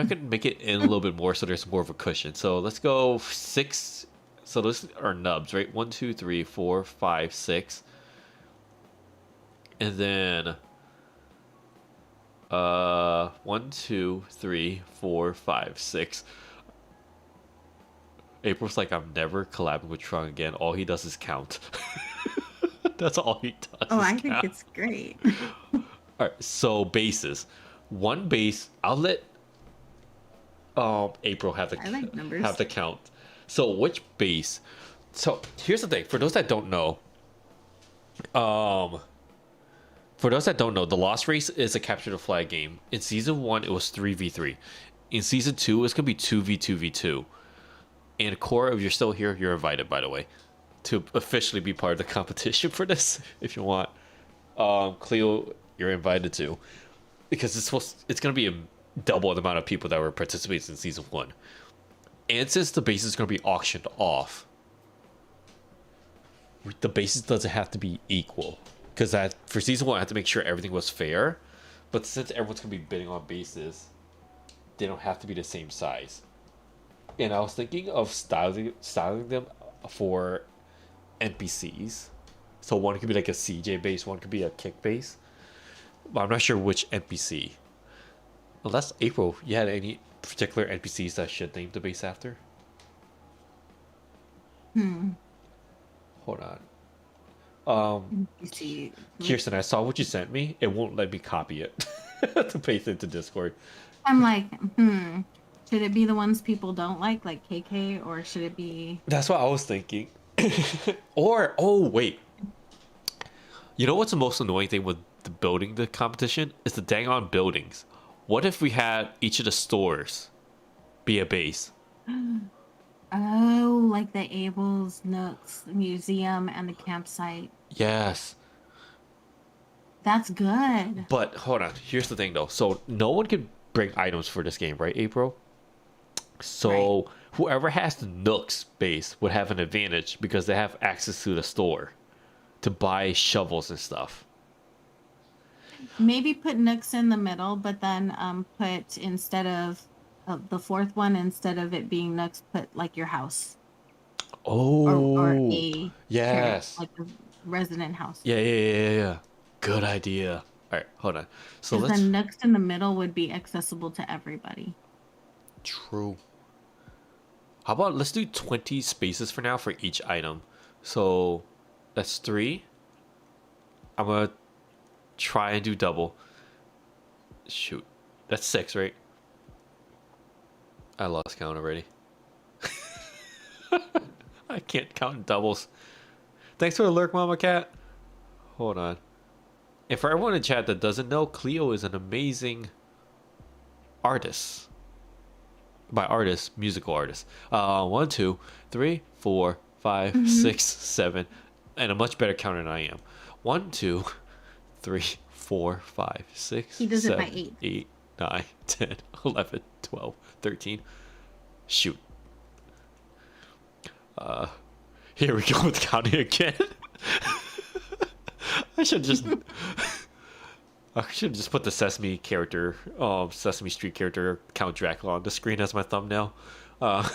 I could make it in a little bit more so there's more of a cushion. So let's go 6. So those are nubs, right? 1, 2, 3, 4, 5, 6. And then 1, 2, 3, 4, 5, 6. April's like, I'm never collabing with Trung again. All he does is count. That's all he does. Oh, is I think count. it's great. All right, so bases. One base. I'll let April have the I like numbers. have the count. So which base? So here's the thing. For those that don't know, the Lost Race is a capture the flag game. In season 1, it was 3v3. In season 2, it's gonna be 2v2v2. And Cora, if you're still here, you're invited, by the way, to officially be part of the competition for this if you want. Cleo, you're invited too. because it's gonna be a double the amount of people that were participating in season 1. And since the base is gonna be auctioned off, the bases doesn't have to be equal. Because for season 1, I had to make sure everything was fair. But since everyone's gonna be bidding on bases, they don't have to be the same size. And I was thinking of styling them for NPCs. So one could be like a CJ base, one could be a kick base. But I'm not sure which NPC. Unless April, you had any particular NPCs that I should name the base after? Hold on. You see, Kirsten, I saw what you sent me. It won't let me copy it to paste into Discord. I'm like, should it be the ones people don't like KK, or should it be? That's what I was thinking. Or, oh, wait. You know what's the most annoying thing with the competition? Is the dang on buildings. What if we had each of the stores be a base? Oh, like the Abel's Nooks Museum and the campsite. Yes. That's good. But hold on. Here's the thing, though. So no one can bring items for this game, right, April? So Right. whoever has the Nooks base would have an advantage because they have access to the store to buy shovels and stuff. Maybe put Nooks in the middle, but then put instead of the fourth one, instead of it being Nooks, put like your house Oh, or a yes. like a resident house. Yeah. Good idea. All right, hold on. So Because let's. then Nooks in the middle would be accessible to everybody. True. How about let's do 20 spaces for now for each item. So that's 3. I'm gonna try and do double. Shoot, that's 6, right? I lost count already. I can't count in doubles. Thanks for the lurk, Mama Cat. Hold on. And for everyone in chat that doesn't know, Cleo is an amazing artist. By artist, musical artist. 1, 2, 3, 4, 5, 6, 7, and a much better counter than I am. 1, 2, 3, 4, 5, 6, He does it by 7, 8. 8, 9, 10, 11, 12, 13. Shoot. Here we go with counting again. I should just put the Sesame character, Sesame Street character, Count Dracula on the screen as my thumbnail. Oh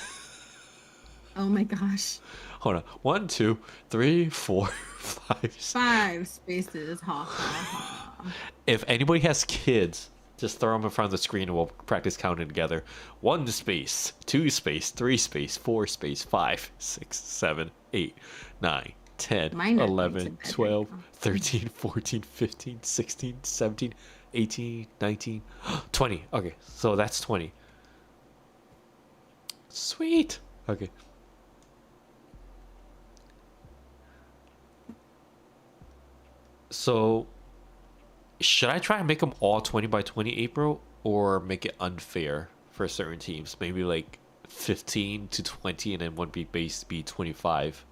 my gosh. Hold on. 1, 2, 3, 4, 5, 6. 5 spaces. Ha ha ha. If anybody has kids, just throw them in front of the screen and we'll practice counting together. 1 space, 2 space, 3 space, 4 space, 5, 6, 7, 8, 9, 10, Mine are going 11, to bed right 12, now. 13, 14, 15, 16, 17, 18, 19, 20. Okay, so that's 20. Sweet. Okay. So, should I try and make them all 20 by 20, April, or make it unfair for certain teams? Maybe like 15 to 20 and then one be base be 25.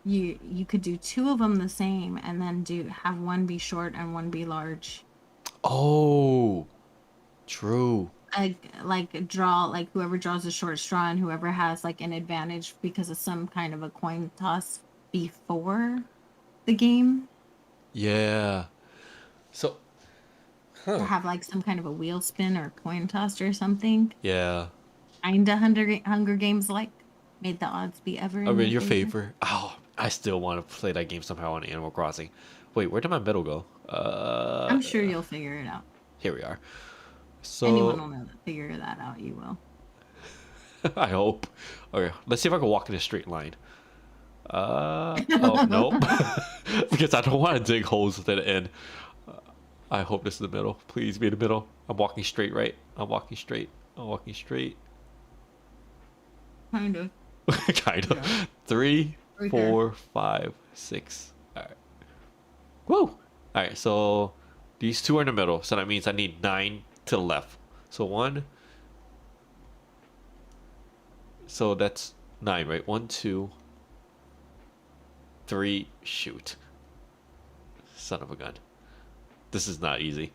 You could do 2 of them the same, and then have one be short and one be large. Oh, true. Draw, like whoever draws the short straw and whoever has like an advantage because of some kind of a coin toss before the game, Yeah. So, to have like some kind of a wheel spin or coin toss or something. yeah. Kinda Hunger Games like, made the odds be ever I'm in in your favor. Oh, I still want to play that game somehow on Animal Crossing. Wait, where did my medal go? I'm sure you'll figure it out. Here we are. Anyone So, will know that. Figure that out. You will. I hope. Okay, let's see if I can walk in a straight line. Oh, nope. Because I don't want to dig holes at the end. I hope this is the middle. Please be the middle. I'm walking straight, right? I'm walking straight. I'm walking straight. Kind of. Kind of. Yeah. 3, Right 4, 5, 6. All right. Woo! All right, so these 2 are in the middle. So that means I need 9 to the left. So 1. So that's 9, right? 1, 2, 3. Shoot. Son of a gun. This is not easy.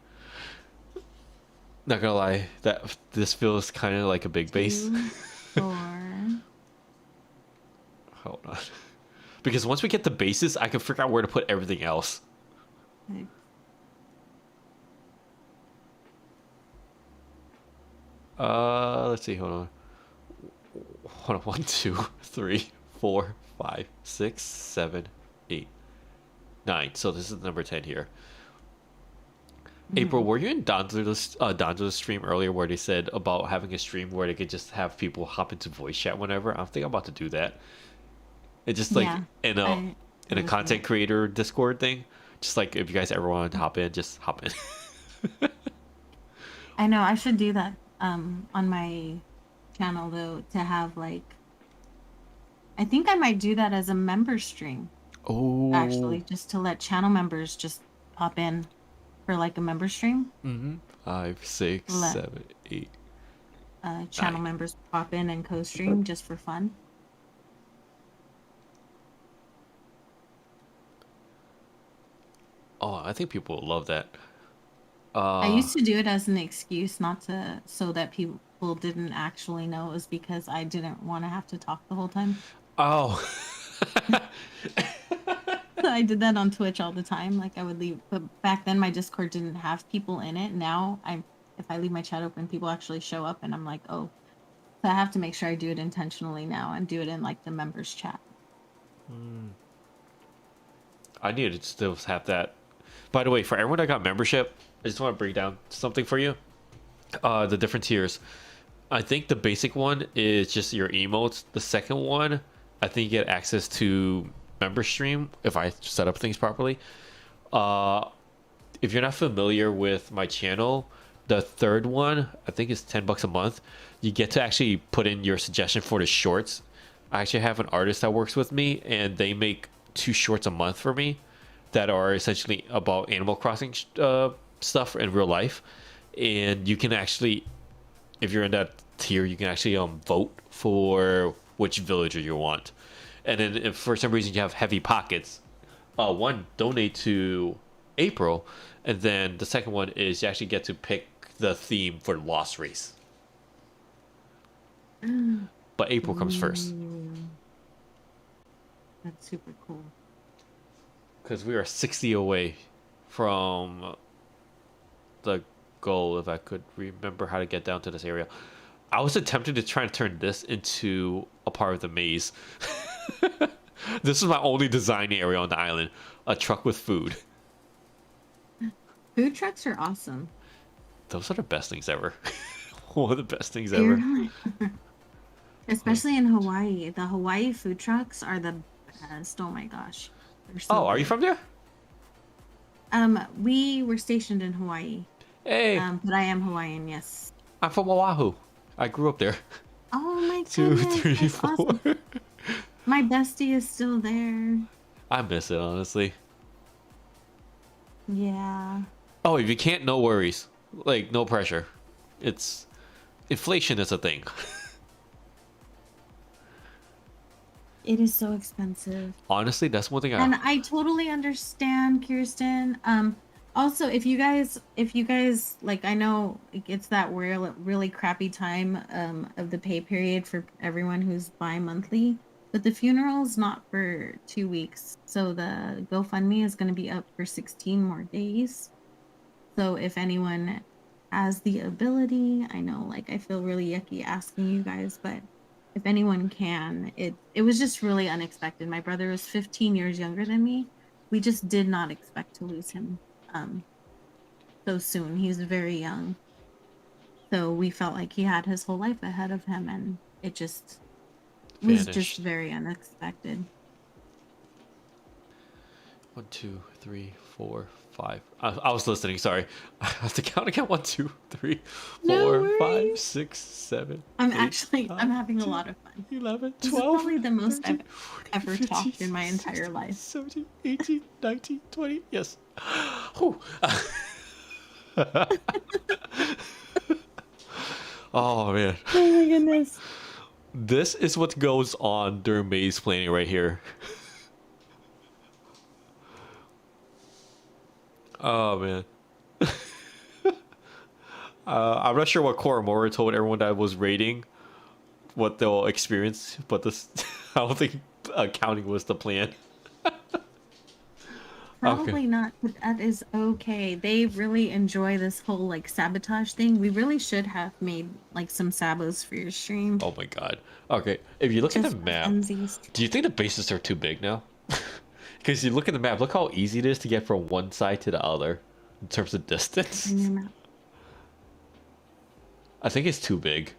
Not gonna lie, that this feels kind of like a big base. 2, 4. Hold on. Because once we get the bases, I can figure out where to put everything else. 6. Let's see. Hold on. Hold on. 1, 2, 3, 4, 5, 6, 7, 8, 9. So this is number 10 here. April, were you in Donzo's stream earlier where they said about having a stream where they could just have people hop into voice chat whenever? I think I'm about to do that. It's just like Yeah, in a I was content there. creator Discord thing. Just like if you guys ever want to hop in, just hop in. I know I should do that on my channel though, to have like, I think I might do that as a member stream Oh. actually, just to let channel members just pop in for like a member stream. 5, 6, Let 7, 8. channel Nice. members pop in and co-stream just for fun. Oh, I think people will love that. I used to do it as an excuse not to, so that people didn't actually know it was because I didn't want to have to talk the whole time. Oh. I did that on Twitch all the time. Like I would leave, but back then my Discord didn't have people in it. Now if I leave my chat open, people actually show up, and I'm like, oh, so I have to make sure I do it intentionally now and do it in like the members chat. I need to still have that. By the way, for everyone that got membership, I just want to break down something for you. The different tiers. I think the basic one is just your emotes. The second one, I think you get access to member stream if I set up things properly. If you're not familiar with my channel, the third one, I think is $10 a month. You get to actually put in your suggestion for the shorts. I actually have an artist that works with me, and they make 2 shorts a month for me that are essentially about Animal Crossing stuff in real life. And you can actually, if you're in that tier, you can actually vote for which villager you want. And then if for some reason you have heavy pockets, one, donate to April, and then the second one is you actually get to pick the theme for Lost Race. But April comes first. That's super cool. Because we are 60 away from the goal, if I could remember how to get down to this area. I was attempting to try and turn this into a part of the maze. This is my only design area on the island. A truck with food. Food trucks are awesome. Those are the best things ever. One of the best things They're ever. especially in Hawaii. The Hawaii food trucks are the best. Oh my gosh. They're so Oh, are you good. from there? We were stationed in Hawaii. Hey, But I am Hawaiian, yes. I'm from Oahu. I grew up there. Oh my 2, goodness, 3, that's 4. awesome. My bestie is still there. I miss it, honestly. Yeah. Oh, if you can't, no worries. Like, no pressure. It's inflation is a thing. It is so expensive. Honestly, that's one thing And I. I totally understand, Kirsten. Also, if you guys like, I know it's that really crappy time of the pay period for everyone who's bi-monthly, but the funeral's not for 2 weeks. So the GoFundMe is going to be up for 16 more days. So if anyone has the ability, I know like I feel really yucky asking you guys, but if anyone can, it was just really unexpected. My brother was 15 years younger than me. We just did not expect to lose him so soon. He's very young. So we felt like he had his whole life ahead of him, and it just was just Vanished. very unexpected. 1, 2, 3, 4, 5. I was listening. Sorry. I have to count again. 1, 2, 3, No 4, worries. 5, 6, 7. I'm 8, I'm 9, having a 10, lot of fun. 11, This is 12. probably the most 13, I've 14, ever 15, talked in my entire 16, life. 17, 18, 19, 20. Yes. Whew. Oh, man. Oh my goodness. This is what goes on during maze planning right here. Oh man. I'm not sure what Koromora told everyone that was rating what they'll experience, but this I don't think accounting was the plan. Okay. Probably not, but that is okay. They really enjoy this whole like sabotage thing. We really should have made like some sabos for your stream. Oh my god. Okay. If you look at the Just for map, funsies. do you think the bases are too big now? Because you look at the map, look how easy it is to get from one side to the other in terms of distance. In your mouth. I think it's too big.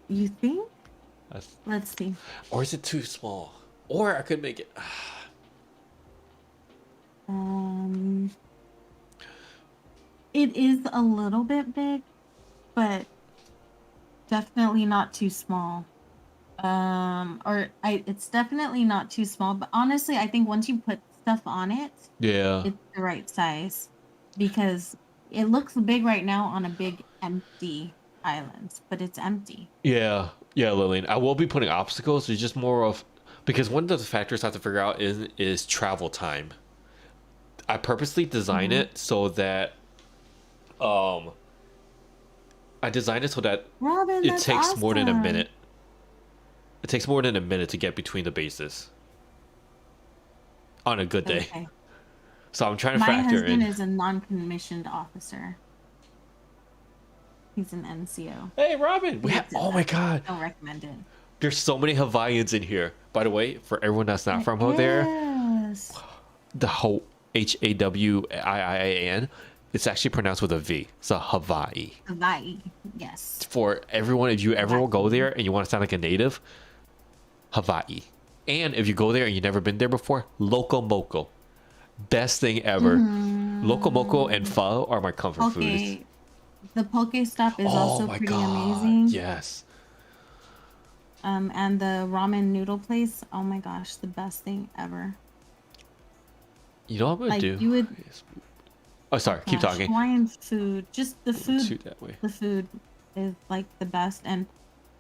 You think? I th- Let's see. Or is it too small? Or I could make it. Um, it is a little bit big, but definitely not too small. It's definitely not too small, but honestly, I think once you put stuff on it, Yeah. it's the right size because it looks big right now on a big empty island, but it's empty. Yeah. Yeah, Lillian. I will be putting obstacles. It's just more of because one of the factors I have to figure out is travel time. I purposely design Mhm. it so that um I designed it so that Robin, it that's takes more than a awesome. minute. It takes more than a minute to get between the bases on a good day. Okay. So I'm trying to My factor husband in. is a non-commissioned officer. He's an NCO. Hey, Robin. We He have. did Oh my that. God. Don't recommend it. There's so many Hawaiians in here. By the way, for everyone that's not from out there, Yes. the whole Hawaiian, it's actually pronounced with a V. So Hawaii. Hawaii. Yes. For everyone, if you ever go Hawaii. there and you want to sound like a native, Hawaii. And if you go there and you've never been there before, Loco Moco. Best thing ever. Loco Moco and pho are my comfort foods. Okay. The Poke Stop is Oh also my pretty God. amazing. Yes. And the ramen noodle place, oh my gosh, the best thing ever. You know what I'm going Like to do? you would Oh, sorry. Keep gosh, talking. Hawaiian food, just the food, Shoot that way. the food is like the best. And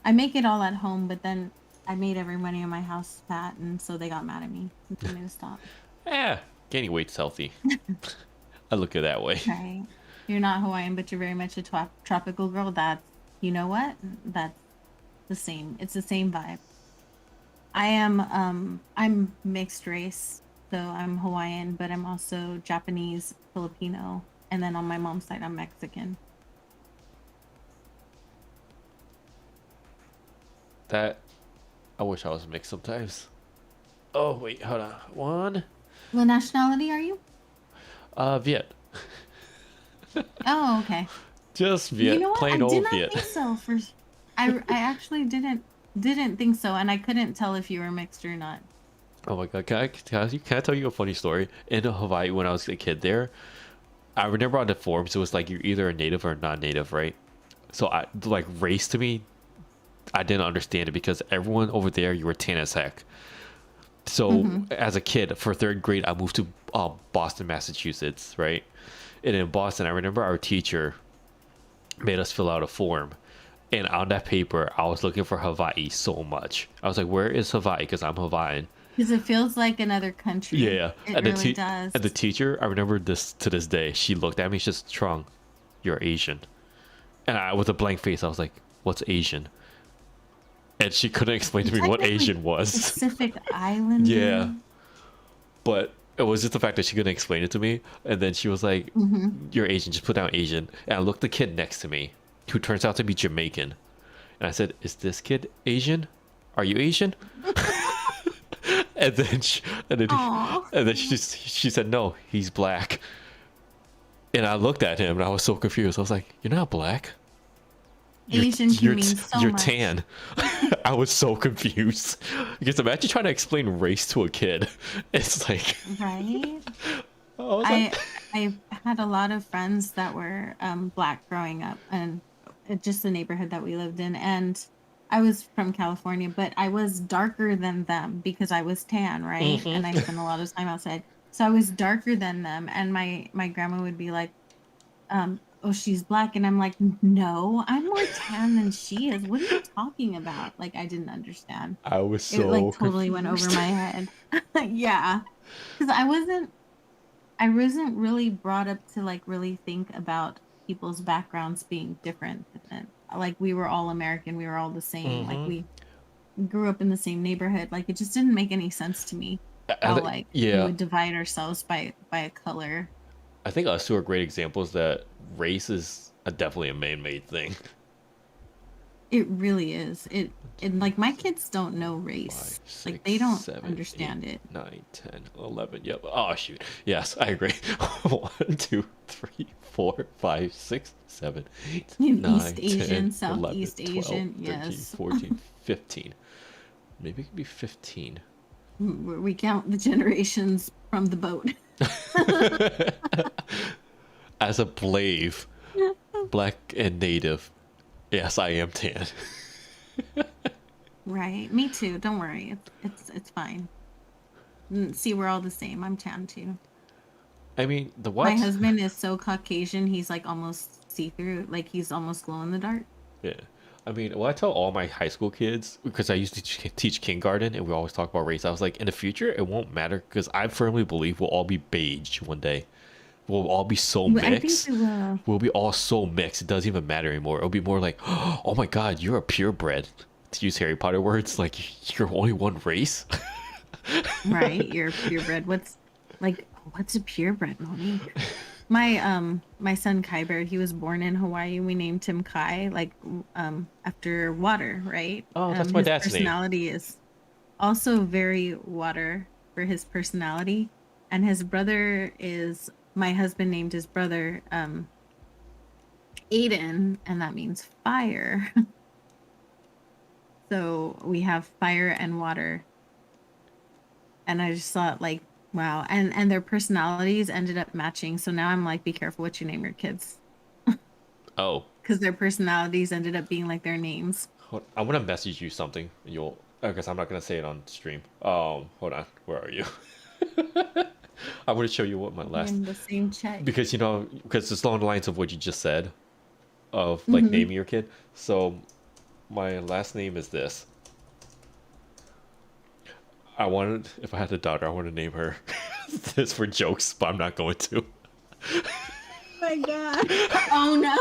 I make it all at home, but then I made everybody in my house fat, and so they got mad at me and told me to stop. Yeah. Gaining weight's healthy. I look at it that way. Right. You're not Hawaiian, but you're very much a tropical girl. That's, you know what? That's the same. It's the same vibe. I'm mixed race, so I'm Hawaiian, but I'm also Japanese, Filipino, and then on my mom's side, I'm Mexican. That I wish I was mixed sometimes. Oh wait, hold on. One. What nationality are you? Viet. Oh, okay. Just Viet. You know what? I Plain did old not Viet. think so. I actually didn't think so, and I couldn't tell if you were mixed or not. Oh my God. Can I tell you a funny story? In Hawaii, when I was a kid there, I remember on the forums, it was like you're either a native or a non-native, right? So I like race to me, I didn't understand it because everyone over there, you were tan as heck. So as a kid, for third grade, I moved to Boston, Massachusetts, right? And in Boston, I remember our teacher made us fill out a form. And on that paper, I was looking for Hawaii so much. I was like, where is Hawaii? Because I'm Hawaiian. Because it feels like another country. Yeah. It And really does. and the teacher, I remember this to this day. She looked at me, she's just, Trung, you're Asian. And I, with a blank face, I was like, what's Asian? And she couldn't explain to me what Technically Asian was. Pacific Island. Yeah. But it was just the fact that she couldn't explain it to me. And then she was like, you're Asian, just put down Asian. And I looked the kid next to me, who turns out to be Jamaican. And I said, is this kid Asian? Are you Asian? and then she said, no, he's black. And I looked at him and I was so confused. I was like, you're not black. Asian can mean so you're much. tan. I was so confused because imagine trying to explain race to a kid. It's like, Right? I was like, I had a lot of friends that were black growing up, and just the neighborhood that we lived in. And I was from California, but I was darker than them because I was tan, right? And I spent a lot of time outside, so I was darker than them. And my grandma would be like, "Oh, she's black," and I'm like, "No, I'm more tan than she is. What are you talking about?" Like, I didn't understand. I was It so like totally went over confused. my head. Yeah, because I wasn't really brought up to like really think about people's backgrounds being different. Like we were all American, we were all the same. Like Mm-hmm. we grew up in the same neighborhood. Like it just didn't make any sense to me how like we Yeah, would divide ourselves by a color. I think us two are great examples that race is definitely a man-made thing. It really is. It and like my kids don't know Five, race. Like six, they don't seven, eight, understand it. 9, 10, 11. Yep. Oh shoot. Yes, I agree. 1, 2, 3, 4, 5, 6, 7, 8, East 9, 10, Asian, 11, Southeast 12, Asian, 13, yes. 14, 15. Maybe it could be 15. Where we count the generations from the boat. As a blave, black and native, yes, I am tan. Right. Me too. Don't worry. It's fine. See, we're all the same. I'm tan too. I mean, the My what? husband is so Caucasian, he's like almost see-through, like he's almost glow in the dark. Yeah. I mean, well, I tell all my high school kids, because I used to teach kindergarten and we always talk about race. I was like, in the future, it won't matter because I firmly believe we'll all be beige one day. We'll all be so I think mixed. we will. We'll be all so mixed. It doesn't even matter anymore. It'll be more like, oh my God, you're a purebred. To use Harry Potter words, like you're only one race. Right. You're purebred. What's a purebred, Monique? My son Kyber, he was born in Hawaii. We named him Kai, like after water, right? Oh, that's my His dad's name. personality is also very water for his personality. And his brother is my husband named his brother Aiden, and that means fire. So we have fire and water. And I just thought like, wow. And their personalities ended up matching. So now I'm like, be careful what you name your kids. Oh, Because their personalities ended up being like their names. I'm gonna message you something. And you'll, I guess I'm not gonna say it on stream. Hold on. Where are you? I want to show you what my We're last, in the same chat. because because it's along the lines of what you just said, of like Hmm. naming your kid. So my last name is this. I wanted, if I had a daughter, I want to name her this for jokes, but I'm not going to. Oh my god. Oh no.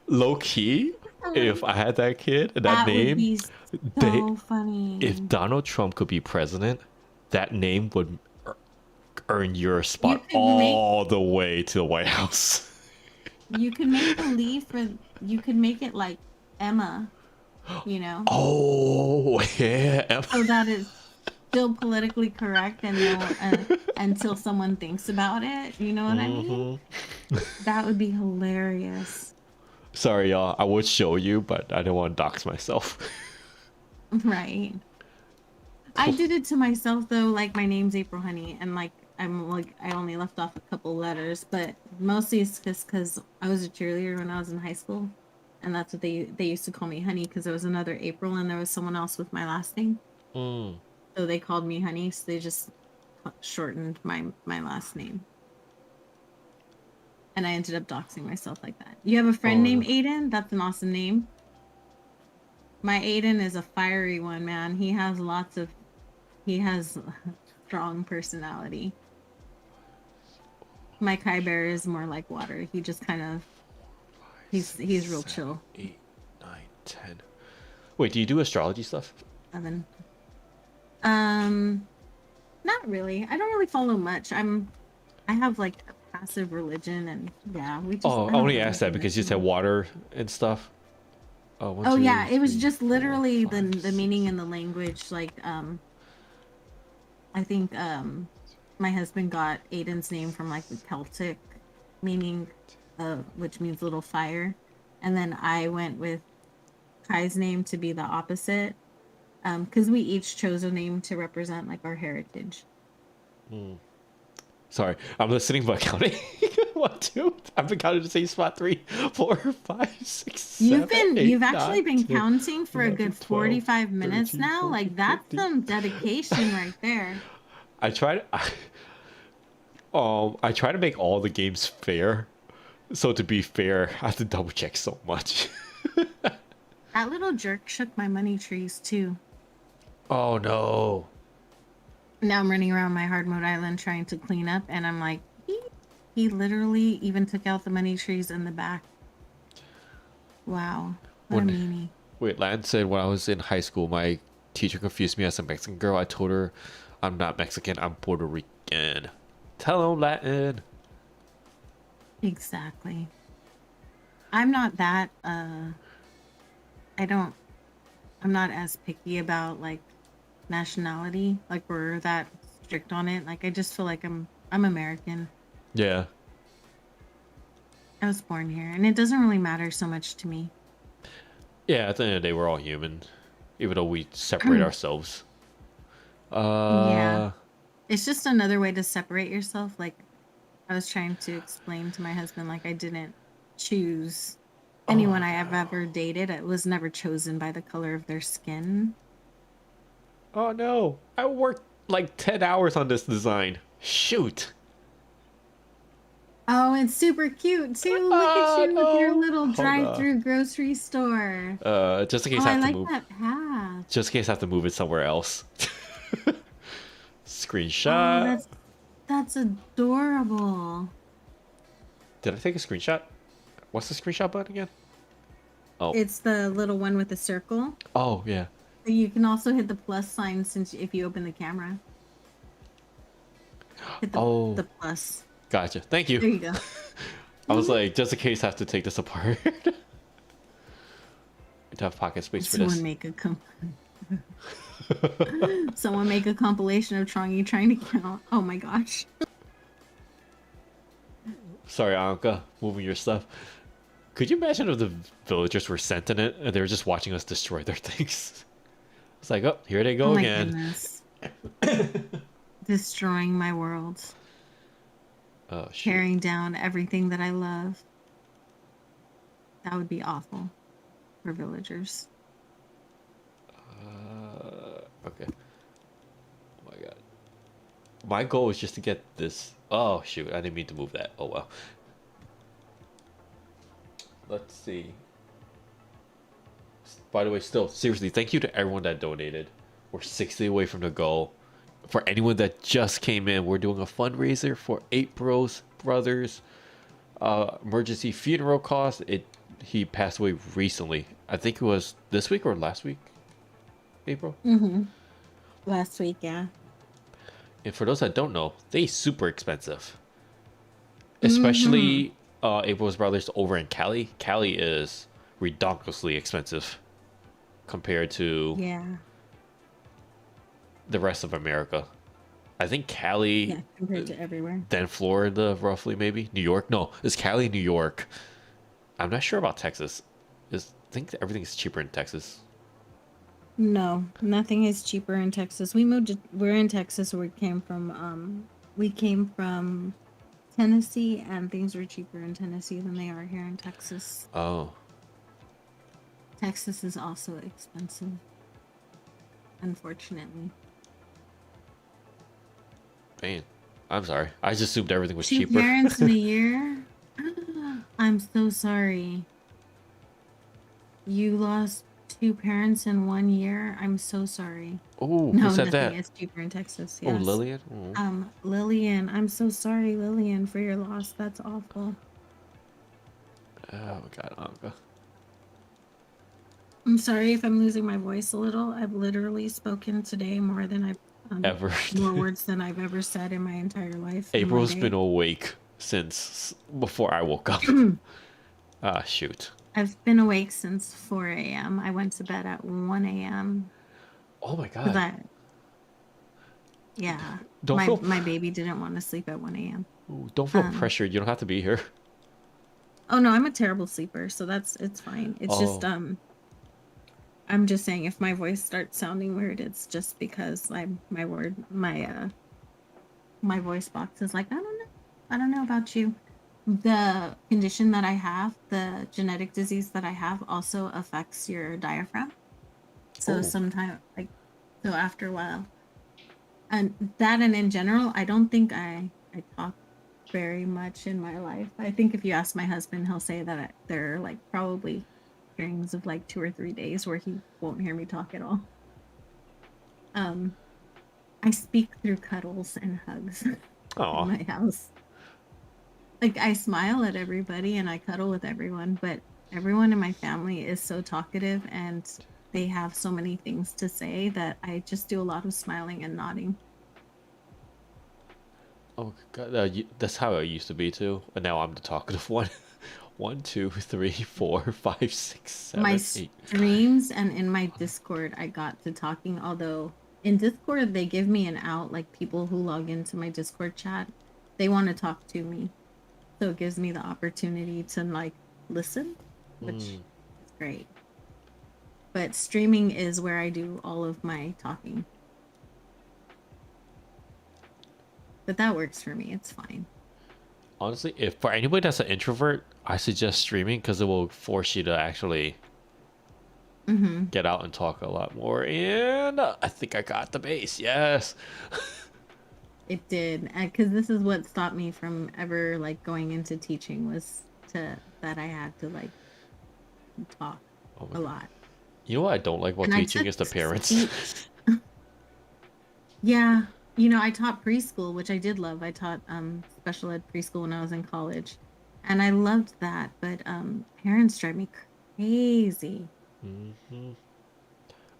Low key, if I had that kid and that That would name, be they, so funny. if Donald Trump could be president, that name would earn your spot could all the way to the White House. You could make believe for you could make it like Emma, you know, Oh yeah. so that is still politically correct and until someone thinks about it. You know what I mean? That would be hilarious. Sorry, y'all. I would show you, but I don't want to dox myself. Right. I did it to myself though. Like my name's April Honey, and like I'm like I only left off a couple letters, but mostly it's just because I was a cheerleader when I was in high school, and that's what they used to call me Honey because there was another April and there was someone else with my last name, Mm. so they called me Honey. So they just shortened my last name, and I ended up doxing myself like that. You have a friend Oh, named no. Aiden? That's an awesome name. My Aiden is a fiery one, man. He has strong personality. My Kai Bear is more like water. He just kind of he's real chill. 8, 9, 10. Wait, do you do astrology stuff? 7. Not really. I don't really follow much. I have like a passive religion, and yeah, we just. Oh, I don't only really asked that do because much you said anymore. water and stuff. Oh, one, Oh two, yeah, it was three, just four, literally five, the meaning six. in the language. Like I think my husband got Aiden's name from like the Celtic meaning, which means little fire, and then I went with Kai's name to be the opposite, because we each chose a name to represent like our heritage. Sorry, I'm listening but counting. 1, 2. I've been counting the same spot. 3, 4, 5, 6, 7, 8, You've actually 9, been 10, counting for a 11, good 12, 45 minutes 13, now. 14, Like that's 15. some dedication right there. I try to, I try to make all the games fair. So to be fair, I have to double check so much. That little jerk shook my money trees too. Oh no. Now I'm running around my hard mode island trying to clean up, and I'm like, he literally even took out the money trees in the back. Wow, what a When meanie. wait, Lan said when I was in high school, my teacher confused me as a Mexican girl. I told her I'm not Mexican, I'm Puerto Rican. Tell him Latin. Exactly. I'm not that. I don't. I'm not as picky about like nationality. Like we're that strict on it. Like I just feel like I'm American. Yeah. I was born here, and it doesn't really matter so much to me. Yeah, at the end of the day, we're all human, even though we separate ourselves. Yeah. Uh, It's just another way to separate yourself. Like I was trying to explain to my husband, like I didn't choose anyone I have ever dated. It was never chosen by the color of their skin. oh no, I worked like 10 hours on this design. Shoot. Oh, it's super cute too. Look at Oh you with your no. little Hold on. drive-through grocery store. Just in case Oh, I I have to like move. that path. Just in case I have to move it somewhere else. Oh, Screenshot. that's adorable. Did I take a screenshot? What's the screenshot button again? Oh. It's the little one with the circle. Oh, yeah. You can also hit the plus sign since if you open the camera. Hit Oh. the plus. Gotcha. Thank you. There you go. I was like, just in case I have to take this apart. To have pocket space for this. Someone make a compilation of Trongy trying to count. Oh my gosh. Sorry, Anka, moving your stuff. Could you imagine if the villagers were sentient and they were just watching us destroy their things? It's like, oh, here they go Oh my again. goodness. Destroying my world. Oh, shit. Tearing down everything that I love. That would be awful for villagers. Okay. Oh my god. My goal is just to get this. Oh, shoot. I didn't mean to move that. Oh, well. Let's see. By the way, still, seriously, thank you to everyone that donated. We're 60 away from the goal. For anyone that just came in, we're doing a fundraiser for 8 brothers. Emergency funeral cost. He passed away recently. I think it was this week or last week, April. Mm-hmm. Last week, yeah. And for those that don't know, they super expensive. Especially April's brothers over in Cali. Cali is ridiculously expensive compared to Yeah. the rest of America. I think Cali, Yeah, compared to everywhere. then Florida, roughly maybe. New York? No, it's Cali, New York. I'm not sure about Texas. I think everything's cheaper in Texas. No, nothing is cheaper in Texas. We're in Texas. We came from Tennessee, and things are cheaper in Tennessee than they are here in Texas. Oh, Texas is also expensive, unfortunately. man. I'm sorry. I just assumed everything was 2 cheaper. parents in a year? I'm so sorry. You lost 2 parents in 1 year? I'm so sorry. Oh, No, who said nothing that? is cheaper in Texas. Oh, Yes. Lillian? Oh. Lillian, I'm so sorry, Lillian, for your loss. That's awful. Oh my god, Anka. I'm sorry if I'm losing my voice a little. I've literally spoken today more words than I've ever said in my entire life. in one April's day. been awake since before I woke up. Ah, shoot. I've been awake since 4 a.m. I went to bed at 1 a.m. Oh my 'cause god. Yeah, Don't feel my baby didn't want to sleep at 1 a.m. Ooh, don't feel pressured. You don't have to be here. Oh no, I'm a terrible sleeper, so it's fine. It's just Oh. I'm just saying if my voice starts sounding weird, it's just because my voice box is like, I don't know about you. The condition that I have, the genetic disease that I have, also affects your diaphragm. So so after a while, and in general, I don't think I talk very much in my life. I think if you ask my husband, he'll say that there are like probably strings of like 2 or 3 days where he won't hear me talk at all. I speak through cuddles and hugs in Oh, my house. Like I smile at everybody and I cuddle with everyone, but everyone in my family is so talkative and they have so many things to say that I just do a lot of smiling and nodding. oh God, that's how it used to be too. And now I'm the talkative one. One, two, three, four, five, six, My seven, eight. streams and in my Discord, I got to talking, although in Discord, they give me an out, like people who log into my Discord chat, they want to talk to me. So it gives me the opportunity to like listen, which Mm. is great. But streaming is where I do all of my talking. But that works for me. It's fine. Honestly, if for anybody that's an introvert, I suggest streaming because it will force you to actually Mm-hmm. get out and talk a lot more. And I think I got the base. Yes. It did, because this is what stopped me from ever like going into teaching was to that I had to like talk Oh my a God. lot. You know what I don't like about And I teaching took is the parents. speech. Yeah, I taught preschool, which I did love. I taught special ed preschool when I was in college, and I loved that. But parents drive me crazy. Hmm.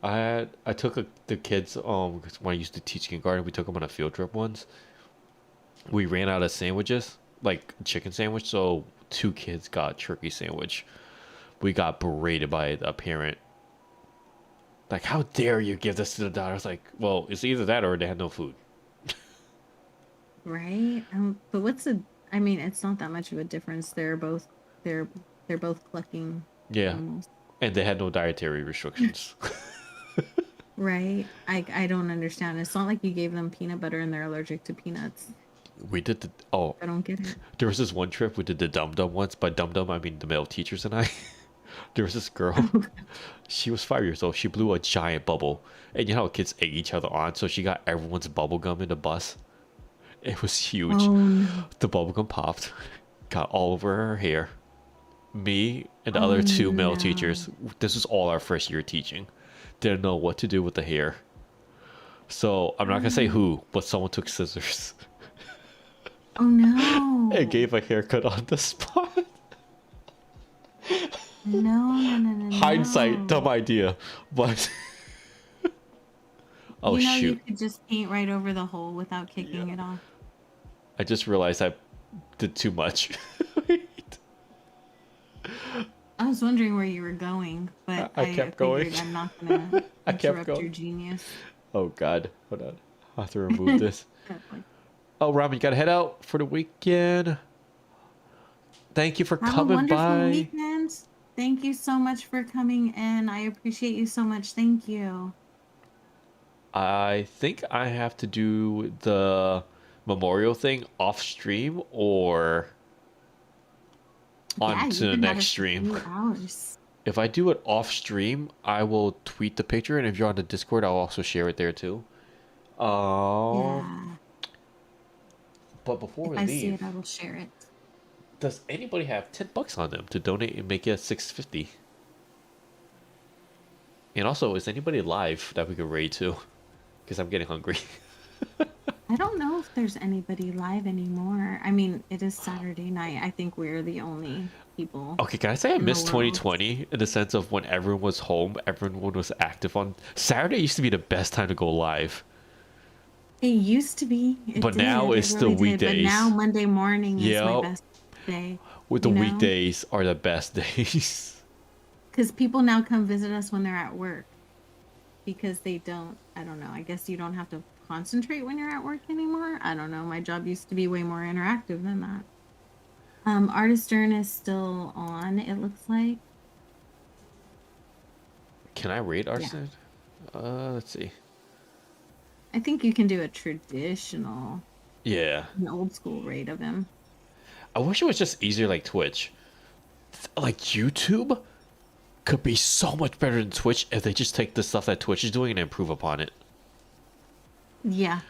I took the kids 'cause when I used to teach kindergarten, we took them on a field trip once. We ran out of sandwiches, like chicken sandwich, so two kids got turkey sandwich. We got berated by a parent. Like, how dare you give this to the daughter? I was like, well, it's either that or they had no food. Right? But what's the I mean, it's not that much of a difference. They're they're both clucking Yeah, animals. and they had no dietary restrictions. Right? I don't understand. It's not like you gave them peanut butter and they're allergic to peanuts. We did the oh, I don't get it. there was this one trip we did the dum dum once. By dum dum, I mean the male teachers and I. There was this girl. She was 5 years old. She blew a giant bubble, and you know how kids egg each other on. So she got everyone's bubble gum in the bus. It was huge. Oh no. The bubble gum popped, got all over her hair. Me and the Oh other two male no. teachers. This was all our first year teaching. Didn't know what to do with the hair. So I'm not gonna say who, but someone took scissors Oh and no. gave a haircut on the spot. No, no, no, no, Hindsight, dumb no. idea, but oh You shoot. could just paint right over the hole without Yeah. kicking it off. I just realized I did too much. I was wondering where you were going, but I I kept going. figured I'm not gonna I kept interrupt your going. genius. Oh god, hold on. I have to remove this. Like, Oh, Robin, you gotta head out for the weekend. Thank you for have a coming wonderful by. weekend. Thank you so much for coming in. I appreciate you so much. Thank you. I think I have to do the memorial thing off stream or Yeah, on to you've the been at next it for stream. 2 hours. If I do it off stream, I will tweet the picture, and if you're on the Discord, I'll also share it there too. Um, Yeah. but before If we I see it, leave, I will share it. does anybody have $10 on them to donate and make it 650? And also, is anybody live that we could raid to? Because I'm getting hungry. I don't know if there's anybody live anymore. I mean, it is Saturday night. I think we're the only people Okay, can I say I in the missed world. 2020 in the sense of when everyone was home, everyone was active on Saturday used to be the best time to go live. It used to be. It But now did. It it's the really did. But now weekdays. Monday morning is my Yep. best day, With the you know? weekdays are the best days. Because people now come visit us when they're at work because I don't know. I guess you don't have to concentrate when you're at work anymore. I don't know. My job used to be way more interactive than that. Artist Earn is still on, it looks like. Can I rate Yeah. Arson? Let's see. I think you can do a traditional, Yeah. an old school rate of him. I wish it was just easier like Twitch. Like YouTube could be so much better than Twitch if they just take the stuff that Twitch is doing and improve upon it. Yeah.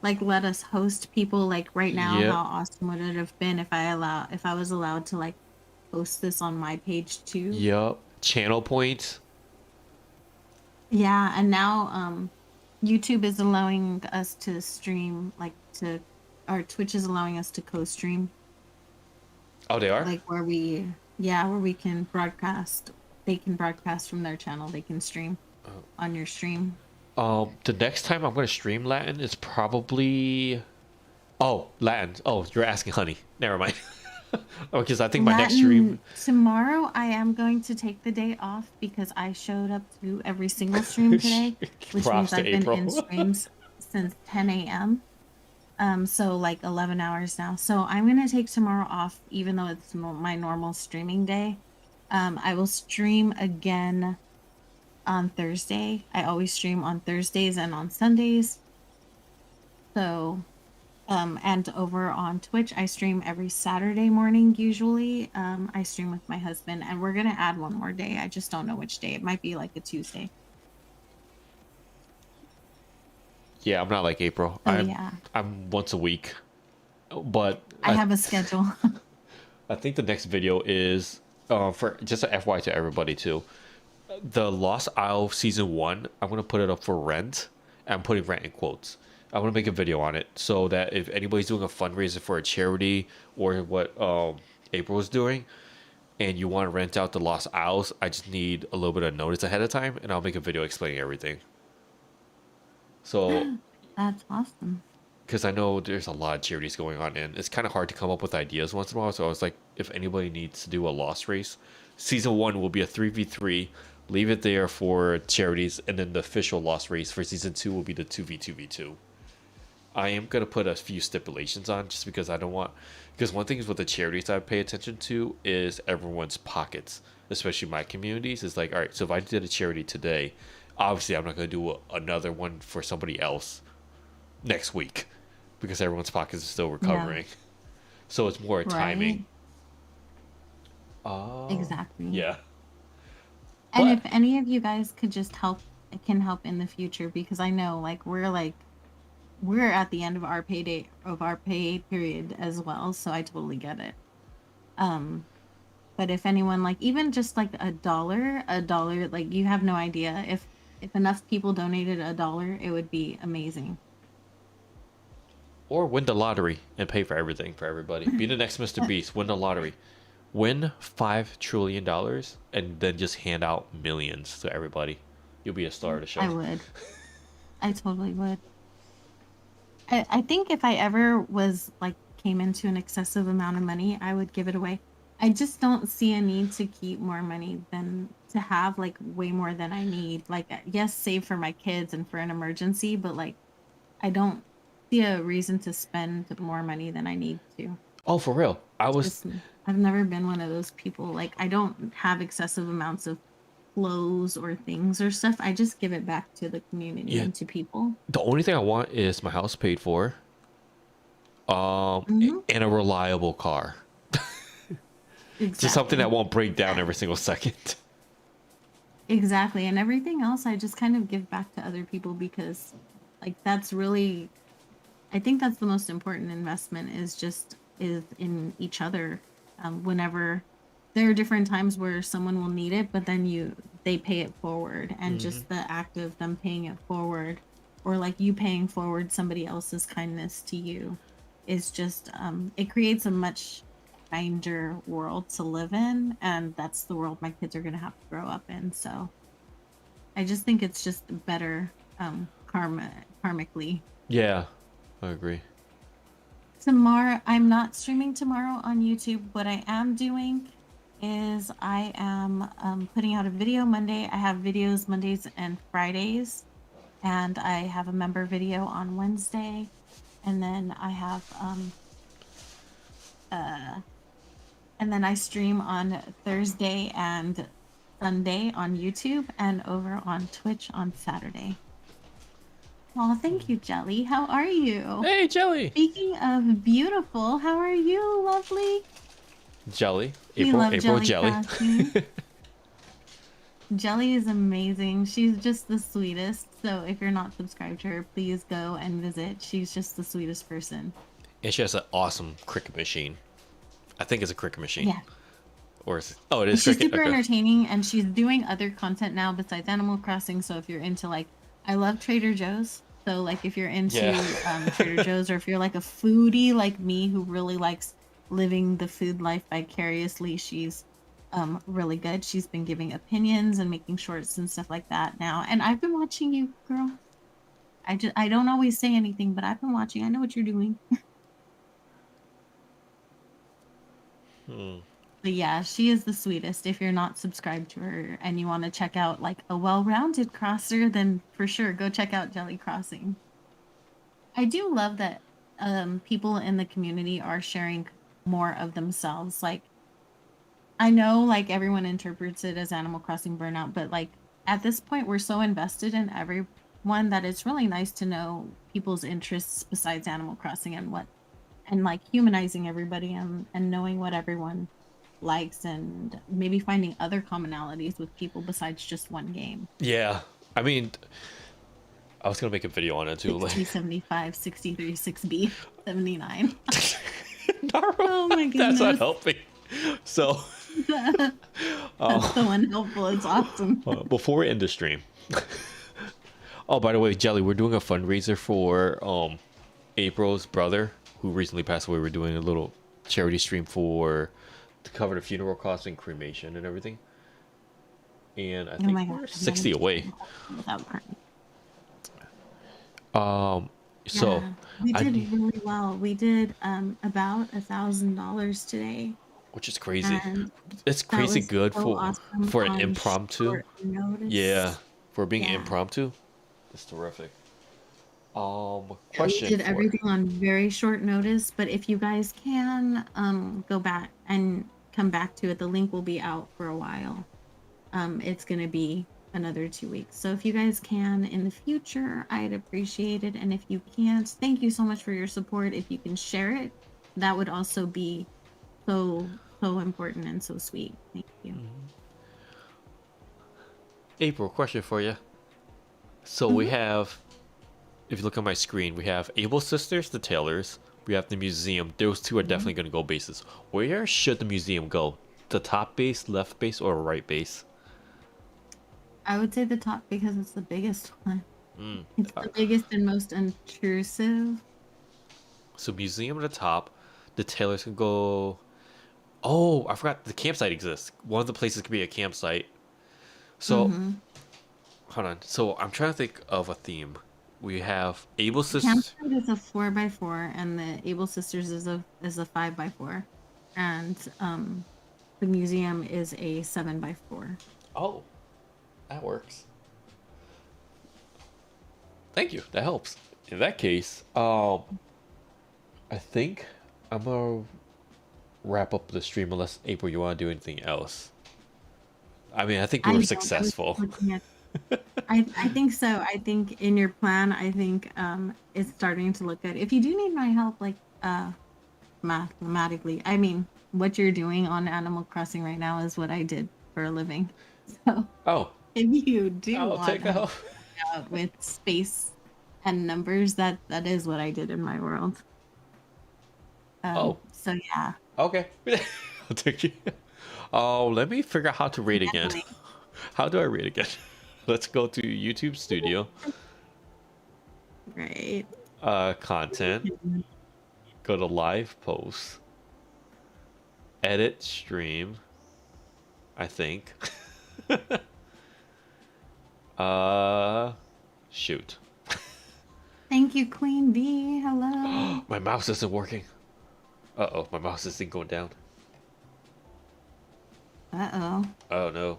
Like let us host people like right now, Yep. how awesome would it have been if I was allowed to like post this on my page too? Yep. Channel points. Yeah, and now YouTube is allowing us to stream, like to, or Twitch is allowing us to co-stream, Oh, they are. like where we, yeah, where we can broadcast. They can broadcast from their channel. They can stream on your stream. The next time I'm gonna stream Latin is probably. Oh, Latin. Oh, you're asking Honey. Never mind. Oh, because I think my next stream. Tomorrow I am going to take the day off because I showed up to every single stream today, which Props means to I've been April. in streams since 10 a.m. So like 11 hours now. So I'm gonna take tomorrow off, even though it's my normal streaming day. I will stream again on Thursday. I always stream on Thursdays and on Sundays. So, and over on Twitch, I stream every Saturday morning usually. I stream with my husband, and we're gonna add one more day. I just don't know which day. It might be like a Tuesday. Yeah, I'm not like April. Oh I'm yeah, I'm once a week, but I have a schedule. I think the next video is for just a FY to everybody too. The Lost Isle season 1. I'm gonna put it up for rent. I'm putting rent in quotes. I want to make a video on it so that if anybody's doing a fundraiser for a charity or what April is doing, and you want to rent out the Lost Isles, I just need a little bit of notice ahead of time, and I'll make a video explaining everything. So, That's awesome. because I know there's a lot of charities going on, and it's kind of hard to come up with ideas once in a while. So I was like, if anybody needs to do a lost race, season 1 will be a 3v3. Leave it there for charities, and then the official lost race for season 2 will be the 2v2v2. I am gonna put a few stipulations on just because I don't want. Because one thing is with the charities I pay attention to is everyone's pockets, especially my communities. It's like, all right, so if I did a charity today, obviously I'm not gonna do another one for somebody else next week because everyone's pockets are still recovering. So it's more timing. Oh, Exactly. yeah. And But if any of you guys could just help, can help in the future, because I know we're at the end of our pay period as well, so I totally get it. But if anyone, like, even just like a dollar, like, you have no idea, if enough people donated $1, it would be amazing. or win the lottery and pay for everything for everybody. Be the next Mr. Beast. Win the lottery. Win $5 trillion and then just hand out millions to everybody. You'll be a star of the show. I would. I totally would. I think if I ever was like came into an excessive amount of money, I would give it away. I just don't see a need to keep more money than to have like way more than I need. Like, yes, save for my kids and for an emergency, but like I don't see a reason to spend more money than I need to. Oh, for real. I've never been one of those people. Like, I don't have excessive amounts of clothes or things or stuff. I just give it back to the community and to people. The only thing I want is my house paid for, Mhm. and a reliable car. Just something that won't break down every single second. Exactly. And everything else, I just kind of give back to other people because, like, that's really, I think that's the most important investment is in each other. Whenever there are different times where someone will need it, but then they pay it forward, and just the act of them paying it forward, or like you paying forward somebody else's kindness to you, is just it creates a much kinder world to live in, and that's the world my kids are going to have to grow up in. So I just think it's just better karmically. Yeah, I agree. Tomorrow, I'm not streaming tomorrow on YouTube. What I am doing is I am putting out a video Monday. I have videos Mondays and Fridays, and I have a member video on Wednesday, and then I have and then I stream on Thursday and Sunday on YouTube, and over on Twitch on Saturday. Oh, thank you, Jelly. How are you? Hey, Jelly. Speaking of beautiful, how are you, lovely? Jelly. We April. love April Jelly. Jelly. Jelly is amazing. She's just the sweetest. So if you're not subscribed to her, please go and visit. She's just the sweetest person. And she has an awesome cricket machine. I think it's a cricket machine. Yeah. Or is it? Oh, it is She's cricket. super Okay. entertaining, and she's doing other content now besides Animal Crossing. So if you're into like I love Trader Joe's. So like if you're Yeah. into Trader Joe's, or if you're like a foodie like me who really likes living the food life vicariously, she's really good. She's been giving opinions and making shorts and stuff like that now. And I've been watching you, girl. I don't always say anything, but I've been watching. I know what you're doing. Hmm. But yeah, she is the sweetest. If you're not subscribed to her and you want to check out like a well-rounded crosser, then for sure go check out Jelly Crossing. I do love that people in the community are sharing more of themselves. Like I know like everyone interprets it as Animal Crossing burnout, but like at this point we're so invested in everyone that it's really nice to know people's interests besides Animal Crossing and what and like humanizing everybody and knowing what everyone likes and maybe finding other commonalities with people besides just one game. Yeah. I mean, I was gonna make a video on it too. Like, 6075, 63, 6B, 79. not Oh my that's not goodness. helping. So, That's so unhelpful. It's awesome. before we end the stream. Oh, by the way, Jelly, we're doing a fundraiser for April's brother who recently passed away. We're doing a little charity stream for to cover the funeral costs and cremation and everything. And I Oh think my we're gosh. 60 away. Without crying. So Yeah, we I did need, really well. We did about $1,000 today, which is crazy. and It's that crazy was good so awesome for an on impromptu. short notice. Yeah, for being Yeah. impromptu. It's terrific. Yeah, we Question did for everything on very short notice, but if you guys can go back and come back to it, the link will be out for a while. It's gonna be another 2 weeks. So if you guys can in the future, I'd appreciate it. And if you can't, thank you so much for your support. If you can share it, that would also be so important and so sweet. Thank you. April, question for you. So we Mhm. have, if you look on my screen, we have Able Sisters, the Taylors. We have the museum. Those two are definitely going to go bases. Where should the museum go? The top base, left base, or right base? I would say the top because it's the biggest one. Mm. It's the biggest and most intrusive. So museum at the top. The Taylors can go. Oh, I forgot the campsite exists. One of the places could be a campsite. So Mm-hmm. hold on. So I'm trying to think of a theme. We have Able The Sisters. campsite is a 4x4, and the Able Sisters is a 5x4, and the museum is a 7x4. Oh, that works. Thank you. That helps. In that case, I think I'm gonna wrap up the stream unless April, you want to do anything else. I mean, I think we I were don't. I was just successful. looking at. I think so. I think in your plan, I think it's starting to look good. If you do need my help, like mathematically, I mean, what you're doing on Animal Crossing right now is what I did for a living. So Oh, if you do I'll want take help off. out with space and numbers, that is what I did in my world. Oh, So yeah, okay. I'll take you. Oh, let me figure out how to rate again. definitely. How do I rate again? Let's go to YouTube Studio, Right. content, go to live posts, edit stream, I think. Shoot. Thank you, Queen Bee. Hello. My mouse isn't working. Uh-oh, my mouse isn't going down. Uh-oh. Oh no.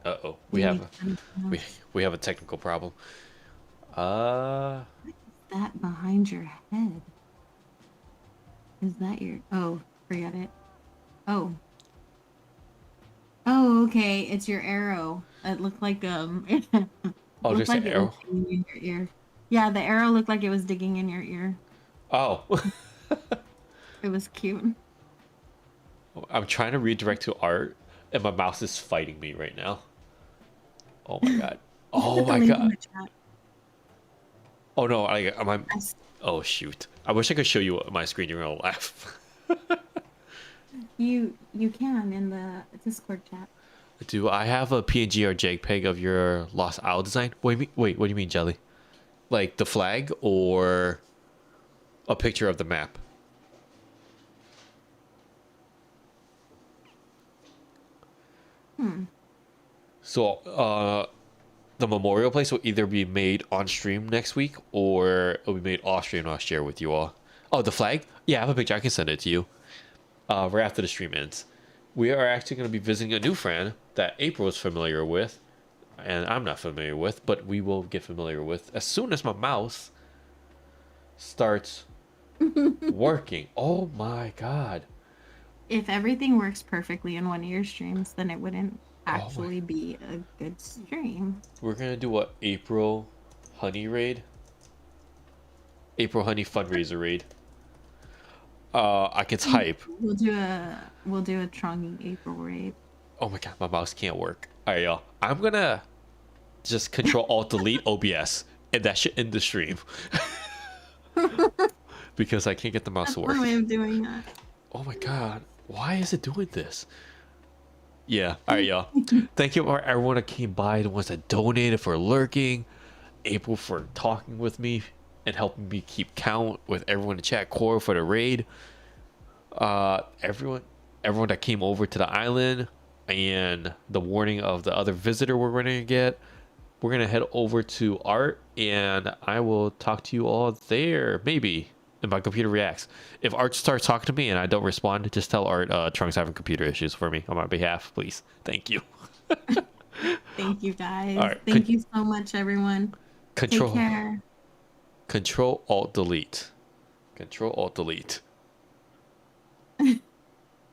Uh-oh. We We have need some- we have a technical problem. that behind your head. Is that your... Oh, forget it. Oh. Oh, okay. It's your arrow. It looked like it Oh, looked there's like an it was arrow. digging in your ear. Yeah, the arrow looked like it was digging in your ear. Oh. It was cute. I'm trying to redirect to art and my mouse is fighting me right now. Oh my god. You can Oh put the my link in god. the chat. Oh no, am I I s- Oh shoot. I wish I could show you my screen. You're gonna laugh. You can in the Discord chat. Do I have a PNG or JPEG of your Lost Isle design? What do you mean? Wait, what do you mean, Jelly? Like the flag or a picture of the map? So, the memorial place will either be made on stream next week or it'll be made off stream. I'll share with you all. Oh, the flag? Yeah, I have a picture. I can send it to you. Right after the stream ends. We are actually going to be visiting a new friend that April is familiar with, and I'm not familiar with, but we will get familiar with as soon as my mouse starts working. Oh my god. If everything works perfectly in one of your streams, then it wouldn't Oh actually be a good stream. We're going to do a April honey raid. April honey fundraiser raid. I can type. We'll do a Tronging April raid. Oh my god, my mouse can't work. All right, y'all. I'm gonna just Control Alt Delete OBS, and that should end the stream because I can't get the mouse That's to one work. way of doing that. Oh my god, why is it doing this? Yeah. All right, y'all. Thank you for everyone that came by, the ones that donated for lurking, April for talking with me and helping me keep count with everyone in the chat, Cora for the raid. Everyone that came over to the island, and the warning of the other visitor we're going to get. We're going to head over to Art, and I will talk to you all there, maybe, if my computer reacts. If Art starts talking to me and I don't respond, just tell Art Trunk's having computer issues for me on my behalf, please. Thank you. Thank you guys. All right, Thank you so much, everyone. Take care. Control Alt Delete. Control Alt Delete.